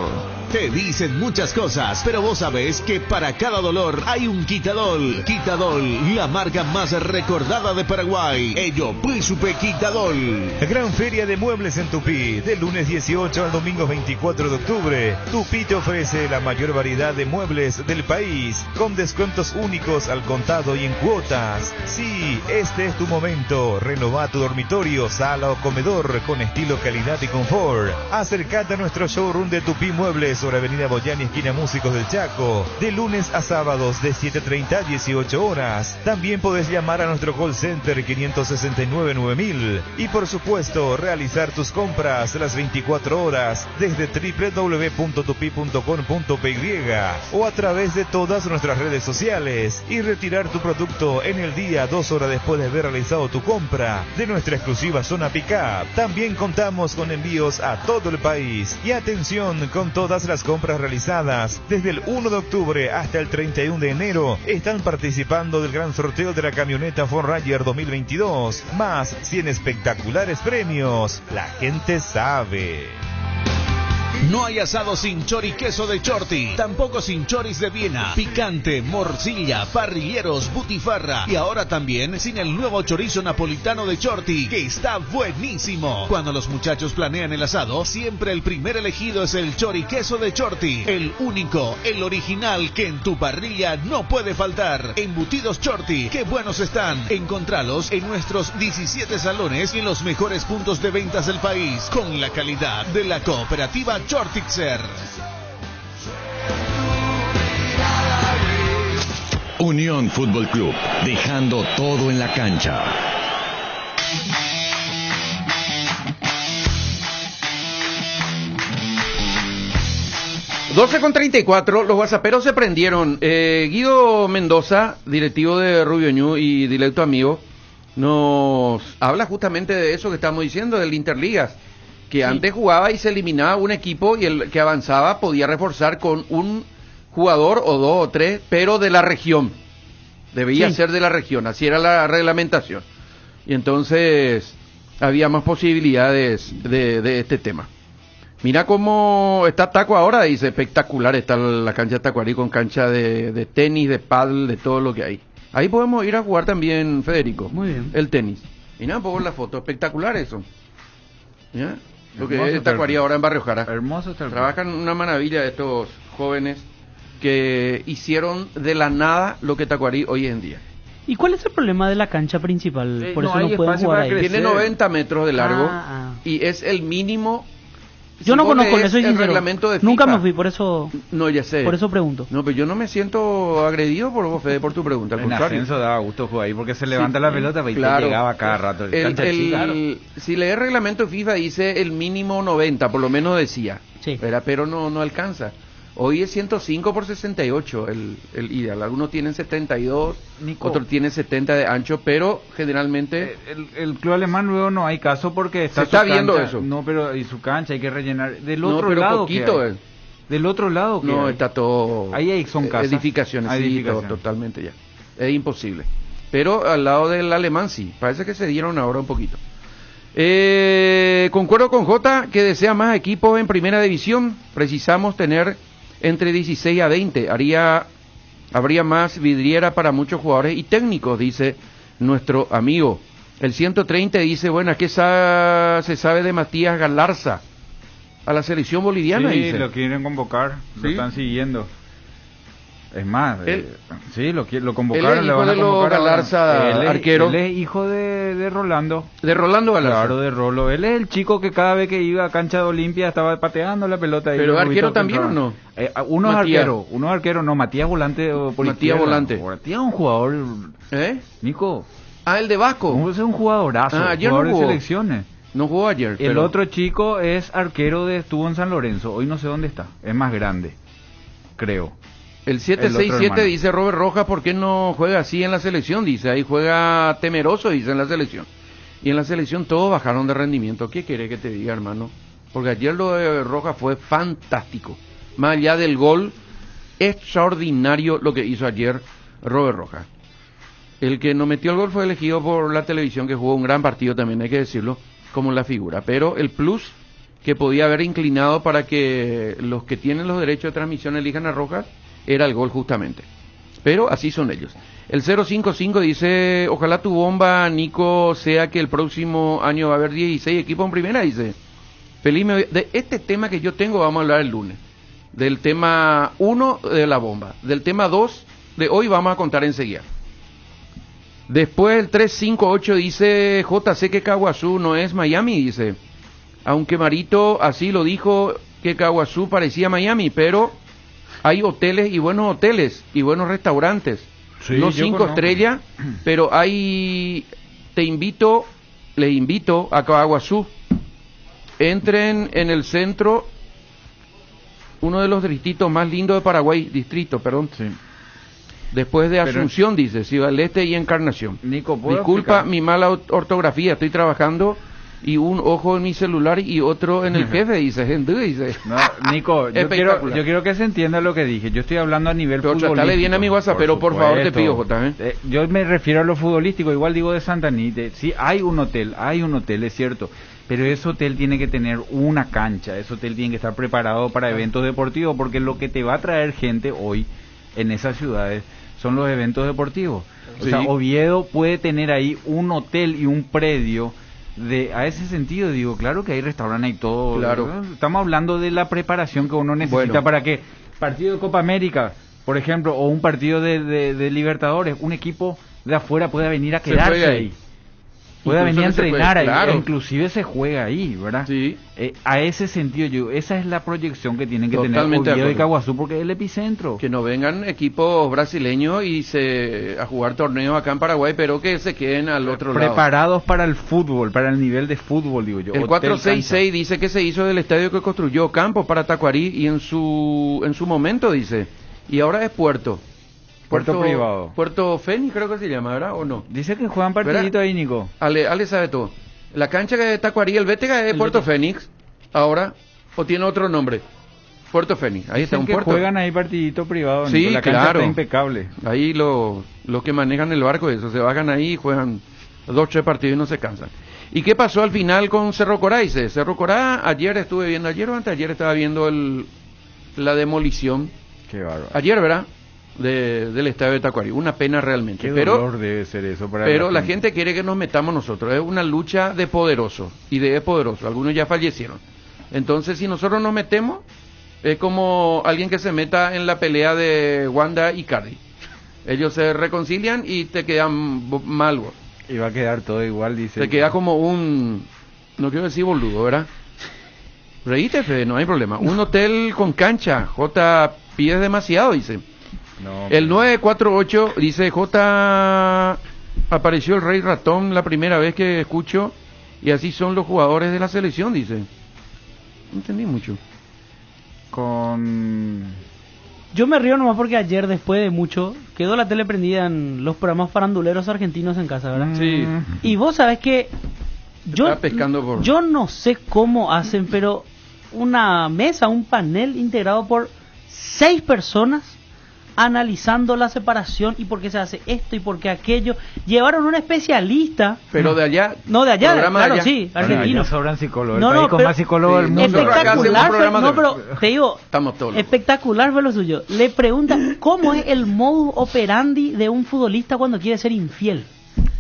Te dicen muchas cosas, pero vos sabés que para cada dolor hay un Quitadol. Quitadol, la marca más recordada de Paraguay. Ello, Príncipe Quitadol. Gran Feria de Muebles en Tupí, del lunes 18 al domingo 24 de octubre. Tupí te ofrece la mayor variedad de muebles del país, con descuentos únicos al contado y en cuotas. Sí, este es tu momento. Renová tu dormitorio, sala o comedor con estilo, calidad y confort. Acércate a nuestro showroom de Tupí Muebles sobre Avenida Boyani, esquina Músicos del Chaco, de lunes a sábados de 7:30 a 18 horas. También podés llamar a nuestro call center 569-9000 y por supuesto realizar tus compras las 24 horas desde www.tupi.com.py o a través de todas nuestras redes sociales y retirar tu producto en el día 2 horas después de haber realizado tu compra de nuestra exclusiva zona pick-up. También contamos con envíos a todo el país. Y atención, con todas las compras realizadas desde el 1 de octubre hasta el 31 de enero están participando del gran sorteo de la camioneta 4Runner 2022, más 100 espectaculares premios. La gente sabe. No hay asado sin chori queso de Chorti, tampoco sin choris de Viena, picante, morcilla, parrilleros, butifarra y ahora también sin el nuevo chorizo napolitano de Chorti, que está buenísimo. Cuando los muchachos planean el asado, siempre el primer elegido es el chori queso de Chorti, el único, el original que en tu parrilla no puede faltar. Embutidos Chorti, qué buenos están. Encontralos en nuestros 17 salones y en los mejores puntos de ventas del país, con la calidad de la cooperativa Chortixer. Unión Fútbol Club, dejando todo en la cancha. Con 34, los whatsapperos se prendieron. Guido Mendoza, directivo de Rubio Ñu y directo amigo, nos habla justamente de eso que estamos diciendo, del Interligas, que antes jugaba y se eliminaba un equipo y el que avanzaba podía reforzar con un jugador o dos o tres, pero de la región. Debía ser de la región, así era la reglamentación. Y entonces había más posibilidades de este tema. Mira cómo está Taco ahora, dice, espectacular está la cancha de Tacuarí, con cancha de tenis, de pádel, de todo lo que hay. Ahí podemos ir a jugar también, Federico. Muy bien. El tenis. Y nada, pongo la foto, espectacular eso. ¿Ya? Lo que Hermoso es Tacuarí ahora en Barrio Jara. Hermoso está el Trabajan una maravilla estos jóvenes que hicieron de la nada lo que Tacuarí hoy en día. ¿Y cuál es el problema de la cancha principal? Por eso no no hay pueden espacio jugar para ahí. Tiene 90 metros de largo Ah. y es el mínimo. Yo no vos conozco, lees le soy el sincero. reglamento de Nunca FIFA. me fui, por eso No, ya sé. por eso pregunto. No, pero yo no me siento agredido por vos, Fede, por tu pregunta. Al En contrario. ascenso daba gusto jugar ahí porque se levanta la pelota y claro. te llegaba cada rato. Si lees el reglamento de FIFA dice el mínimo 90, por lo menos decía. Pero no alcanza. Hoy es 105 por 68 el ideal. Algunos tienen 72, Nico, otros tienen 70 de ancho, pero generalmente... El club alemán luego no hay caso porque está se está su viendo cancha, eso. No, pero y su cancha hay que rellenar. Del No, otro pero lado poquito, ¿qué hay? Del otro lado ¿qué No, hay? está todo... Ahí son casas. Edificaciones, Hay sí, edificaciones. todo, totalmente ya. Es imposible. Pero al lado del alemán sí. Parece que se dieron ahora un poquito. Concuerdo con Jota que desea más equipos en primera división. Precisamos tener entre 16 a 20. Habría más vidriera para muchos jugadores y técnicos, dice nuestro amigo. El 130 dice, bueno, ¿qué se sabe de Matías Galarza? A la selección boliviana, Sí, dice. lo quieren convocar, lo ¿Sí? están siguiendo. Es más, sí, lo Él convocaron. es le hijo van a de los convocar ahora. Galarza, arquero. Él es hijo de Rolando. De Rolando Galarza. Claro, de Rolo. Él es el chico que cada vez que iba a cancha de Olimpia estaba pateando la pelota. ¿Pero arquero también o no? Uno es Matías. arquero, no, Matías Volante por Matías izquierda. Volante. Matías es un jugador, Nico. Ah, el de Vasco. Es un jugadorazo, ayer jugador no de jugó. selecciones. No jugó ayer. El otro chico es arquero estuvo en San Lorenzo, hoy no sé dónde está, es más grande, creo. El otro 767 hermano. dice Robert Rojas, ¿por qué no juega así en la selección? Dice, ahí juega temeroso, dice en la selección. Y en la selección todos bajaron de rendimiento. ¿Qué quiere que te diga, hermano? Porque ayer lo de Rojas fue fantástico. Más allá del gol, extraordinario lo que hizo ayer Robert Rojas. El que no metió el gol fue elegido por la televisión, que jugó un gran partido también, hay que decirlo, como la figura. Pero el plus que podía haber inclinado para que los que tienen los derechos de transmisión elijan a Rojas era el gol justamente. Pero así son ellos. El 055 dice, ojalá tu bomba, Nico, sea que el próximo año va a haber 16 equipos en primera, dice. Feliz de este tema que yo tengo vamos a hablar el lunes. Del tema 1 de la bomba. Del tema 2 de hoy vamos a contar enseguida. Después el 358 dice, JC que Caguazú no es Miami, dice. Aunque Marito así lo dijo, que Caguazú parecía Miami, pero hay hoteles y buenos restaurantes. Sí, no yo 5 conozco. estrellas, pero les invito a Caguazú. Entren en el centro, uno de los distritos más lindos de Paraguay, Sí. Después de Asunción, dice, Ciudad del Este y Encarnación. Nico, ¿puedo Disculpa explicar? mi mala ortografía, estoy trabajando y un ojo en mi celular y otro en el jefe, dice. No, Nico, yo quiero que se entienda lo que dije. Yo estoy hablando a nivel Pero futbolístico. tratale bien a mi WhatsApp, pero por favor te pido, Jota. Yo me refiero a lo futbolístico, igual digo de Santa Anita. Sí, hay un hotel, es cierto. Pero ese hotel tiene que tener una cancha, ese hotel tiene que estar preparado para eventos deportivos, porque lo que te va a traer gente hoy en esas ciudades son los eventos deportivos. O sea, Oviedo puede tener ahí un hotel y un predio a ese sentido, digo, claro que hay restaurantes y todo. Claro. ¿no? Estamos hablando de la preparación que uno necesita para que partido de Copa América, por ejemplo, o un partido de Libertadores, un equipo de afuera pueda venir a quedarse ahí. pueda venir a entrenar ahí, claro. inclusive se juega ahí, ¿verdad? Sí. A ese sentido, esa es la proyección que tienen que Totalmente tener Oviedo y de Caguazú, porque es el epicentro. Que no vengan equipos brasileños a jugar torneos acá en Paraguay, pero que se queden al otro lado. Preparados para el fútbol, para el nivel de fútbol, digo yo. El Hotel, 466 cancha. dice que se hizo del estadio que construyó Campos para Tacuarí y en su momento dice, y ahora es Puerto privado. Puerto Fénix creo que se llama, ¿verdad? ¿O no? Dice que juegan partidito ahí, Nico. Ale sabe todo. La cancha que de Tacuarí, el Bétega es Puerto Fénix, ahora, o tiene otro nombre. Puerto Fénix, ahí está Dicen un que puerto. juegan ahí partidito privado. Sí, Nico. La cancha claro. está impecable. Ahí los que manejan el barco, eso, se bajan ahí y juegan 2-3 partidos y no se cansan. ¿Y qué pasó al final con Cerro Corá? Dice, Cerro Corá, ayer o anteayer estaba viendo la demolición. Qué bárbaro. Ayer, ¿verdad? Del estadio de Tacuarí. Una pena realmente. Qué pero dolor debe ser eso para pero la gente quiere que nos metamos nosotros. Es una lucha de poderosos y de poderosos. Algunos ya fallecieron. Entonces, si nosotros nos metemos, es como alguien que se meta en la pelea de Wanda y Cardi. Ellos se reconcilian y te quedan mal, vos. Y va a quedar todo igual, dice. Te queda como no quiero decir boludo, ¿verdad? Reíte, Fede, no hay problema. Un hotel con cancha. J pides demasiado, dice. No, el 948 dice, J apareció el Rey Ratón la primera vez que escucho y así son los jugadores de la selección, dice. No entendí mucho. Yo me río nomás porque ayer, después de mucho, quedó la tele prendida en los programas faranduleros argentinos en casa, ¿verdad? Sí. Y vos sabés que yo no sé cómo hacen, pero una mesa, un panel integrado por 6 personas analizando la separación y por qué se hace esto y por qué aquello. Llevaron un especialista. Pero de allá. No, de allá, claro, de allá. sí, argentino. Sobran psicólogos. No, el país no, con más psicólogos del mundo. Espectacular, pero te digo, estamos todos espectacular fue lo suyo. Le preguntan cómo es el modus operandi de un futbolista cuando quiere ser infiel.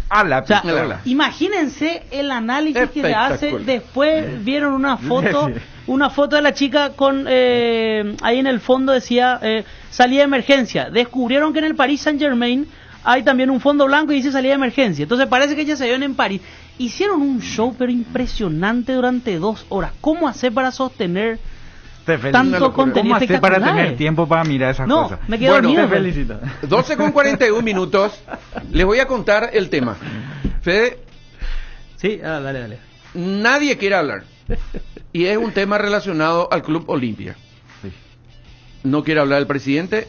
A la pistola. Imagínense el análisis que le hace. Después vieron una foto de la chica con ahí en el fondo decía salida de emergencia. Descubrieron que en el Paris Saint-Germain hay también un fondo blanco y dice salida de emergencia. Entonces parece que ella se vio en París. Hicieron un show pero impresionante durante 2 horas. ¿Cómo hacer para sostener tanto contenido? ¿Cómo hacer para tener tiempo para mirar esas cosas? Me quedo dormido. Te felicito. 12:41 minutos. Les voy a contar el tema. Fede. Sí, dale. Nadie quiere hablar. Y es un tema relacionado al Club Olimpia. Sí. No quiere hablar el presidente,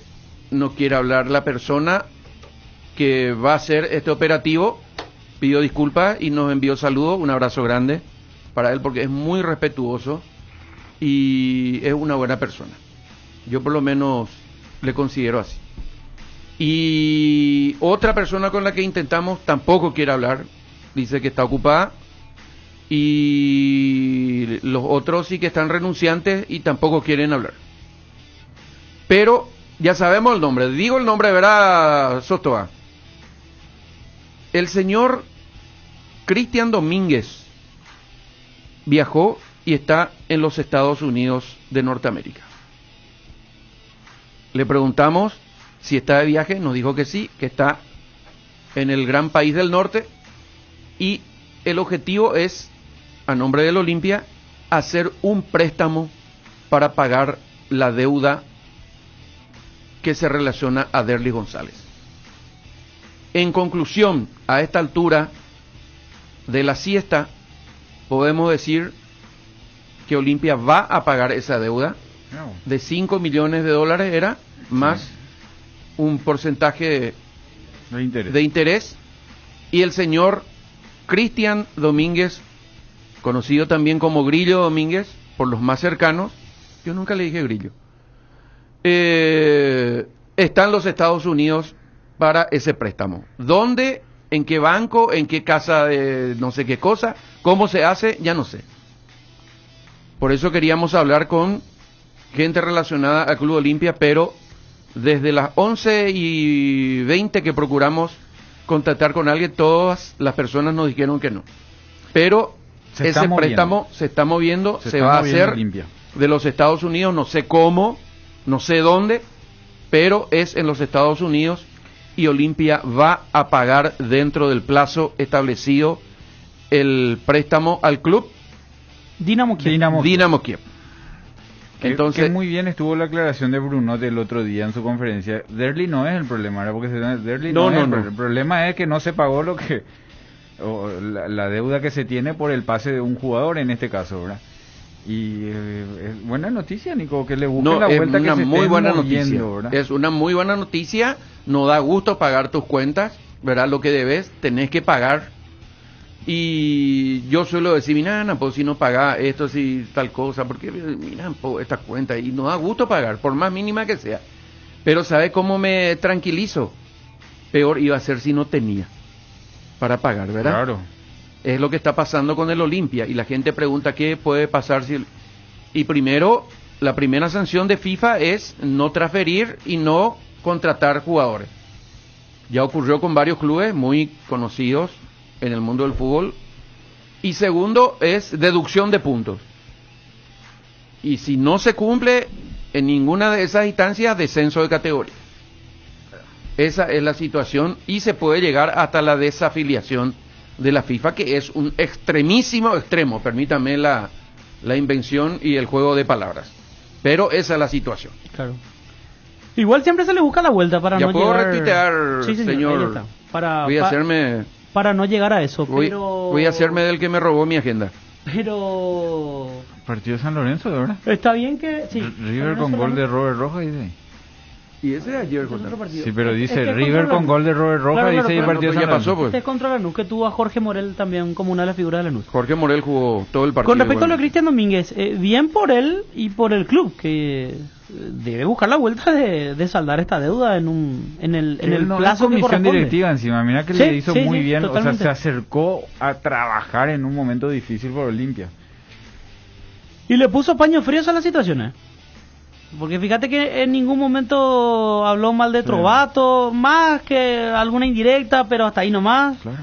no quiere hablar la persona que va a hacer este operativo. Pidió disculpas y nos envió saludos, un abrazo grande para él porque es muy respetuoso y es una buena persona. Yo por lo menos le considero así. Y otra persona con la que intentamos tampoco quiere hablar, dice que está ocupada. Y los otros sí que están renunciantes y tampoco quieren hablar. Pero ya sabemos el nombre. Digo el nombre, ¿verdad, Sotoa? El señor Cristian Domínguez viajó y está en los Estados Unidos de Norteamérica. Le preguntamos si está de viaje, nos dijo que sí, que está en el gran país del norte y el objetivo es, a nombre del Olimpia, hacer un préstamo para pagar la deuda que se relaciona a Derly González. En conclusión, a esta altura de la siesta, podemos decir que Olimpia va a pagar esa deuda de $5 millones era, más un porcentaje de interés, y el señor Cristian Domínguez, conocido también como Grillo Domínguez, por los más cercanos, yo nunca le dije Grillo, está en los Estados Unidos para ese préstamo. ¿Dónde? ¿En qué banco? ¿En qué casa de no sé qué cosa? ¿Cómo se hace? Ya no sé. Por eso queríamos hablar con gente relacionada al Club Olimpia, pero desde las 11:20 que procuramos contactar con alguien, todas las personas nos dijeron que no. Pero ese préstamo se está moviendo, se va a hacer Olimpia de los Estados Unidos, no sé cómo, no sé dónde, pero es en los Estados Unidos y Olimpia va a pagar dentro del plazo establecido el préstamo al club Dinamo Kiev. Entonces, que muy bien estuvo la aclaración de Bruno del otro día en su conferencia. Derli no es el problema, ¿verdad? Porque Derli no. El problema es que no se pagó lo que la deuda que se tiene por el pase de un jugador en este caso, ¿verdad? Y es buena noticia, Nico, que le busquen la vuelta, que se estén moviendo, ¿verdad? Es una muy buena noticia. No da gusto pagar tus cuentas, ¿verdad? Lo que debes, tenés que pagar. Y yo suelo decir, mira, pues si no pagás esto, si tal cosa, porque mira, esta cuenta, y no da gusto pagar, por más mínima que sea. Pero ¿sabe cómo me tranquilizo? Peor iba a ser si no tenía para pagar, ¿verdad? Claro. Es lo que está pasando con el Olimpia, y la gente pregunta qué puede pasar si... Y primero, la primera sanción de FIFA es no transferir y no contratar jugadores. Ya ocurrió con varios clubes muy conocidos en el mundo del fútbol. Y segundo es deducción de puntos. Y si no se cumple en ninguna de esas instancias, descenso de categoría. Esa es la situación, y se puede llegar hasta la desafiliación de la FIFA, que es un extremísimo extremo, permítame la invención y el juego de palabras. Pero esa es la situación. Claro. Igual siempre se le busca la vuelta para ya no puedo llegar... retuitear, sí, señor. Voy a hacerme... Para no llegar a eso, voy a hacerme del que me robó mi agenda. Pero... Partido de San Lorenzo, ¿de verdad? Está bien que... Sí, River con gol de Robert Rojas, dice. Y ese de ayer, sí, pero dice River con gol de Robert Rojas, dice el partido de San Lorenzo. Pues. Este es contra Lanús, que tuvo a Jorge Morel también como una de las figuras de Lanús. Jorge Morel jugó todo el partido. Con respecto a lo de Cristian Domínguez, bien por él y por el club, que debe buscar la vuelta de saldar esta deuda en el plazo que corresponde. Comisión directiva encima, mira que le hizo muy bien, totalmente. O sea, se acercó a trabajar en un momento difícil por Olimpia. Y le puso paños fríos a las situaciones. Porque fíjate que en ningún momento habló mal de Trovato, más que alguna indirecta, pero hasta ahí nomás. Claro.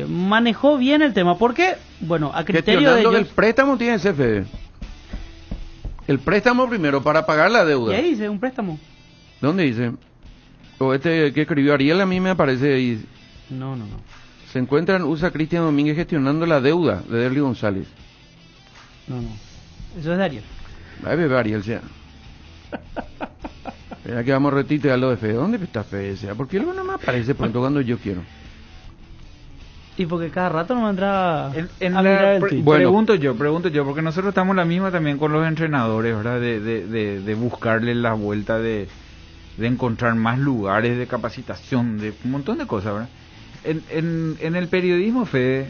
Manejó bien el tema, porque, bueno, a criterio de ellos... el préstamo tiene CFE. El préstamo primero para pagar la deuda. ¿Qué dice? ¿Un préstamo? ¿Dónde dice? O este que escribió Ariel a mí me aparece ahí. No. Se encuentran USA Cristian Domínguez gestionando la deuda de Derli González. No. Eso es de Ariel. Ay, bebé, Ariel, sea. Espera que vamos a retuitear lo de Fede. ¿Dónde está Fede, sea? Porque luego no me aparece pronto cuando yo quiero. Y porque cada rato no entra pregunto yo, porque nosotros estamos la misma también con los entrenadores, ¿verdad? De buscarle la vuelta, de encontrar más lugares de capacitación, de un montón de cosas, ¿verdad? En el periodismo, Fede,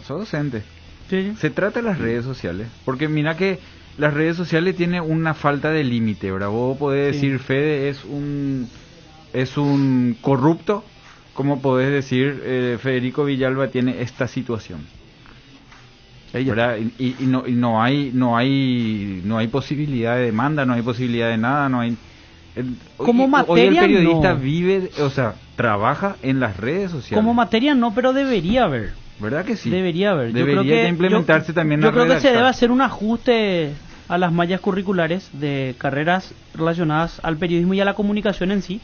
sos docente, sí. Se trata de las redes sociales, porque mira que las redes sociales tienen una falta de límite, ¿verdad? Vos podés decir, Fede es un corrupto, como podés decir, Federico Villalba tiene esta situación, ¿verdad? Y no hay posibilidad de demanda, no hay posibilidad de nada, no hay... Como materia, hoy el periodista no. vive, o sea, trabaja en las redes sociales. Como materia no, pero debería haber. ¿Verdad que sí? Debería haber. Debería implementarse también. Yo creo que se debe hacer un ajuste a las mallas curriculares de carreras relacionadas al periodismo y a la comunicación en sí.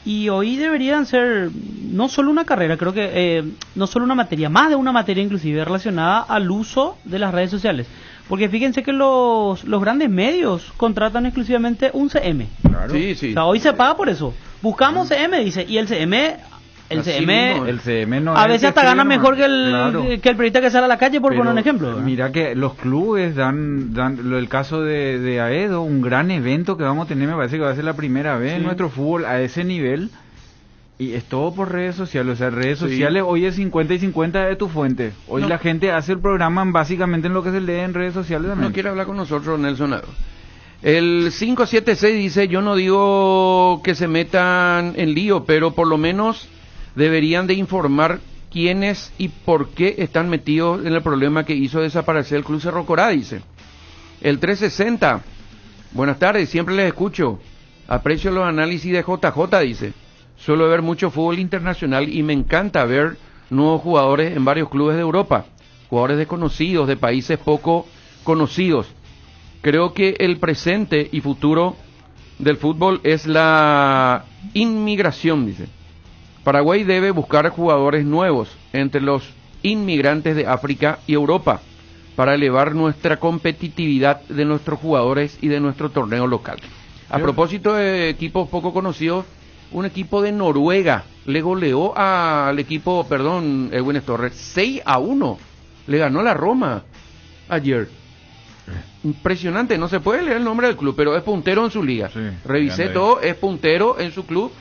Y hoy deberían ser no solo una carrera, creo que no solo una materia, más de una materia inclusive relacionada al uso de las redes sociales. Porque fíjense que los grandes medios contratan exclusivamente un CM. Claro. Sí. O sea, hoy se paga por eso. Buscamos CM, dice, y el CM no a veces hasta gana mejor que el periodista que sale a la calle, por poner un ejemplo. Mira que los clubes dan el caso de Aedo, un gran evento que vamos a tener, me parece que va a ser la primera vez en nuestro fútbol a ese nivel, y es todo por redes sociales. O sea, redes sociales hoy es 50 y 50 de tu fuente. Hoy la gente hace el programa básicamente en lo que se lee en redes sociales también. No quiere hablar con nosotros, Nelson. El 576 dice, yo no digo que se metan en lío, pero por lo menos deberían de informar quiénes y por qué están metidos en el problema que hizo desaparecer el Club Cerro Corá, dice. El 360, buenas tardes, siempre les escucho, aprecio los análisis de JJ, dice. Suelo ver mucho fútbol internacional y me encanta ver nuevos jugadores en varios clubes de Europa, jugadores desconocidos de países poco conocidos. Creo que el presente y futuro del fútbol es la inmigración, dice. Paraguay debe buscar jugadores nuevos entre los inmigrantes de África y Europa para elevar nuestra competitividad de nuestros jugadores y de nuestro torneo local. A propósito de equipos poco conocidos, un equipo de Noruega le goleó al equipo, Edwin Torres, 6-1. Le ganó la Roma ayer. Impresionante, no se puede leer el nombre del club, pero es puntero en su liga. Sí, revisé todo, es puntero en su club.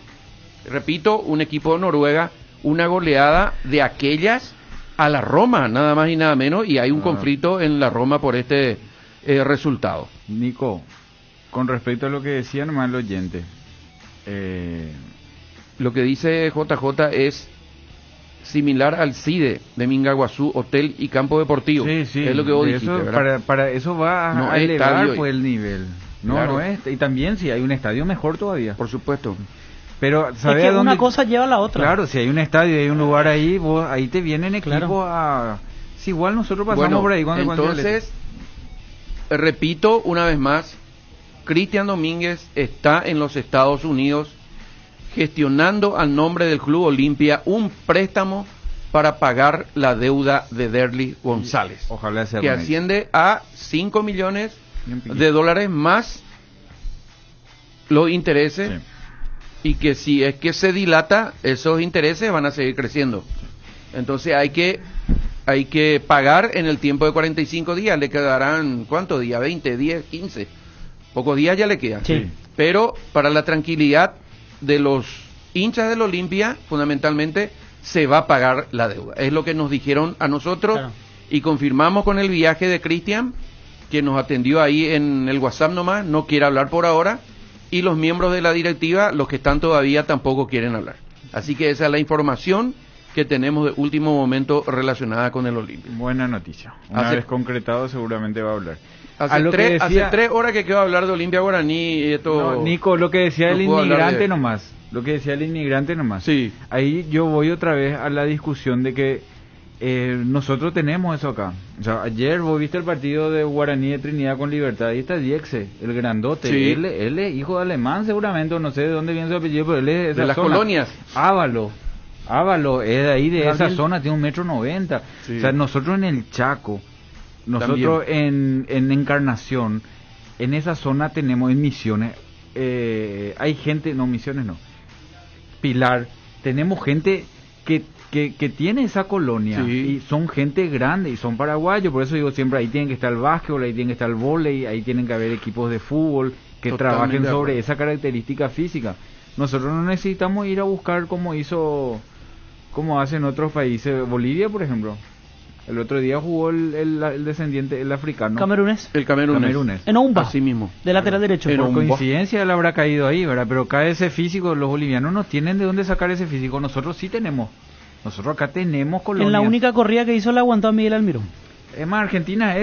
Repito, un equipo de Noruega, una goleada de aquellas a la Roma, nada más y nada menos, y hay un conflicto en la Roma por este resultado. Nico, con respecto a lo que decía nomás el oyente, lo que dice JJ es similar al CIDE de Mingaguazú, hotel y campo deportivo. Sí, sí, es lo que vos dijiste, ¿verdad? Para eso va a elevar pues, el nivel. No es. Y también si hay un estadio, mejor todavía. Por supuesto. Pero ¿sabes es que dónde? Una cosa lleva a la otra. Claro, si hay un estadio y hay un lugar ahí, ahí te vienen equipos a... Si igual nosotros pasamos por ahí. Entonces, repito una vez más, Cristian Domínguez está en los Estados Unidos gestionando al nombre del Club Olimpia un préstamo para pagar la deuda de Derly González. Ojalá sea que asciende a $5 millones más los intereses. Sí. Y que si es que se dilata, esos intereses van a seguir creciendo. Entonces hay que pagar en el tiempo de 45 días. Le quedarán, ¿cuántos días? 20, 10, 15. Pocos días ya le quedan. Sí. Pero para la tranquilidad de los hinchas del Olimpia, fundamentalmente, se va a pagar la deuda. Es lo que nos dijeron a nosotros. Claro. Y confirmamos con el viaje de Cristian, que nos atendió ahí en el WhatsApp nomás, no quiere hablar por ahora. Y los miembros de la directiva, los que están todavía, tampoco quieren hablar. Así que esa es la información que tenemos de último momento relacionada con el Olimpia. Buena noticia. Una vez concretado seguramente va a hablar. Hace 3 horas que quedó a hablar de Olimpia Guaraní. No, Nico, lo que decía el inmigrante nomás. Lo que decía el inmigrante nomás. Sí. Ahí yo voy otra vez a la discusión de que nosotros tenemos eso acá. O sea, ayer vos viste el partido de Guaraní de Trinidad con Libertad. Ahí está Diexe, el grandote. Sí. Él es hijo de alemán seguramente, no sé de dónde viene su apellido, pero él es de las colonias. Ávalo, es de ahí, de esa zona, tiene 1,90 m. Sí. O sea, nosotros en el Chaco, nosotros en Encarnación, en esa zona tenemos, en Misiones, hay gente, no, Misiones no, Pilar, tenemos gente que tiene esa colonia, sí. Y son gente grande y son paraguayos, por eso digo siempre, ahí tienen que estar el básquetbol, ahí tienen que estar el vóley, ahí tienen que haber equipos de fútbol que trabajen sobre esa característica física. Nosotros no necesitamos ir a buscar como hacen otros países. Bolivia, por ejemplo, el otro día jugó el descendiente, el africano. El camerunés. En Oumba. Así mismo. De lateral derecho. Por coincidencia él habrá caído ahí, ¿verdad? Pero cae ese físico, los bolivianos no tienen de dónde sacar ese físico, nosotros sí tenemos. Nosotros acá tenemos colonias. En la única corrida que hizo la aguantó a Miguel Almirón. Es más, Argentina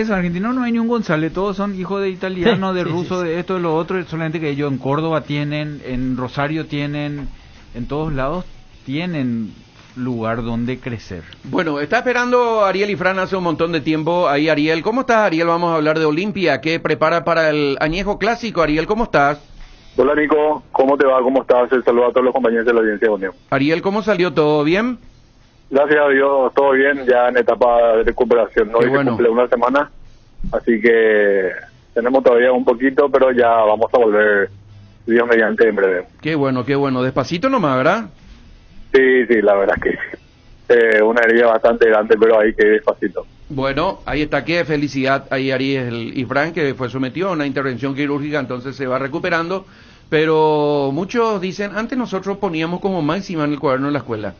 no hay ni un González, todos son hijos de italianos, de rusos, de esto, de lo otro, solamente que ellos en Córdoba tienen, en Rosario tienen, en todos lados tienen lugar donde crecer. Bueno, está esperando Ariel y Fran hace un montón de tiempo. Ahí, Ariel, ¿cómo estás, Ariel? Vamos a hablar de Olimpia, ¿qué prepara para el añejo clásico? Ariel, ¿cómo estás? Hola, Nico, ¿cómo te va? ¿Cómo estás? El saludo a todos los compañeros de la audiencia. Ariel, ¿cómo salió? ¿Todo bien? Gracias a Dios, todo bien, ya en etapa de recuperación. Hoy se cumple una semana, así que tenemos todavía un poquito, pero ya vamos a volver, Dios mediante, en breve. Qué bueno, despacito nomás, ¿verdad? Sí, la verdad que sí. Una herida bastante grande, pero ahí que despacito. Bueno, ahí está, qué felicidad ahí Ariel y Fran, que fue sometido a una intervención quirúrgica, entonces se va recuperando, pero muchos dicen, antes nosotros poníamos como máxima en el cuaderno de la escuela,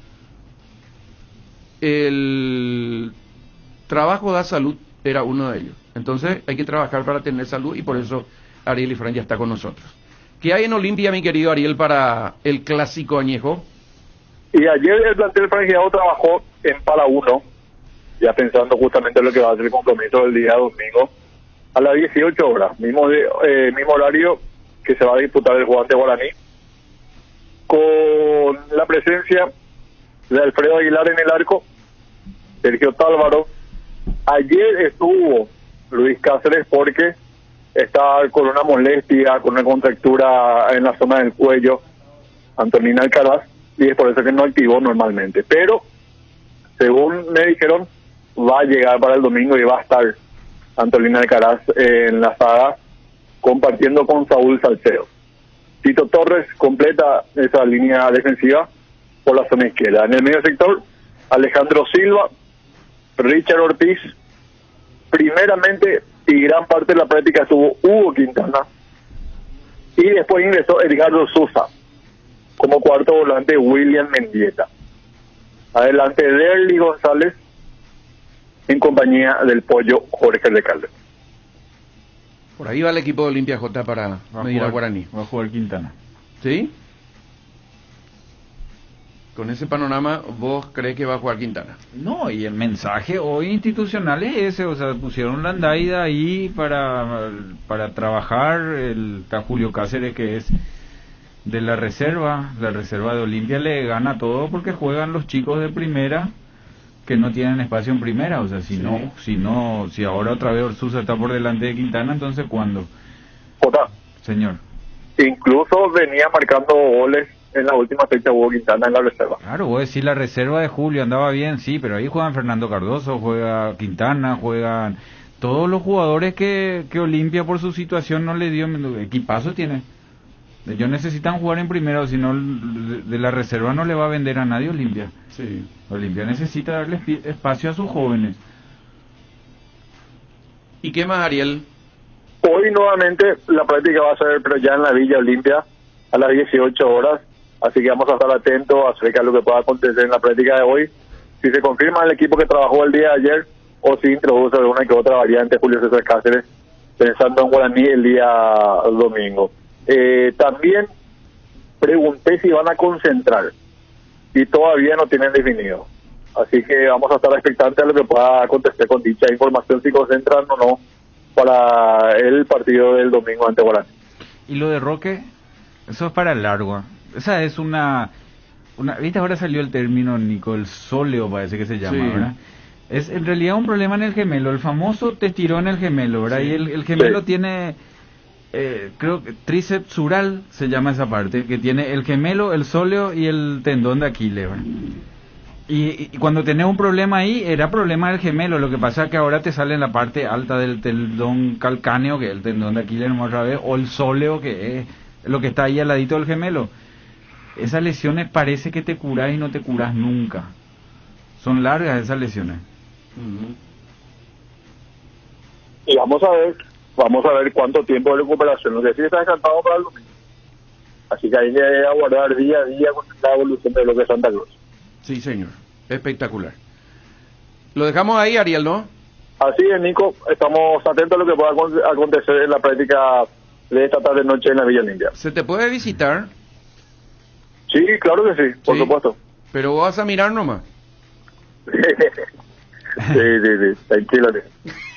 el trabajo da salud, era uno de ellos. Entonces hay que trabajar para tener salud y por eso Ariel y Fran ya está con nosotros. ¿Qué hay en Olimpia, mi querido Ariel, para el clásico añejo? Y ayer el plantel franqueado trabajó en Pala 1, ya pensando justamente en lo que va a ser el compromiso del día domingo, a las 18 horas, mismo horario que se va a disputar el jugante guaraní, con la presencia de Alfredo Aguilar en el arco, Sergio Tálvaro. Ayer estuvo Luis Cáceres porque está con una molestia, con una contractura en la zona del cuello, Antonina Alcaraz, y es por eso que no activó normalmente. Pero, según me dijeron, va a llegar para el domingo y va a estar Antolín Alcaraz en la saga, compartiendo con Saúl Salcedo. Tito Torres completa esa línea defensiva por la zona izquierda. En el medio sector, Alejandro Silva, Richard Ortiz, primeramente y gran parte de la práctica estuvo Hugo Quintana, y después ingresó Edgardo Sousa como cuarto volante William Mendieta. Adelante Derly González en compañía del Pollo Jorge Recalde. Por ahí va el equipo de Olimpia J para medir a Guaraní. Va a jugar Quintana. ¿Sí? Con ese panorama, ¿vos crees que va a jugar Quintana? No, y el mensaje hoy institucional es ese, o sea, pusieron Landaida ahí para trabajar, está Julio Cáceres, que es de la reserva de Olimpia, le gana todo porque juegan los chicos de primera que no tienen espacio en primera, o sea, si ahora otra vez Orsusa está por delante de Quintana, entonces ¿cuándo? Jota. Señor. Incluso venía marcando goles en la última fecha Hugo Quintana en la reserva. Claro, voy a decir, la reserva de Julio andaba bien, sí, pero ahí juegan Fernando Cardoso, juega Quintana, juegan todos los jugadores que Olimpia por su situación no le dio, equipazo tiene. Ellos necesitan jugar en primera, o si no, de la reserva no le va a vender a nadie Olimpia. Sí. Olimpia necesita darle espacio a sus jóvenes. ¿Y qué más, Ariel? Hoy nuevamente la práctica va a ser, pero ya en la Villa Olimpia, a las 18 horas. Así que vamos a estar atentos acerca de lo que pueda acontecer en la práctica de hoy. Si se confirma el equipo que trabajó el día de ayer, o si introduce alguna que otra variante Julio César Cáceres, pensando en Guaraní el día domingo. También pregunté si van a concentrar y todavía no tienen definido, así que vamos a estar expectantes a lo que pueda acontecer con dicha información, si concentran o no para el partido del domingo ante Guaraní. Y lo de Roque, eso es para largo, esa es una viste, ahora salió el término, Nico, el sóleo parece que se llama, sí. ¿Verdad? Es en realidad un problema en el gemelo, el famoso testirón en el gemelo, ¿verdad? Sí. Y el gemelo tiene creo que tríceps sural se llama esa parte, que tiene el gemelo, el sóleo y el tendón de Aquiles, ¿verdad? Y cuando tenés un problema ahí, era problema del gemelo, lo que pasa es que ahora te sale en la parte alta del tendón calcáneo, que es el tendón de Aquiles otra vez, o el sóleo, que es lo que está ahí al ladito del gemelo. Esas lesiones parece que te curás y no te curás nunca. Son largas esas lesiones. Y vamos a ver cuánto tiempo de recuperación. No sé si está descansado para el domingo. Así que hay que aguardar día a día con la evolución de lo que es Santa Cruz. Sí, señor. Espectacular. Lo dejamos ahí, Ariel, ¿no? Así es, Nico. Estamos atentos a lo que pueda acontecer en la práctica de esta tarde-noche en la Villa Olimpia. ¿Se te puede visitar? Sí, claro que sí, por supuesto. Pero vos vas a mirar nomás. Sí, tranquilo.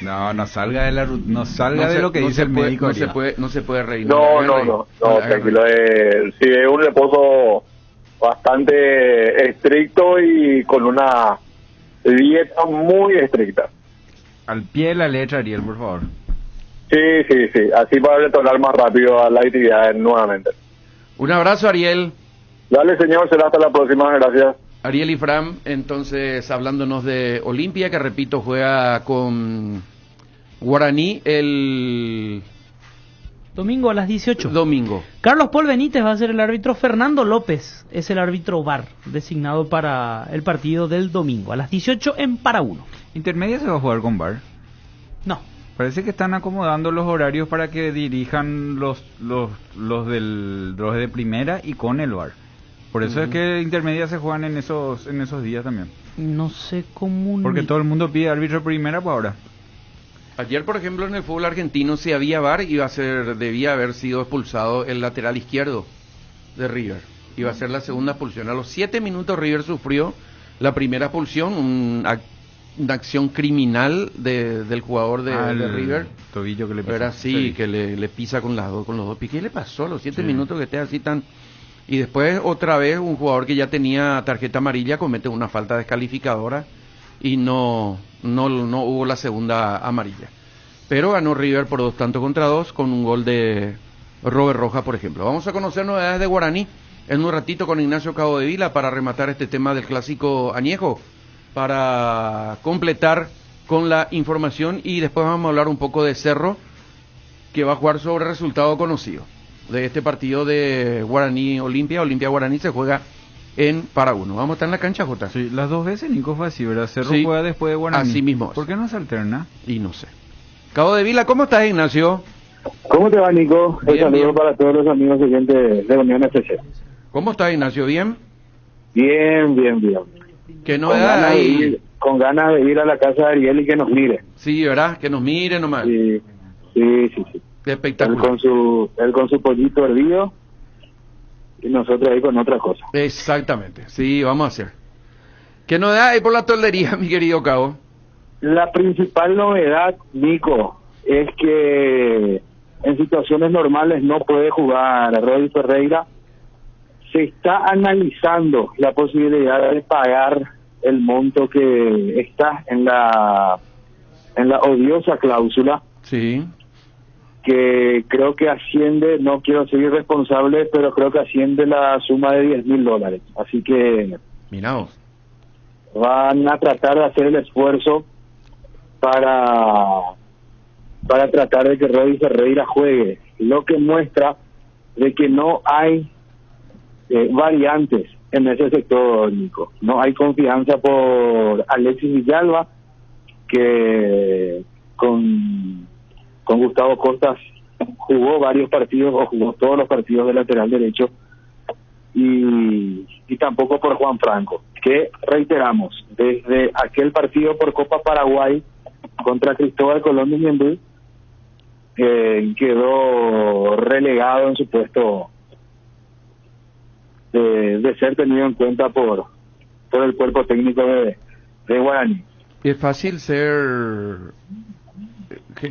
No salga de lo que dice el médico. No se puede reír. No, tranquilo. Sí, es un reposo bastante estricto y con una dieta muy estricta. Al pie de la letra, Ariel, por favor. Sí, así para retornar más rápido a la actividad nuevamente. Un abrazo, Ariel. Dale, señor, será hasta la próxima, gracias. Ariel Ifram, entonces, hablándonos de Olimpia, que repito, juega con Guaraní el domingo a las 18. Domingo. Carlos Paul Benítez va a ser el árbitro, Fernando López es el árbitro VAR designado para el partido del domingo a las 18 en Para Uno. ¿Intermedia se va a jugar con VAR? No. Parece que están acomodando los horarios para que dirijan los de primera y con el VAR. Por eso es que intermedias se juegan en esos días también. No sé cómo. Porque todo el mundo pide árbitro primera para ahora. Ayer, por ejemplo, en el fútbol argentino, si había VAR, debía haber sido expulsado el lateral izquierdo de River. Iba a ser la segunda expulsión. A los 7 minutos River sufrió la primera expulsión, una acción criminal del jugador de River. Tobillo que le pisa. Era así, que le pisa con los dos pies. ¿Qué le pasó a los 7 minutos que esté así tan...? Y después otra vez un jugador que ya tenía tarjeta amarilla comete una falta descalificadora y no hubo la segunda amarilla. Pero ganó River por 2-2 con un gol de Robert Rojas, por ejemplo. Vamos a conocer novedades de Guaraní en un ratito con Ignacio Cabodevila para rematar este tema del clásico añejo, para completar con la información, y después vamos a hablar un poco de Cerro, que va a jugar sobre resultado conocido de este partido de Guaraní Olimpia. Olimpia Guaraní se juega en Paraguno. Vamos a estar en la cancha, Jota. Sí, las dos veces Nico fue así, ¿verdad? Cerro Sí, juega después de Guaraní. así mismo es. ¿Por qué no se alterna? Y no sé. Cabodevila, ¿cómo estás, Ignacio? ¿Cómo te va, Nico? Un Bien, saludo bien. para todos los amigos oyentes de Unión FC. ¿Cómo estás, Ignacio? ¿Bien? Bien, bien, bien. ¿Qué novedad hay? Con ganas de ir a la casa de Ariel y que nos mire. Sí, ¿verdad? Que nos mire nomás. Sí. Espectacular. Él con su pollito hervido y nosotros ahí con otra cosa. Exactamente. Sí, vamos a hacer. ¿Qué novedad hay por la toldería, mi querido Cabo? La principal novedad, Nico, es que en situaciones normales no puede jugar Rodi Ferreira. Se está analizando la posibilidad de pagar el monto que está en la odiosa cláusula. Sí. Que creo que asciende, no quiero ser irresponsable, pero creo que asciende la suma de $10,000. Así que Miraos. van a tratar de hacer el esfuerzo para tratar de que Rodi Ferreira juegue, lo que muestra de que no hay variantes en ese sector, Nico. No hay confianza por Alexis Villalba, que con Gustavo Costas jugó varios partidos o jugó todos los partidos de lateral derecho, y tampoco por Juan Franco, que reiteramos, desde aquel partido por Copa Paraguay contra Cristóbal Colón de Ñemby, quedó relegado en su puesto de ser tenido en cuenta por el cuerpo técnico de Guaraní. Es fácil ser,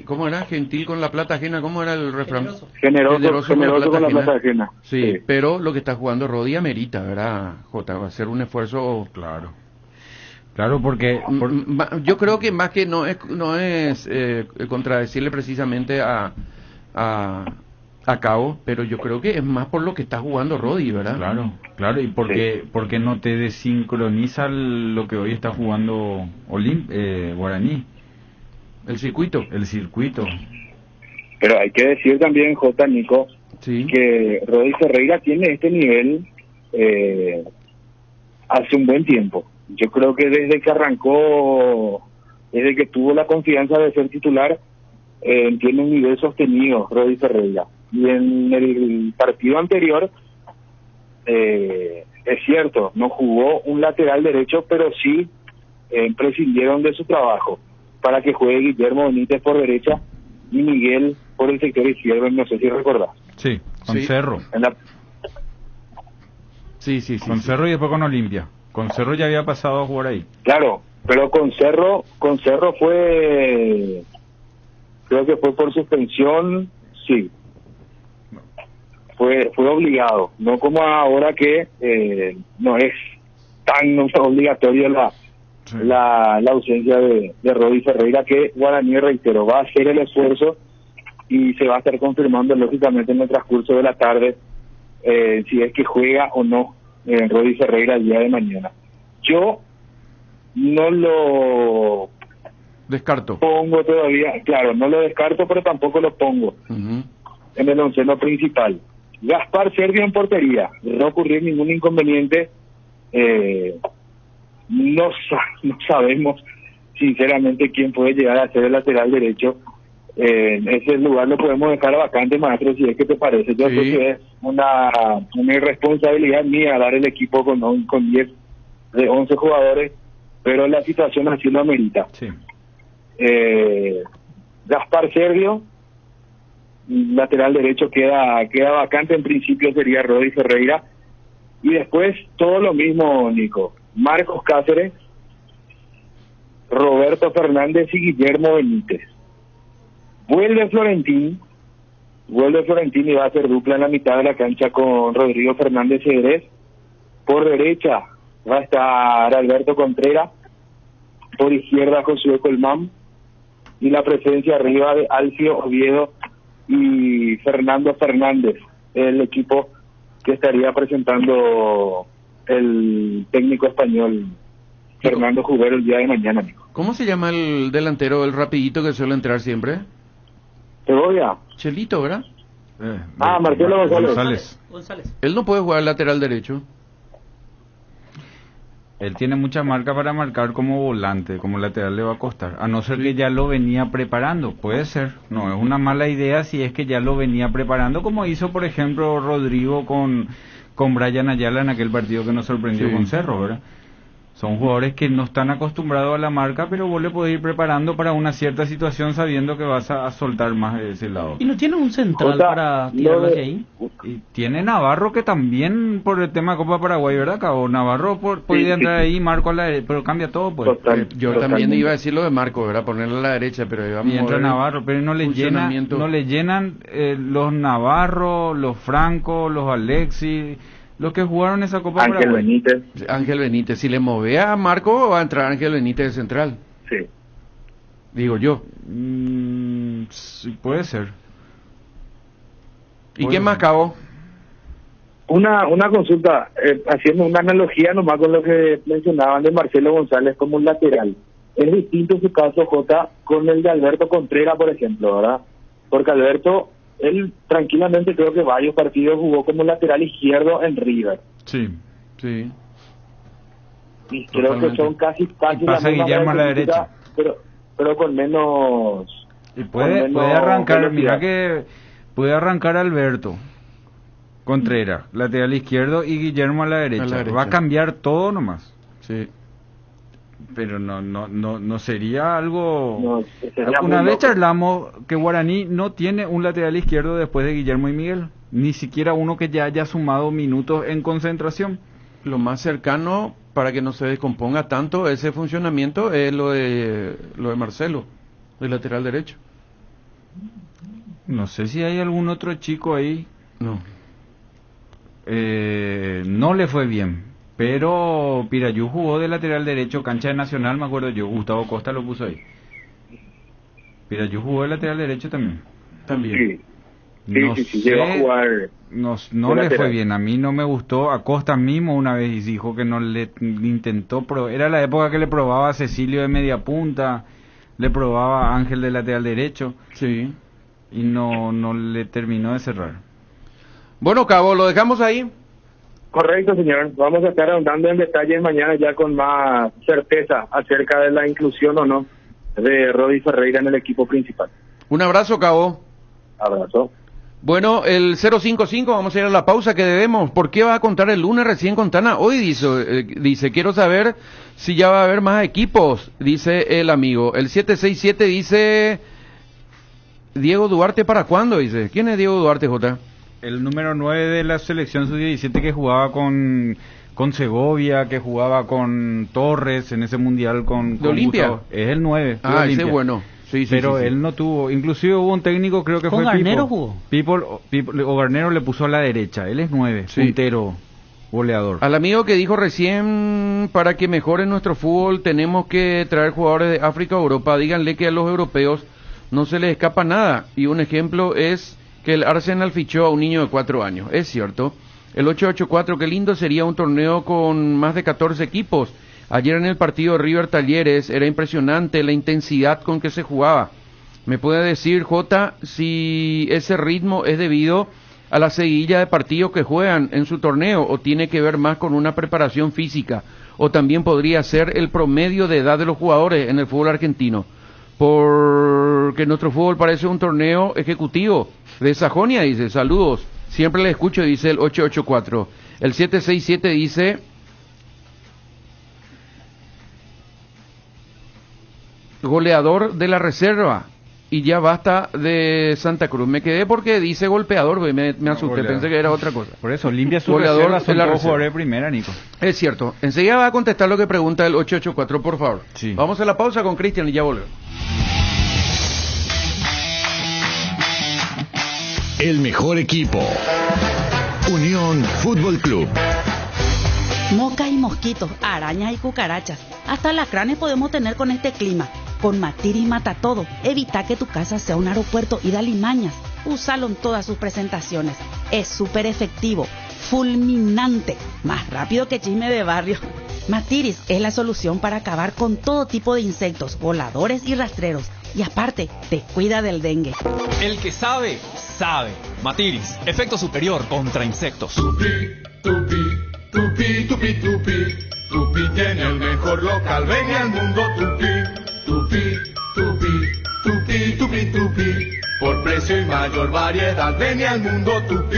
¿cómo era? Gentil con la plata ajena, ¿cómo era el refrán? Generoso con la plata ajena. Sí, pero lo que está jugando Rodi amerita, ¿verdad, Jota? Va a ser un esfuerzo. Claro, porque yo creo que más que no es contradecirle precisamente a Cabo, pero yo creo que es más por lo que está jugando Rodi, ¿verdad? Claro, y porque no te desincroniza lo que hoy está jugando Guaraní. El circuito. Pero hay que decir también, Nico, que Rodi Ferreira tiene este nivel hace un buen tiempo. Yo creo que desde que arrancó, desde que tuvo la confianza de ser titular, tiene un nivel sostenido Rodi Ferreira. Y en el partido anterior, es cierto, no jugó un lateral derecho, pero sí prescindieron de su trabajo para que juegue Guillermo Benítez por derecha y Miguel por el sector izquierdo, no sé si recordás. Sí, con Cerro. Sí. Cerro y después con Olimpia. Con Cerro ya había pasado a jugar ahí. Claro, pero con Cerro fue, creo que fue por suspensión, sí. Fue obligado, no como ahora que no es tan obligatorio la ausencia de Rodi Ferreira, que Guaraní, reitero, va a hacer el esfuerzo y se va a estar confirmando lógicamente en el transcurso de la tarde si es que juega o no Rodi Ferreira el día de mañana. Yo no lo descarto. Pongo todavía, claro, no lo descarto, pero tampoco lo pongo en el onceno principal. Gaspar Servio en portería, no ocurrió ningún inconveniente. No sabemos sinceramente quién puede llegar a ser el lateral derecho. Ese lugar lo podemos dejar vacante, maestro, si es que te parece. Yo creo que es una irresponsabilidad mía dar el equipo con 10 de 11 jugadores, pero la situación así lo amerita. Gaspar Servio, lateral derecho, queda vacante. En principio sería Rodi Ferreira, y después todo lo mismo, Nico. Marcos Cáceres, Roberto Fernández y Guillermo Benítez. Vuelve Florentín y va a hacer dupla en la mitad de la cancha con Rodrigo Fernández Cedrés. Por derecha va a estar Alberto Contreras, por izquierda Josué Colmán, y la presencia arriba de Alfio Oviedo y Fernando Fernández, el equipo que estaría presentando el técnico español Fernando Jubero el día de mañana, Nico. ¿Cómo se llama el delantero, el rapidito que suele entrar siempre? Segovia. Chelito, ¿verdad? Marcelo González. Él no puede jugar lateral derecho. Él tiene mucha marca para marcar como volante, como lateral le va a costar, a no ser que ya lo venía preparando, puede ser, no es una mala idea si es que ya lo venía preparando, como hizo por ejemplo Rodrigo con Brian Ayala en aquel partido que nos sorprendió con Cerro, ¿verdad? Son jugadores que no están acostumbrados a la marca, pero vos le podés ir preparando para una cierta situación sabiendo que vas a soltar más de ese lado. ¿Y no tiene un central para tirarlo hacia ahí? Y tiene Navarro, que también por el tema de Copa Paraguay, ¿verdad, Cabo? Navarro podía entrar ahí, Marco a la derecha, pero cambia todo, pues. Yo también iba a decir lo de Marco, ¿verdad? Ponerlo a la derecha, pero íbamos y entra Navarro, pero no le llenan los Navarro, los Franco, los Alexis, los que jugaron esa Copa Paraguay. Ángel Benítez. Si le movía a Marco, va a entrar Ángel Benítez de central. Sí. Digo yo. Sí, puede ser. ¿Y qué más, Cabo? Una consulta, haciendo una analogía nomás con lo que mencionaban de Marcelo González como un lateral. Es distinto su caso, Jota, con el de Alberto Contreras, por ejemplo, ¿verdad? Porque Alberto, él tranquilamente creo que varios partidos jugó como lateral izquierdo en River. Sí. Y creo que son casi pasa Guillermo a la derecha. Pero con menos... Y puede arrancar, velocidad. Mira que puede arrancar Alberto Contreras, lateral izquierdo, y Guillermo a la derecha. Va a cambiar todo nomás. Sí. Pero no sería algo... No, sería una vez loco. charlamos que Guaraní no tiene un lateral izquierdo después de Guillermo y Miguel, ni siquiera uno que ya haya sumado minutos en concentración. Lo más cercano para que no se descomponga tanto ese funcionamiento es lo de Marcelo, el lateral derecho. No sé si hay algún otro chico ahí. No. No le fue bien. Pero Pirayú jugó de lateral derecho, cancha de Nacional, me acuerdo yo. Gustavo Costa lo puso ahí. Pirayú jugó de lateral derecho también. Sí. No Sí, llegó a jugar. No le fue bien, a mí no me gustó. A Costa mismo una vez dijo que no le intentó. Era la época que le probaba a Cecilio de media punta, le probaba a Ángel de lateral derecho. Sí. Y no le terminó de cerrar. Bueno, Cabo, ¿lo dejamos ahí? Correcto, señor. Vamos a estar ahondando en detalles mañana ya con más certeza acerca de la inclusión o no de Rodi Ferreira en el equipo principal. Un abrazo, Cabo. Abrazo. Bueno, el 055, vamos a ir a la pausa que debemos. ¿Por qué va a contar el lunes recién con Tana? Hoy dice, quiero saber si ya va a haber más equipos, dice el amigo. El 767 dice, Diego Duarte, ¿para cuándo? Dice, ¿quién es Diego Duarte, Jota? El número 9 de la selección sub-17 que jugaba con Segovia, que jugaba con Torres en ese mundial con Olimpia. Gustavo. Es el 9. Ese es bueno. Sí, pero él no tuvo, inclusive hubo un técnico, creo que ¿Con fue Garnero Pipo. jugó? O Garnero le puso a la derecha, él es 9, puntero, goleador. Al amigo que dijo recién, para que mejore nuestro fútbol tenemos que traer jugadores de África o Europa, díganle que a los europeos no se les escapa nada, y un ejemplo es que el Arsenal fichó a un niño de 4 años, es cierto. El 884, qué lindo sería un torneo con más de 14 equipos. Ayer en el partido de River Talleres era impresionante la intensidad con que se jugaba. ¿Me puede decir, Jota, si ese ritmo es debido a la seguilla de partidos que juegan en su torneo o tiene que ver más con una preparación física? O también podría ser el promedio de edad de los jugadores en el fútbol argentino. Porque nuestro fútbol parece un torneo ejecutivo. De Sajonia dice, saludos. Siempre le escucho, dice el 884. El 767 dice... goleador de la reserva y ya basta de Santa Cruz. Me quedé porque dice golpeador, me asusté, pensé que era otra cosa. Por eso, limpia su goleador reserva, son de la todos reserva. jugadores de primera, Nico. Es cierto. Enseguida va a contestar lo que pregunta el 884, por favor. Sí. Vamos a la pausa con Cristian y ya volvemos. El mejor equipo. Unión Fútbol Club. Moscas y mosquitos, arañas y cucarachas. Hasta alacranes podemos tener con este clima. Con Matiris mata todo. Evita que tu casa sea un aeropuerto y de alimañas. Úsalo en todas sus presentaciones. Es súper efectivo. fulminante, más rápido que chisme de barrio. Matiris es la solución para acabar con todo tipo de insectos, voladores y rastreros. Y aparte, te cuida del dengue. El que sabe, sabe. Matiris, efecto superior contra insectos. Tupi tiene el mejor local, ven al mundo Tupi. Por precio y mayor variedad, ven al mundo Tupi.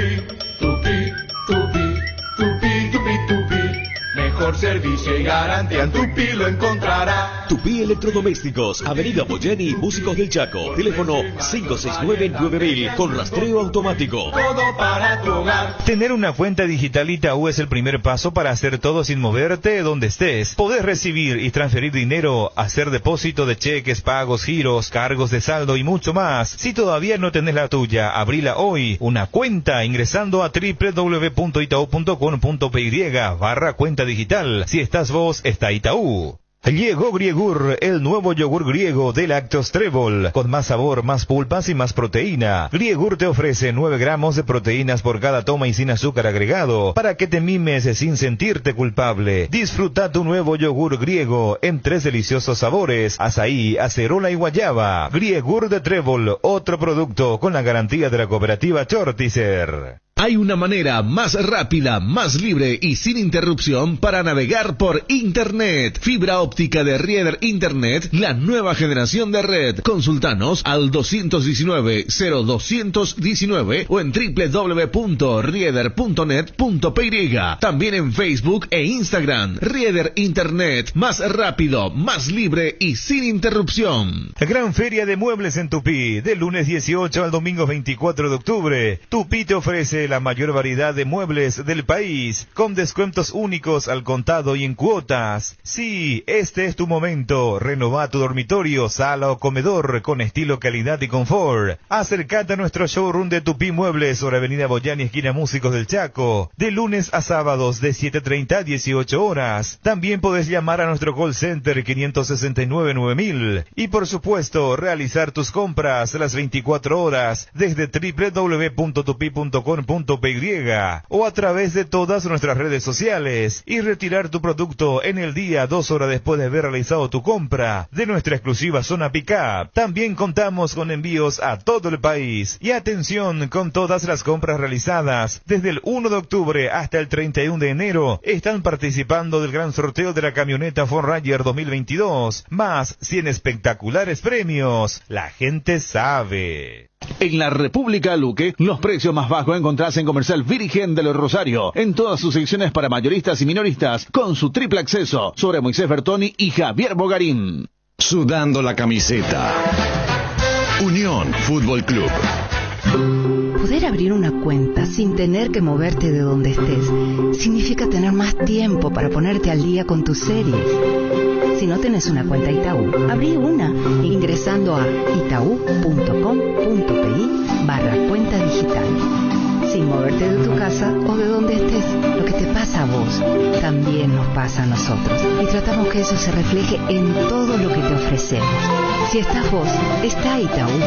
Mejor servicio y garantía en Tupi lo encontrará. Tupi Electrodomésticos, Avenida Boyani, Músicos del Chaco. Teléfono 569-9000 con rastreo automático. Todo para tu hogar. Tener una cuenta digital Itaú es el primer paso para hacer todo sin moverte donde estés. Podés recibir y transferir dinero, hacer depósito de cheques, pagos, giros, cargos de saldo y mucho más. Si todavía no tenés la tuya, abrila hoy. Una cuenta ingresando a www.itau.com.py/cuenta digital. Si estás vos, está Itaú. Llegó Griegur, el nuevo yogur griego de Lácteos Trébol, con más sabor, más pulpas y más proteína. Griegur te ofrece 9 gramos de proteínas por cada toma y sin azúcar agregado, para que te mimes sin sentirte culpable. Disfruta tu nuevo yogur griego en 3 deliciosos sabores: azaí, acerola y guayaba. Griegur de Trébol, otro producto con la garantía de la cooperativa Chortizer. Hay una manera más rápida, más libre y sin interrupción para navegar por Internet. Fibra óptica de Rieder Internet, la nueva generación de red. Consultanos al 219-0219 o en www.rieder.net.py. También en Facebook e Instagram. Rieder Internet, más rápido, más libre y sin interrupción. Gran Feria de Muebles en Tupí, del lunes 18 al domingo 24 de octubre. Tupí te ofrece la mayor variedad de muebles del país, con descuentos únicos al contado y en cuotas. Sí, este es tu momento. Renová tu dormitorio, sala o comedor con estilo, calidad y confort. Acércate a nuestro showroom de Tupí Muebles sobre Avenida Boyani, esquina Músicos del Chaco, de lunes a sábados de 7:30 a 18 horas. También podés llamar a nuestro call center 569-9000 y por supuesto realizar tus compras las 24 horas desde www.tupi.com.py o a través de todas nuestras redes sociales y retirar tu producto en el día 2 horas después de haber realizado tu compra de nuestra exclusiva zona pick-up. También contamos con envíos a todo el país. Y atención, con todas las compras realizadas desde el 1 de octubre hasta el 31 de enero están participando del gran sorteo de la camioneta 4Runner 2022, más 100 espectaculares premios. La gente sabe. En la República Luque, los precios más bajos encontrás en Comercial Virgen de los Rosario, en todas sus secciones para mayoristas y minoristas, con su triple acceso, sobre Moisés Bertoni y Javier Bogarín. Sudando la camiseta. Unión Fútbol Club. Poder abrir una cuenta sin tener que moverte de donde estés significa tener más tiempo para ponerte al día con tus series. Si no tenés una cuenta Itaú, abrí una ingresando a itau.com.py/cuenta digital. Sin moverte de tu casa o de donde estés, lo que te pasa a vos también nos pasa a nosotros. Y tratamos que eso se refleje en todo lo que te ofrecemos. Si estás vos, está Itaú.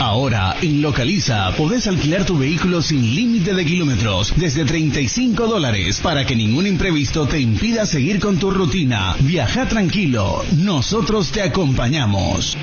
Ahora, en Localiza, podés alquilar tu vehículo sin límite de kilómetros, desde $35, para que ningún imprevisto te impida seguir con tu rutina. Viaja tranquilo, nosotros te acompañamos.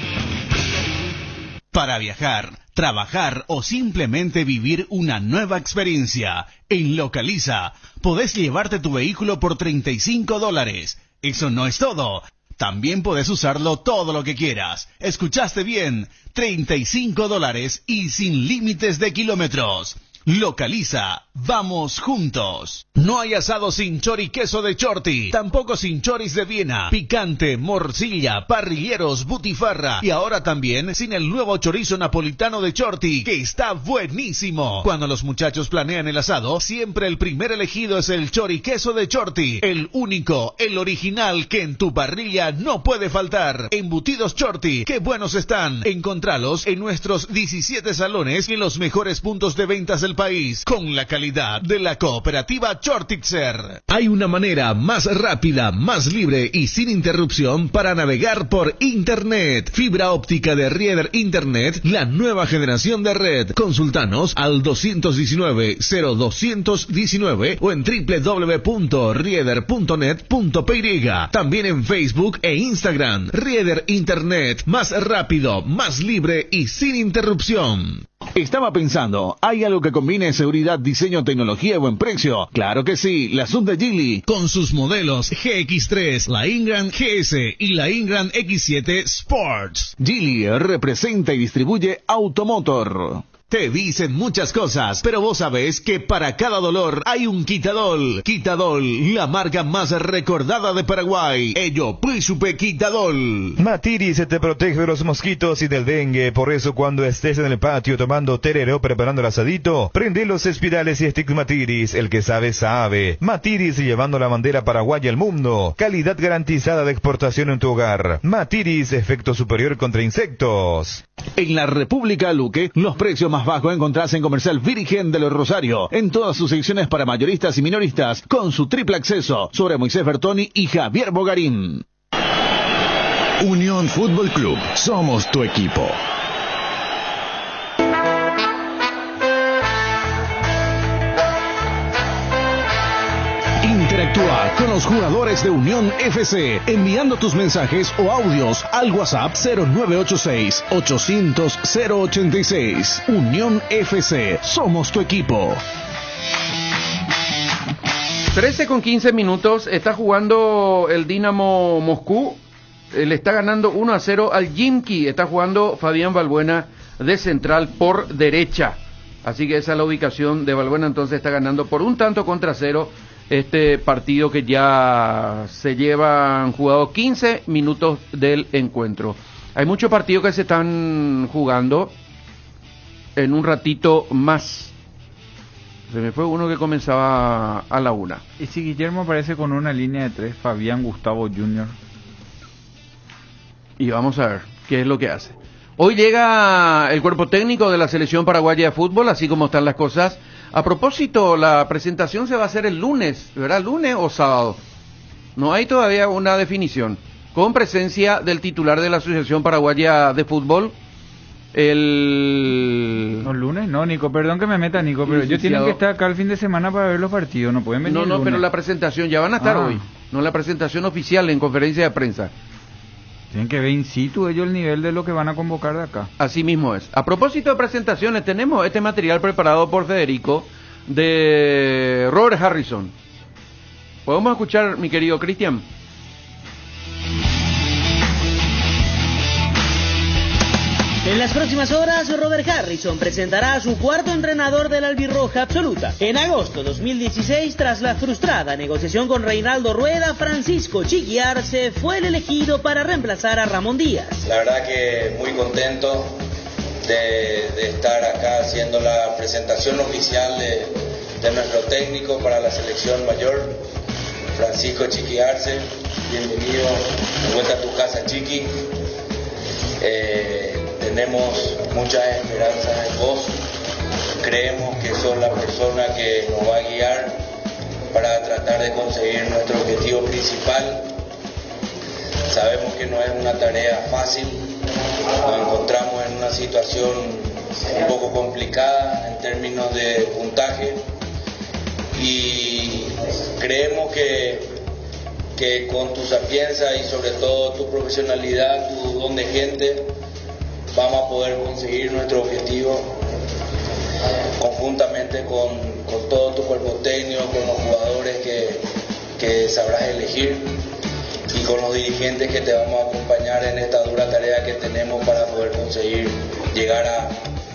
Para viajar, trabajar o simplemente vivir una nueva experiencia, en Localiza, podés llevarte tu vehículo por $35. Eso no es todo. También podés usarlo todo lo que quieras. ¿Escuchaste bien? $35 y sin límites de kilómetros. Localiza, vamos juntos. No hay asado sin chori queso de Chorti, tampoco sin choris de Viena, picante, morcilla, parrilleros, butifarra y ahora también sin el nuevo chorizo napolitano de Chorti, que está buenísimo. Cuando los muchachos planean el asado, siempre el primer elegido es el chori queso de Chorti, el único, el original que en tu parrilla no puede faltar. Embutidos Chorti, qué buenos están. Encontralos en nuestros 17 salones y en los mejores puntos de ventas del país, con la calidad calidad de la cooperativa Chortitzer. Hay una manera más rápida, más libre y sin interrupción para navegar por Internet. Fibra óptica de Rieder Internet, la nueva generación de red. Consultanos al 219-0219 o en www.rieder.net.py. También en Facebook e Instagram. Rieder Internet, más rápido, más libre y sin interrupción. Estaba pensando, ¿hay algo que combine seguridad, diseño, tecnología y buen precio? Claro que sí, la Sub de Geely. Con sus modelos GX3, la Ingram GS y la Ingram X7 Sports. Geely representa y distribuye Automotor. Te dicen muchas cosas, pero vos sabés que para cada dolor hay un Quitadol. Quitadol, la marca más recordada de Paraguay. Ello, Príncipe Quitadol. Matiris te protege de los mosquitos y del dengue. Por eso cuando estés en el patio tomando tereré preparando el asadito, prende los espirales y stick Matiris. El que sabe, sabe. Matiris llevando la bandera paraguaya al mundo. Calidad garantizada de exportación en tu hogar. Matiris, efecto superior contra insectos. En la República Luque, los precios más bajos encontrás en Comercial Virgen de los Rosario, en todas sus secciones para mayoristas y minoristas, con su triple acceso, sobre Moisés Bertoni y Javier Bogarín. Unión Fútbol Club, somos tu equipo. Interactúa con los jugadores de Unión FC enviando tus mensajes o audios al WhatsApp 0986-800-086. Unión FC, somos tu equipo. 13:15, está jugando el Dinamo Moscú, le está ganando 1-0 al Khimki, está jugando Fabián Balbuena de central por derecha, así que esa es la ubicación de Balbuena, entonces está ganando por 1-0 este partido que ya se llevan jugados 15 minutos del encuentro. Hay muchos partidos que se están jugando en un ratito más. Se me fue uno que comenzaba a la 1. Y si Guillermo aparece con una línea de 3, Fabián Gustavo Jr. Y vamos a ver qué es lo que hace. Hoy llega el cuerpo técnico de la selección paraguaya de fútbol, así como están las cosas. A propósito, la presentación se va a hacer el lunes, ¿verdad? ¿Lunes o sábado? No hay todavía una definición. Con presencia del titular de la Asociación Paraguaya de Fútbol, No, lunes no, Nico, perdón que me meta, Nico, pero ellos tienen que estar acá el fin de semana para ver los partidos, no pueden venir. No, pero la presentación ya van a estar hoy, no la presentación oficial en conferencia de prensa. Tienen que ver in situ ellos el nivel de lo que van a convocar de acá. Así mismo es. A propósito de presentaciones, tenemos este material preparado por Federico de Robert Harrison. ¿Podemos escuchar, mi querido Cristian? En las próximas horas, Robert Harrison presentará a su cuarto entrenador de la albirroja absoluta. En agosto 2016, tras la frustrada negociación con Reinaldo Rueda, Francisco Chiqui Arce fue el elegido para reemplazar a Ramón Díaz. La verdad que muy contento de estar acá haciendo la presentación oficial de nuestro técnico para la selección mayor, Francisco Chiqui Arce. Bienvenido de vuelta a tu casa, Chiqui. Tenemos muchas esperanzas en vos, creemos que sos la persona que nos va a guiar para tratar de conseguir nuestro objetivo principal. Sabemos que no es una tarea fácil, nos encontramos en una situación un poco complicada en términos de puntaje y creemos que con tu sapiencia y sobre todo tu profesionalidad, tu don de gente, vamos a poder conseguir nuestro objetivo conjuntamente con todo tu cuerpo técnico, con los jugadores que sabrás elegir y con los dirigentes que te vamos a acompañar en esta dura tarea que tenemos para poder conseguir llegar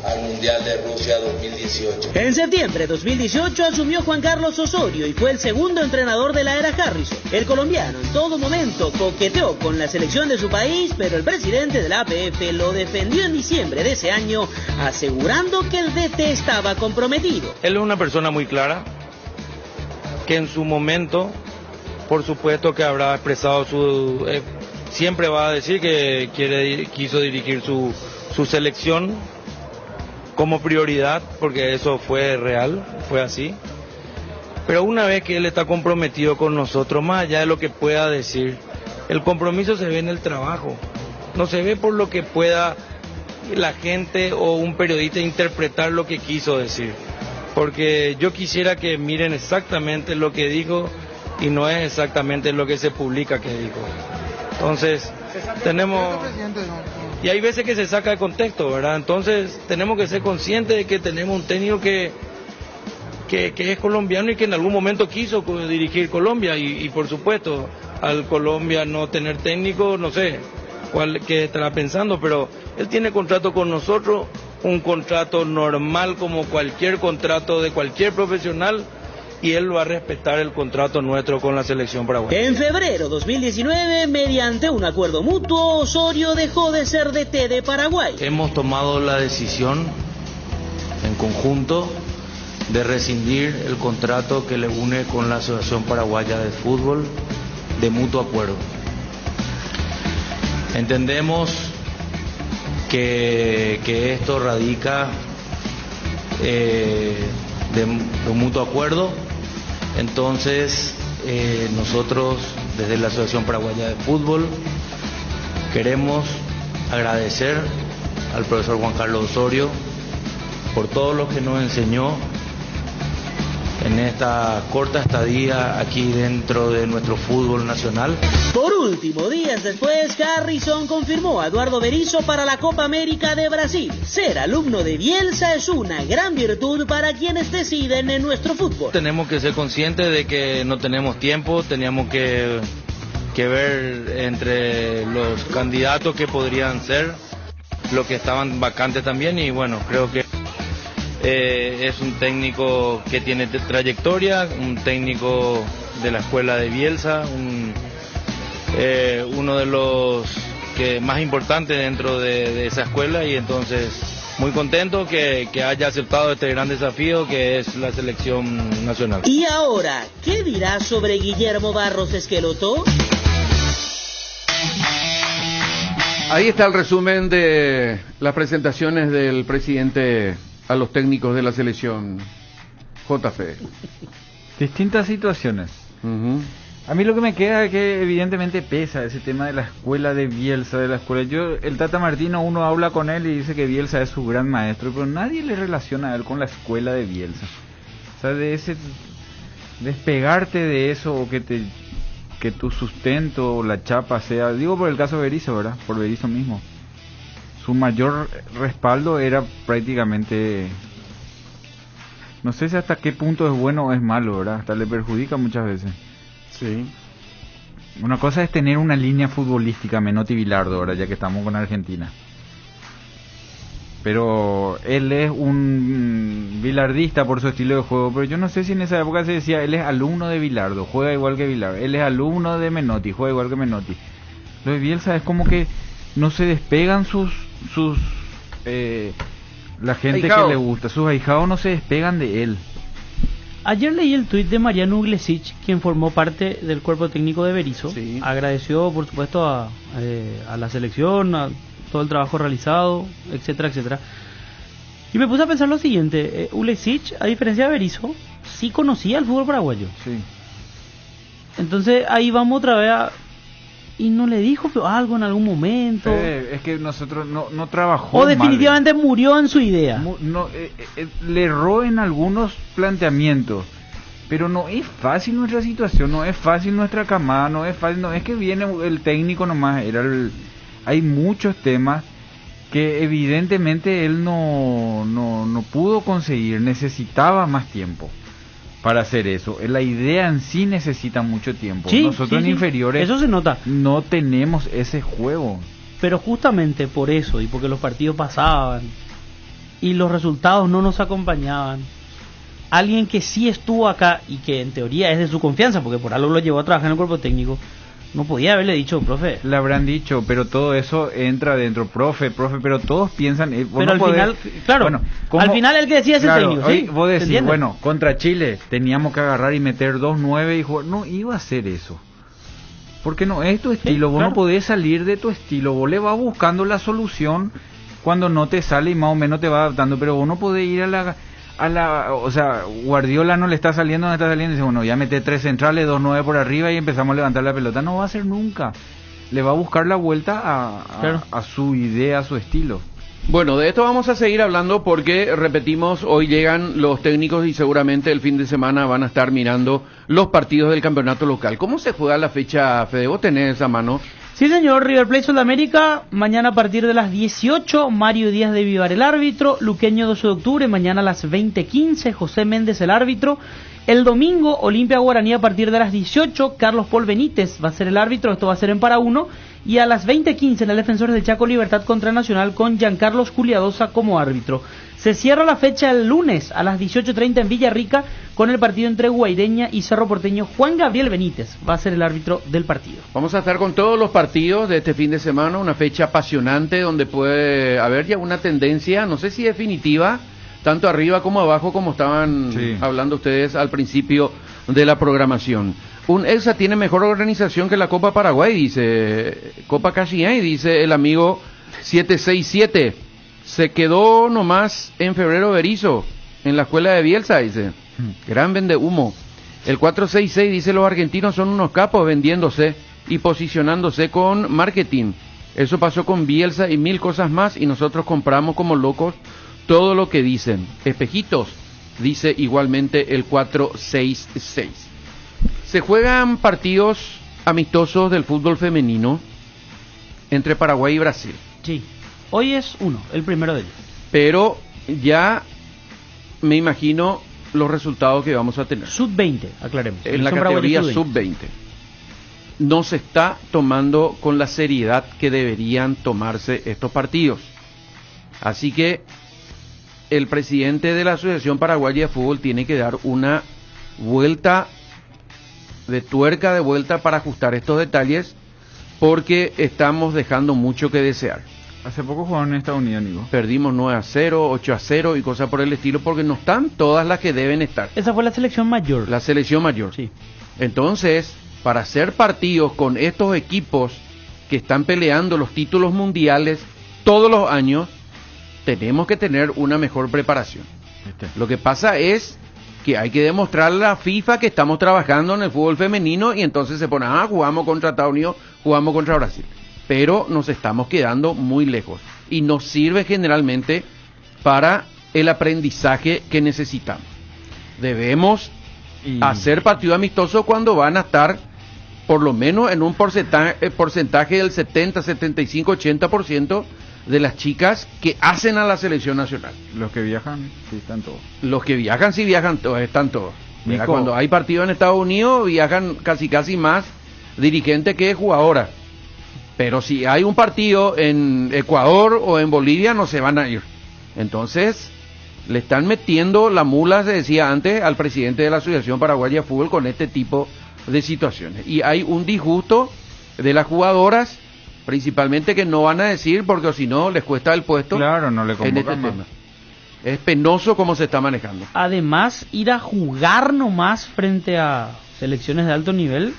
al Mundial de Rusia 2018. En septiembre de 2018 asumió Juan Carlos Osorio y fue el segundo entrenador de la era Harrison. El colombiano en todo momento coqueteó con la selección de su país, pero el presidente de la APF lo defendió en diciembre de ese año, asegurando que el DT estaba comprometido. Él es una persona muy clara, que en su momento, por supuesto que habrá expresado siempre va a decir que quiso dirigir su selección. como prioridad, porque eso fue real, fue así. Pero una vez que él está comprometido con nosotros, más allá de lo que pueda decir, el compromiso se ve en el trabajo, no se ve por lo que pueda la gente o un periodista interpretar lo que quiso decir. Porque yo quisiera que miren exactamente lo que dijo y no es exactamente lo que se publica que dijo. Entonces, tenemos... Y hay veces que se saca de contexto, ¿verdad? Entonces, tenemos que ser conscientes de que tenemos un técnico que es colombiano y que en algún momento quiso dirigir Colombia y por supuesto, al Colombia no tener técnico, no sé qué estará pensando, pero él tiene contrato con nosotros, un contrato normal como cualquier contrato de cualquier profesional, y él va a respetar el contrato nuestro con la selección paraguaya. En febrero 2019, mediante un acuerdo mutuo, Osorio dejó de ser DT de Paraguay. Hemos tomado la decisión en conjunto de rescindir el contrato que le une con la Asociación Paraguaya de Fútbol de mutuo acuerdo. Entendemos que esto radica de un mutuo acuerdo, entonces nosotros desde la Asociación Paraguaya de Fútbol queremos agradecer al profesor Juan Carlos Osorio por todo lo que nos enseñó en esta corta estadía aquí dentro de nuestro fútbol nacional. Por último, días después, Harrison confirmó a Eduardo Berizzo para la Copa América de Brasil. Ser alumno de Bielsa es una gran virtud para quienes deciden en nuestro fútbol. Tenemos que ser conscientes de que no tenemos tiempo, teníamos que ver entre los candidatos que podrían ser, los que estaban vacantes también, y bueno, creo que es un técnico que tiene trayectoria, un técnico de la escuela de Bielsa, uno de los que más importantes dentro de esa escuela, y entonces muy contento que haya aceptado este gran desafío que es la selección nacional. Y ahora, ¿qué dirá sobre Guillermo Barros Esqueloto? Ahí está el resumen de las presentaciones del presidente a los técnicos de la selección. JF. Distintas situaciones. A mí lo que me queda es que evidentemente pesa ese tema de la escuela de Bielsa, de la escuela. El Tata Martino, uno habla con él y dice que Bielsa es su gran maestro, pero nadie le relaciona a él con la escuela de Bielsa. O sea, de ese despegarte de eso, o que tu sustento o la chapa sea, digo por el caso de Berizzo, ¿verdad? Por Berizzo mismo. Su mayor respaldo era prácticamente, no sé si hasta qué punto es bueno o es malo, ¿verdad? Hasta le perjudica muchas veces. Sí. Una cosa es tener una línea futbolística, Menotti Bilardo, ahora ya que estamos con Argentina. Pero él es un bilardista por su estilo de juego, pero yo no sé si en esa época se decía, él es alumno de Bilardo, juega igual que Bilardo. Él es alumno de Menotti, juega igual que Menotti. Lo de Bielsa es como que no se despegan la gente que le gusta, sus ahijados no se despegan de él. Ayer leí el tuit de Mariano Uglesic, quien formó parte del cuerpo técnico de Berizzo. Sí. Agradeció, por supuesto, a la selección, a todo el trabajo realizado, etcétera, etcétera. Y me puse a pensar lo siguiente: Uglesic, a diferencia de Berizzo, sí conocía el fútbol paraguayo. Sí. Entonces ahí vamos otra vez ¿y no le dijo algo en algún momento? Es que nosotros no trabajó. O definitivamente mal. Murió en su idea. Le erró en algunos planteamientos. Pero no es fácil nuestra situación, no es fácil nuestra camada, no es fácil, no es que viene el técnico nomás. Hay muchos temas que evidentemente él no pudo conseguir, necesitaba más tiempo para hacer eso. La idea en sí necesita mucho tiempo. Sí, nosotros en inferiores eso se nota. No tenemos ese juego. Pero justamente por eso, y porque los partidos pasaban y los resultados no nos acompañaban, alguien que sí estuvo acá y que en teoría es de su confianza, porque por algo lo llevó a trabajar en el cuerpo técnico, no podía haberle dicho, profe. Le habrán dicho, pero todo eso entra dentro, profe, pero todos piensan... pero al final, claro, bueno, al final el que decía es el técnico, ¿sí? Vos decís, bueno, contra Chile teníamos que agarrar y meter 2-9 y jugar. No iba a hacer eso. Porque no es tu estilo, vos no podés salir de tu estilo, vos le vas buscando la solución cuando no te sale y más o menos te va adaptando, pero uno puede ir o sea, Guardiola no le está saliendo, y dice, bueno, ya mete 3 centrales, 2 9 por arriba y empezamos a levantar la pelota. No va a hacer nunca. Le va a buscar la vuelta a su idea, a su estilo. Bueno, de esto vamos a seguir hablando porque, repetimos, hoy llegan los técnicos y seguramente el fin de semana van a estar mirando los partidos del campeonato local. ¿Cómo se juega la fecha, Fede? ¿Vos tenés esa mano? Sí, señor. River Plate Sudamérica, mañana a partir de las 18, Mario Díaz de Vivar el árbitro, Luqueño 12 de octubre, mañana a las 20:15, José Méndez el árbitro. El domingo, Olimpia Guaraní a partir de las 18, Carlos Paul Benítez va a ser el árbitro, esto va a ser en para uno, y a las 20:15 en el Defensores del Chaco Libertad contra Nacional con Giancarlos Culiadosa como árbitro. Se cierra la fecha el lunes a las 18:30 en Villarrica con el partido entre Guaireña y Cerro Porteño. Juan Gabriel Benítez va a ser el árbitro del partido. Vamos a estar con todos los partidos de este fin de semana, una fecha apasionante donde puede haber ya una tendencia, no sé si definitiva, tanto arriba como abajo, como estaban hablando ustedes al principio de la programación. Un EXA tiene mejor organización que la Copa Paraguay, dice Copa Cachiay, dice el amigo 767. Se quedó nomás en febrero Berizo, en la escuela de Bielsa, dice. Gran vende humo. El 466 dice los argentinos son unos capos vendiéndose y posicionándose con marketing. Eso pasó con Bielsa y 1000 cosas más y nosotros compramos como locos todo lo que dicen. Espejitos, dice igualmente el 466. Se juegan partidos amistosos del fútbol femenino entre Paraguay y Brasil. Sí, hoy es el primero de ellos. Pero ya me imagino los resultados que vamos a tener. Sub-20, aclaremos. En la categoría sub-20. No se está tomando con la seriedad que deberían tomarse estos partidos. Así que el presidente de la Asociación Paraguaya de Fútbol tiene que dar una vuelta de tuerca de vuelta para ajustar estos detalles, porque estamos dejando mucho que desear. Hace poco jugaron en Estados Unidos, Nico. Perdimos 9-0, 8-0 y cosas por el estilo, porque no están todas las que deben estar. Esa fue la selección mayor. La selección mayor. Sí. Entonces, para hacer partidos con estos equipos que están peleando los títulos mundiales todos los años, tenemos que tener una mejor preparación. Lo que pasa es que hay que demostrarle a la FIFA que estamos trabajando en el fútbol femenino y entonces se pone, jugamos contra Estados Unidos, jugamos contra Brasil. Pero nos estamos quedando muy lejos y nos sirve generalmente para el aprendizaje que necesitamos. Debemos hacer partido amistoso cuando van a estar por lo menos en un porcentaje del 70, 75, 80% de las chicas que hacen a la selección nacional. Los que viajan, sí están todos. Los que viajan, sí viajan todos, están todos. Cuando hay partido en Estados Unidos, viajan casi más dirigentes que jugadoras. Pero si hay un partido en Ecuador o en Bolivia, no se van a ir. Entonces, le están metiendo la mula, se decía antes, al presidente de la Asociación Paraguaya de Fútbol con este tipo de situaciones. Y hay un disgusto de las jugadoras, principalmente, que no van a decir, porque si no les cuesta el puesto. Claro, no le convocan en este tema. Es penoso cómo se está manejando. Además, ir a jugar nomás frente a selecciones de alto nivel,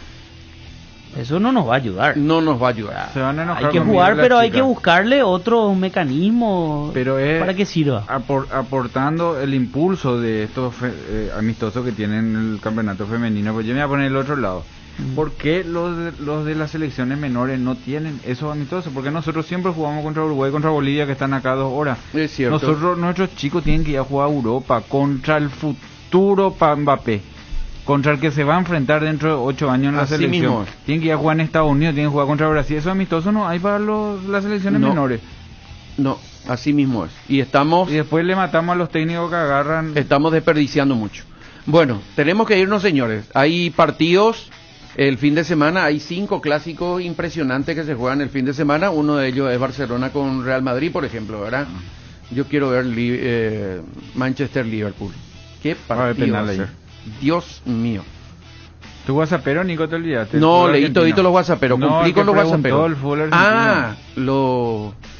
eso no nos va a ayudar. No nos va a ayudar. Se van a enojar. Hay que jugar, pero hay que buscarle otro mecanismo para que sirva. Aportando el impulso de estos amistosos que tienen el campeonato femenino. Pues yo me voy a poner el otro lado. ¿Por qué los de las selecciones menores no tienen esos amistosos? Porque nosotros siempre jugamos contra Uruguay, contra Bolivia, que están acá 2 horas. Es cierto. Nuestros chicos tienen que ir a jugar a Europa contra el futuro Mbappé, contra el que se va a enfrentar dentro de 8 años en la selección. Mismo. Tienen que ir a jugar en Estados Unidos, tienen que jugar contra Brasil. Esos amistosos no hay para las selecciones menores. No, así mismo es. Y después le matamos a los técnicos que agarran. Estamos desperdiciando mucho. Bueno, tenemos que irnos, señores. Hay partidos el fin de semana, hay 5 clásicos impresionantes que se juegan el fin de semana. Uno de ellos es Barcelona con Real Madrid, por ejemplo, ¿verdad? Yo quiero ver Manchester-Liverpool. ¿Qué partido va a ser? Dios mío. ¿Tu WhatsAppero, Nico, te olvidaste? No, leí todito los WhatsApperos, cumplí con los WhatsApperos.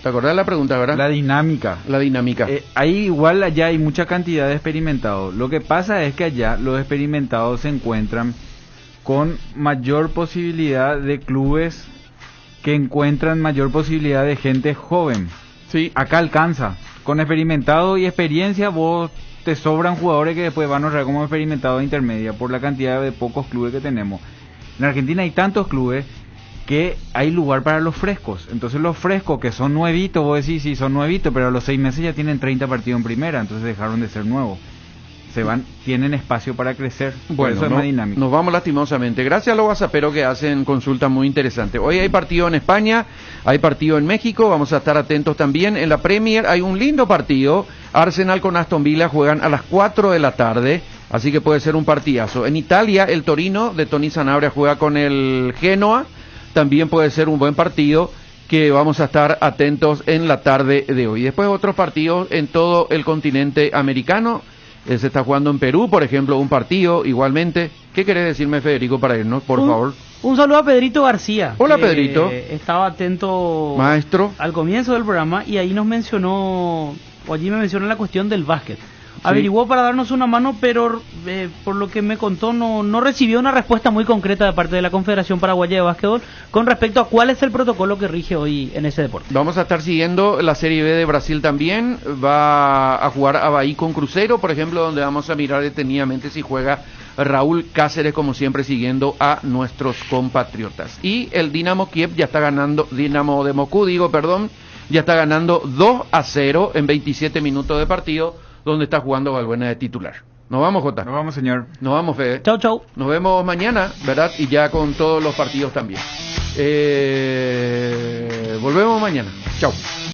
¿Te acordás de la pregunta, verdad? La dinámica. Ahí igual allá hay mucha cantidad de experimentados. Lo que pasa es que allá los experimentados se encuentran con mayor posibilidad de clubes que encuentran mayor posibilidad de gente joven. Sí. Acá alcanza. Con experimentado y experiencia vos te sobran jugadores que después van a ser como experimentado de intermedia por la cantidad de pocos clubes que tenemos. En Argentina hay tantos clubes que hay lugar para los frescos. Entonces los frescos que son nuevitos, vos decís sí son nuevitos, pero a los 6 meses ya tienen 30 partidos en primera, entonces dejaron de ser nuevos. Tienen espacio para crecer. Bueno, eso es más dinámico. Nos vamos lastimosamente. Gracias a los whatsapperos que hacen consultas muy interesantes. Hoy hay partido en España, hay partido en México, vamos a estar atentos también. En la Premier hay un lindo partido. Arsenal con Aston Villa juegan a las 4 de la tarde, así que puede ser un partidazo. En Italia, el Torino de Toni Sanabria juega con el Genoa, también puede ser un buen partido que vamos a estar atentos en la tarde de hoy. Después otros partidos en todo el continente americano. Se está jugando en Perú, por ejemplo, un partido igualmente. ¿Qué querés decirme, Federico, para irnos, por favor? Un saludo a Pedrito García. Hola, Pedrito. Estaba atento, maestro, al comienzo del programa y ahí nos mencionó, o allí me mencionó la cuestión del básquet. Averiguó para darnos una mano, pero por lo que me contó no recibió una respuesta muy concreta de parte de la Confederación Paraguaya de Básquetbol con respecto a cuál es el protocolo que rige hoy en ese deporte. Vamos a estar siguiendo la Serie B de Brasil también. Va a jugar Avaí con Cruzeiro, por ejemplo, donde vamos a mirar detenidamente si juega Raúl Cáceres, como siempre, siguiendo a nuestros compatriotas. Y el Dinamo Kiev ya está ganando, Dinamo de Moscú, ya está ganando 2-0 en 27 minutos de partido, donde está jugando Valbuena de titular. Nos vamos, Jota. Nos vamos, señor. Nos vamos, Fede. Chau, chau. Nos vemos mañana, ¿verdad? Y ya con todos los partidos también. Volvemos mañana. Chau.